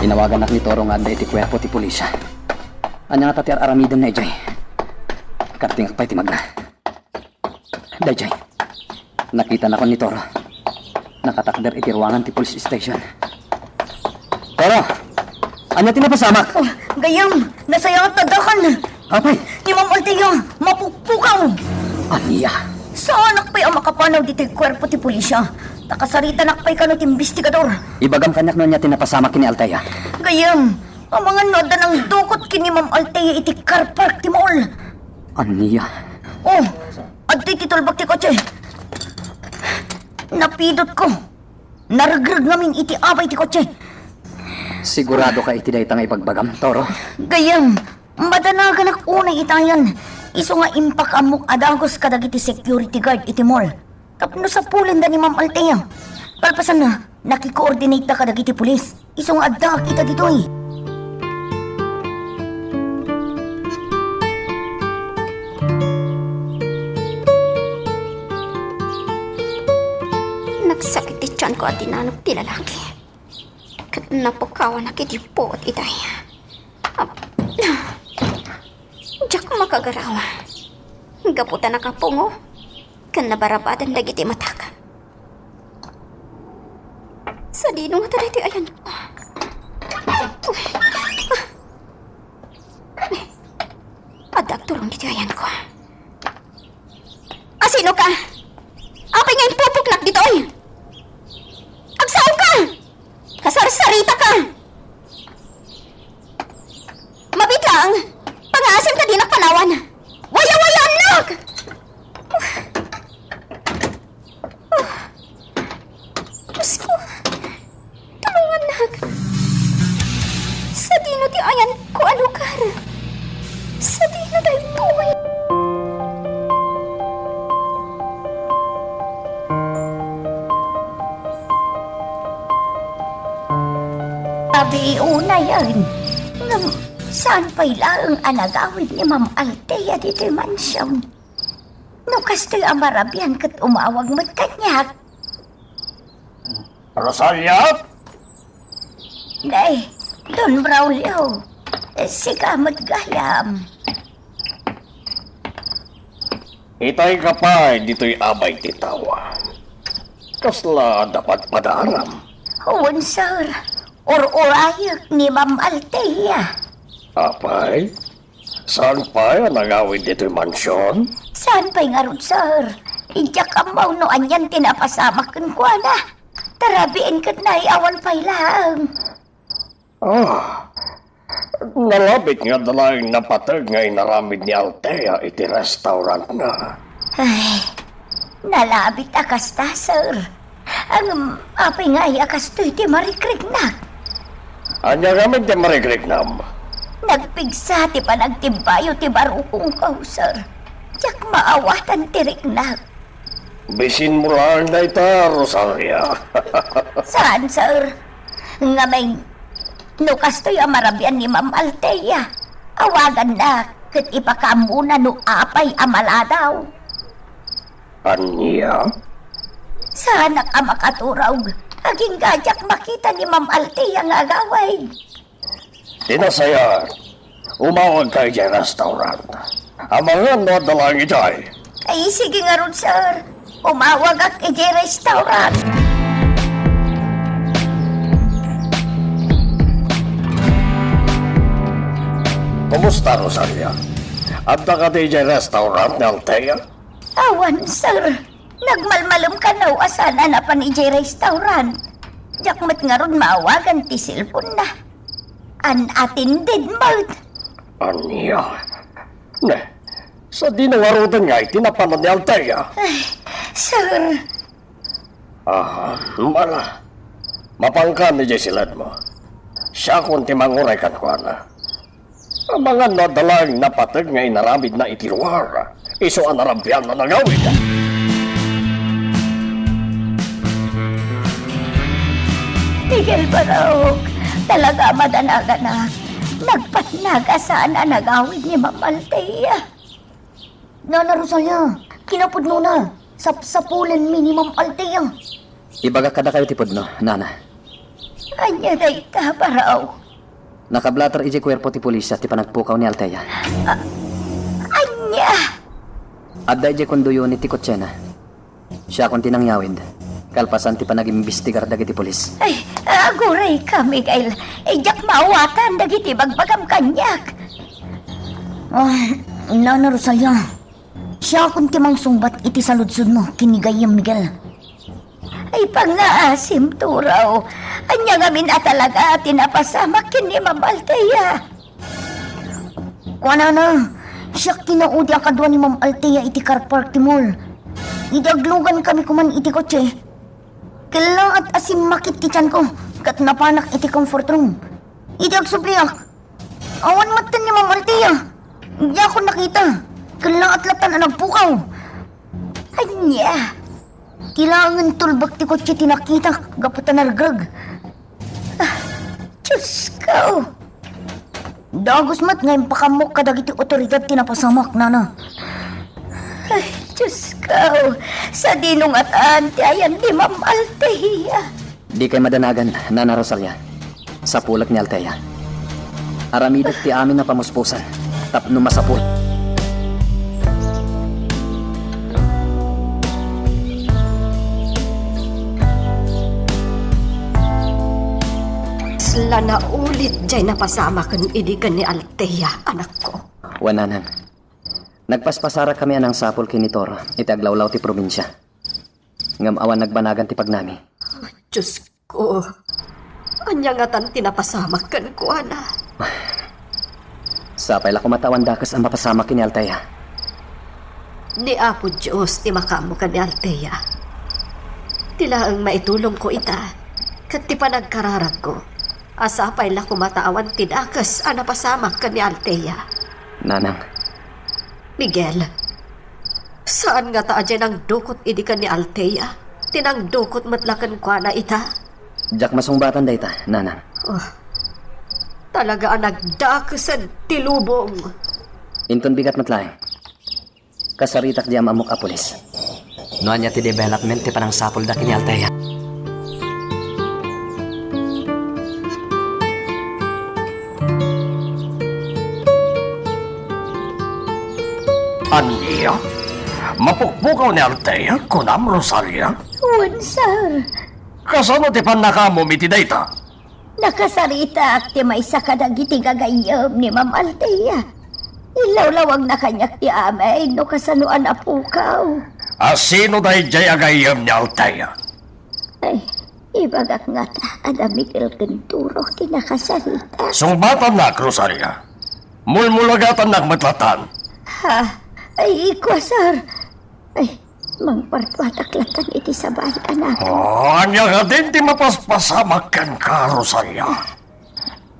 I: Inawagan nak ni Toro nga anda iti kwerpo ti pulisya. Anya nga tatiar aramidan na ijay. Kartingak pa iti magna. Dayjay, nakita na ko ni Toro. Nakatakder iti ruangan ti police station. Toro! Anya tinapasamak?
F: Gayam, nasayat na dakan.
I: Apay!
F: Ni Ma'am Althea, mapukpukaw.
I: Aniya!
F: Saan nakpay ang makapanaw dito yung kwerpo ti pulisya? Takasarita nakpay ka no ti investigador.
I: Ibagam kanyak no niya tinapasamak kini Althea.
F: Gayam, ang mga noda ng dukot kini Ma'am Althea iti car park ti mall.
I: Aniya!
F: At titulbak ti kotse. Napidot ko. Naragrag namin iti abay ti kotse.
I: Sigurado ka iti daytang ipagbagam, Toro?
F: Gayam, madanagan ak unay itayan. Iso nga impak amok adagos kadagiti security guard iti mall. Tapno sa pulen da ni Ma'am Althea. Palpasan na, nakikoordinate na kadagiti pulis. Iso nga adag kita ditoy.
E: Nagsakit ti tiyan ko at tinanap ti lalaki. Kat napukawan na kiti po at itay. Diyak makagarawa. Gaputan na kapungo. Kan nabarabadan dagiti mataka. Sa dino nga taday ti ayan ko. Adag turong diti ayan ko. Sino ka? Apay nga ipupuklak dito ay. Agsaw ka! Kasarsarita ka! Mabit lang! Pangasim ka din ang panawan! Waya-waya anak! Diyos ko! Tulungan anak! Sa dino di ayan ko ang lugar! Sa dino dahil tuway!
F: Abi una yan. Saan pa'y laang anagawid ni Ma'am Althea dito yung mansyon? Nukas to'y amarabian kat umawag mo't kanyak.
D: Rosalia?
F: Nay, Don Braulio, sika mo't gayam.
D: Itay ka pa, dito'y abay titawa. Kasla dapat padaram.
F: Huwag, sir. Or-orayak ni Ma'am Althea.
D: Apay? Saan pa yan nagawid dito'y mansyon?
F: Saan pa'y nga ron, sir? Ijak amaw no anyan tinapasamak kan kwa na. Tarabiin kat na awan pa'y lang.
D: Nalabit nga dalang napatag nga inaramid ni Althea iti restaurant na.
F: Ay, nalabit akas ta, sir. Ang apay nga akas to iti marikrig na.
D: Anya gamit ti marigrig nam.
F: Nagpigsa ti panagtimbayo ti barukong kaw, sir. Diyak maawatan tirik na.
D: Bisin mo lang na ita, Rosalia.
F: Saan, sir? Nga may nukas to'y amarabian ni Ma'am Althea. Awagan na, kat ipakamuna no apay amala daw.
D: Anya?
F: Sana ka makaturaw. Aging gajak makita ni Ma'am Althea nga agaway.
D: Tinasaya, umawag kayo dyan restaurant. Amangan mo dalang itay.
F: Ay, sige nga ron, sir. Umawag ak iji restaurant.
D: Kumusta, Rosalia? At ka dyan restaurant ni Althea?
F: Awan, sir. Nagmalmalom ka na asana na pan iji restaurant. Jakmat nga ron maawagan ti cellphone na. Unattended mode.
D: Anya? Ne, sa di nangarutan nga itinapanan ni Althea.
F: Ay, sir.
D: Mala. Mapangkan ni Jessilad mo. Siya kung timanguray kan ko na. Ang mga nadalang napatag nga inaramid na itiruar. Iso ang narambian na nagawid.
F: Tigil ba raw? Talaga madanaga na. Nagpatnaga saan na nagawid ni Ma'am Althea.
C: Nana Rosalia, kinapod mo na. Sapsapulan mi ni Ma'am Althea.
I: Ibaga kada kayo tipod no, nana.
F: Anya day ka ba raw?
I: Nakablatar iji kwerpo ti pulis at ti panagpukaw ni Althea.
F: Anya!
I: Adda iji konduyo ni ti Kotsena. Siya kung tinangyawid. Kalpasan ti panag-imbestigar dagiti pulis.
F: Ay, aguray ka, Miguel. Ijak maawatan dagiti bagbagam kanyak.
C: Nana Rosalia, siya kung timang sumbat iti sa ludsud mo, kinigayam Miguel.
F: Ay, pangaasim turaw. Anya ngamin at talaga tinapasamak kini Ma'am Althea.
C: Kuana na, siya kinaudi ang kadwa ni Ma'am Althea iti car park ti mall. Idaglugan kami kuman iti kotse. Kailang at asim makit ti tiyan ko, kat napanak iti comfort room. Idag subliak. Awan matan ni Ma'am Althea. Hindi ako nakita. Kailang at latan ang nagpukaw.
F: Anya!
C: Kailangan tulbak ti kotse tinakita, gaputan nargrag.
F: Diyos ko!
C: Dagos mat ngayon pakamok kadagiti otoridad tinapasamak, nana.
F: Ay, Diyos ko! Sa dinong at ante ayan ni Ma'am Althea.
I: Di kay madanagan, Nana Rosalia. Sa pulak ni Althea. Aramidat ti amin na pamuspusan. Tapno masapul.
H: Sla na ulit dyan napasama kan idigan ni Althea, anak ko.
I: Wananan. Nagpaspasara kami anang sapul kinitoro. Iti aglawlaw ti probinsya. Ngam awan nagbanagan ti pagnami.
H: Diyos ko. Anya nga tan tinapasamak kan ko, ana.
I: Sapay la kumatawan dakas ang mapasama kini Althea.
H: Ni Apo Diyos ti makamo ka ni Althea. Tila ang maitulong ko ita. Kat ti panagkararag ko. Asapay la kumatawan ti dakas ang napasamak ka ni Althea.
I: Nanang,
H: Miguel, saan nga taa dyan ang dukot idi ka ni Althea? Tinang dukot matlakan kwa na ita?
I: jak masungbatan da ita, nanang.
H: Oh, talaga ang nagdakasan tilubong.
I: Inton bigat matlaeng. Kasaritak di amamok a pulis. Noan niya ti development ti panang sapul da kini Althea.
D: Anya? Mapukpukaw ni Altea, kunam Rosalia.
F: Uwan, sir.
D: Kasano ti panakamo iti dayta?
F: Nakasarita at ti may sa kadagiti gagayam ni Ma'am Altea. Ilawlawag na kanyak ti amay no kasanuan na pukaw.
D: Asino dahi jay agayam ni Altea?
F: Ay, ibagak nga ta, ada Miguel Kenturo ti nakasarita.
D: Sumbatan na, Rosalia. Mulmulagatan nagmatlatan.
F: Ha? Ay, ikwa, sir. Ay, mangpartwataklatan iti sabay, anak.
D: Oh, anya ka din ti mapaspasamak kan ka, Rosalia.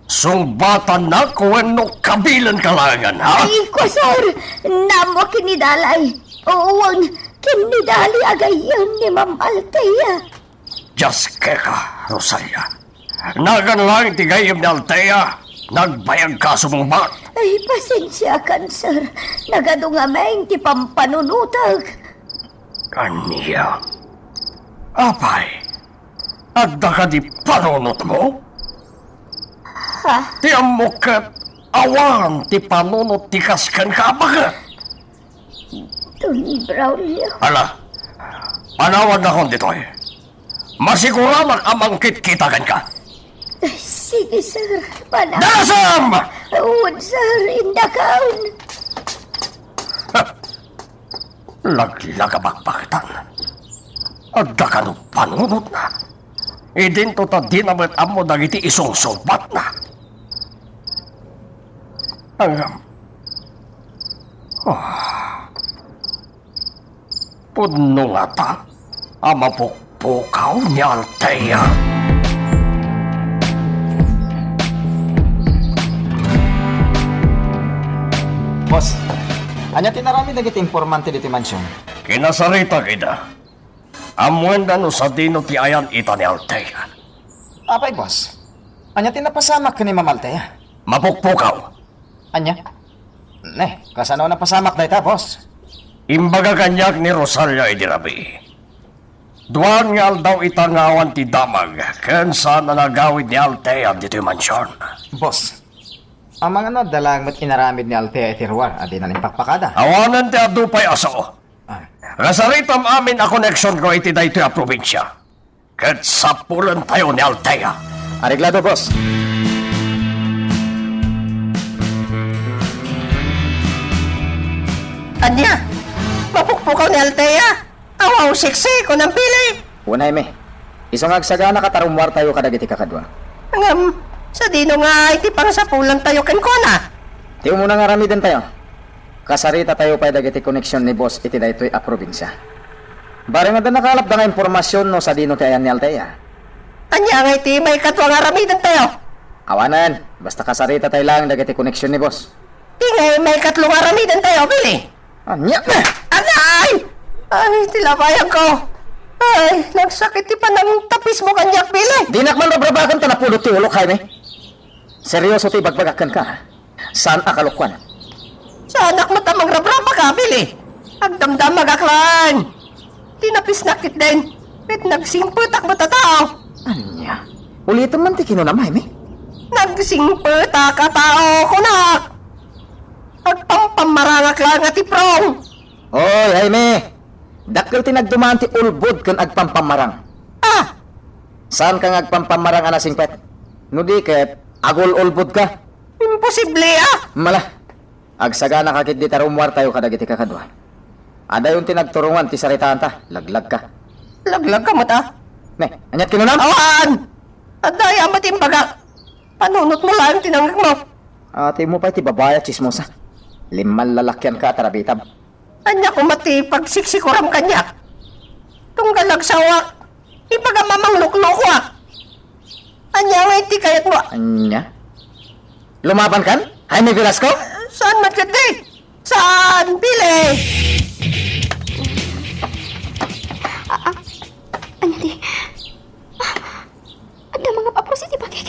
D: Sumbatan na kung ano kabilan kalangan, ha?
F: Ay, ikwa, sir. Namo kinidalay. Uwang kinidali agayam ni Ma'am Altea.
D: Just keka, Rosalia. Nagan lang ti gayam ni Altea. Nagbayag ka sumumbat.
F: Ay, pasensya kan, sir. Nagadungameng ti pampanunutag.
D: Kaniya. Apay, agda ka di panunot mo?
F: Ha?
D: Ti mo kat awan ti panunot ti kaskan ka baga.
F: Don Braulio.
D: Ala, panawad na kong ditoy. Masiguraman amangkit kitagan ka.
F: Ay, sige, sir. Pana.
D: Dasam!
F: Uwan, sir. Indakaon.
D: Laglagabakbakitan. Agda ka no panunot na. Idinto ta dinamat amo dagiti isong subat na. Hanggang. Pudno nga ta. Ama pukpukaw ni Altea.
B: Boss, anya tinarami dagiti informante diti mansyon.
D: Kinasarita kita. Amuenda no sa dino ti ayan ita ni Altea.
B: Apay, boss. Anya tinapasamak ka ni Ma'am Altea.
D: Mapukpukaw.
B: Anya? Ne, kasano na pasamak na ita, boss?
D: Imbaga kanyak ni Rosalia idirabi. Duan nga daw itangawan ti damag. Ken sana nagawid ni Altea dito yung mansyon.
B: Boss, ang mga nadalang mat inaramid ni Altea Itiruar, adi na nimpakpakada.
D: Awanan ti adupay aso.
B: Ah,
D: Rasaritam amin a connection ko iti dayto a probinsya. Ket sapulan tayo ni Altea.
B: Areglado, boss.
C: Anya, mapukpukaw ni Altea. Awaw, siksi ko ng pili.
I: Unay me. Isang agsagana katarumwar tayo kadagiti kakadwa.
C: Sa dino nga iti pang sapulan tayo kenkona.
I: Tiyo muna nga ramidan tayo. Kasarita tayo pa dagiti koneksyon ni boss iti daytoy a probinsya. Bari nga nakalap da nga impormasyon no sa dino ti ayan ni Altea.
C: Anya nga iti may katwa nga ramidan tayo.
I: Awanan, basta kasarita tayo lang dagiti koneksyon ni boss.
C: Di nga may katlo nga ramidan tayo, Billy.
I: Anya!
C: Anay! Ay, tilabayan ko. Ay, nagsakit ti pa ng tapis mo kanyak, Billy.
I: Di nakman rabrabakan ta na pulot ti ulok, Jaime. Seryoso ti bagbagakan ka. Saan akalukwan?
C: Sa anak mo tamang rabraba ka, Billy. Agdamdam magaklan. Tinapis nakit din. Pit nagsimputak mo tatao.
I: Anya? Ulitin man ti kinunam, Jaime.
C: Nagsimputak ka tao ko na. Agpampamarangak lang at iprong.
I: Oy, Jaime! Dakil ti nagdumaan ti ulbod kan agpampamarang.
C: Ah,
I: Saan ka agpampamarang anasing pet? No di ket, agol ulbod ka.
C: imposible ah.
I: Mala, agsagana kakit di tarumwar tayo kadagiti kakadwa. Ada yung tinagturungan ti saritaan ta, laglag ka.
C: Laglag ka mata.
I: Ne, anyat kinunam?
C: Awan! At daya matimbaga. Panunot mo lang tinanggag mo.
I: Ate mo pa ti babaya chismosa. Liman lalakyan ka tarabitab.
C: Anya ko mati pagsiksikuram kanya. Tunggalag sawa. Ipagamamang lukloko ah. Anya nga iti kayat mo.
I: Anya? Lumaban kan? Jaime Velasco?
C: Saan magkadi? Saan, Pili?
E: Ano di? Ada mga paprositi bakit?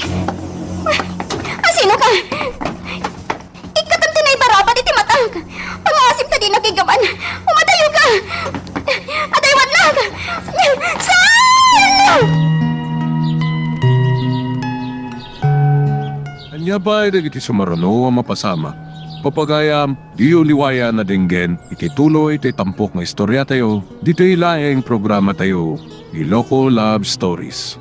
E: Sino ka? Ikatam tinay barabat iti matang. Pangasip na di nagigaman. Umadayo ka. Adaywan lang. Saan?
A: Anya ba ay dagiti sumarano ang mapasama? Papagayam, diyo liwaya na dinggen, ikituloy iti tampok nga istorya tayo, dito'y laeng programa tayo, Iloko Love Stories.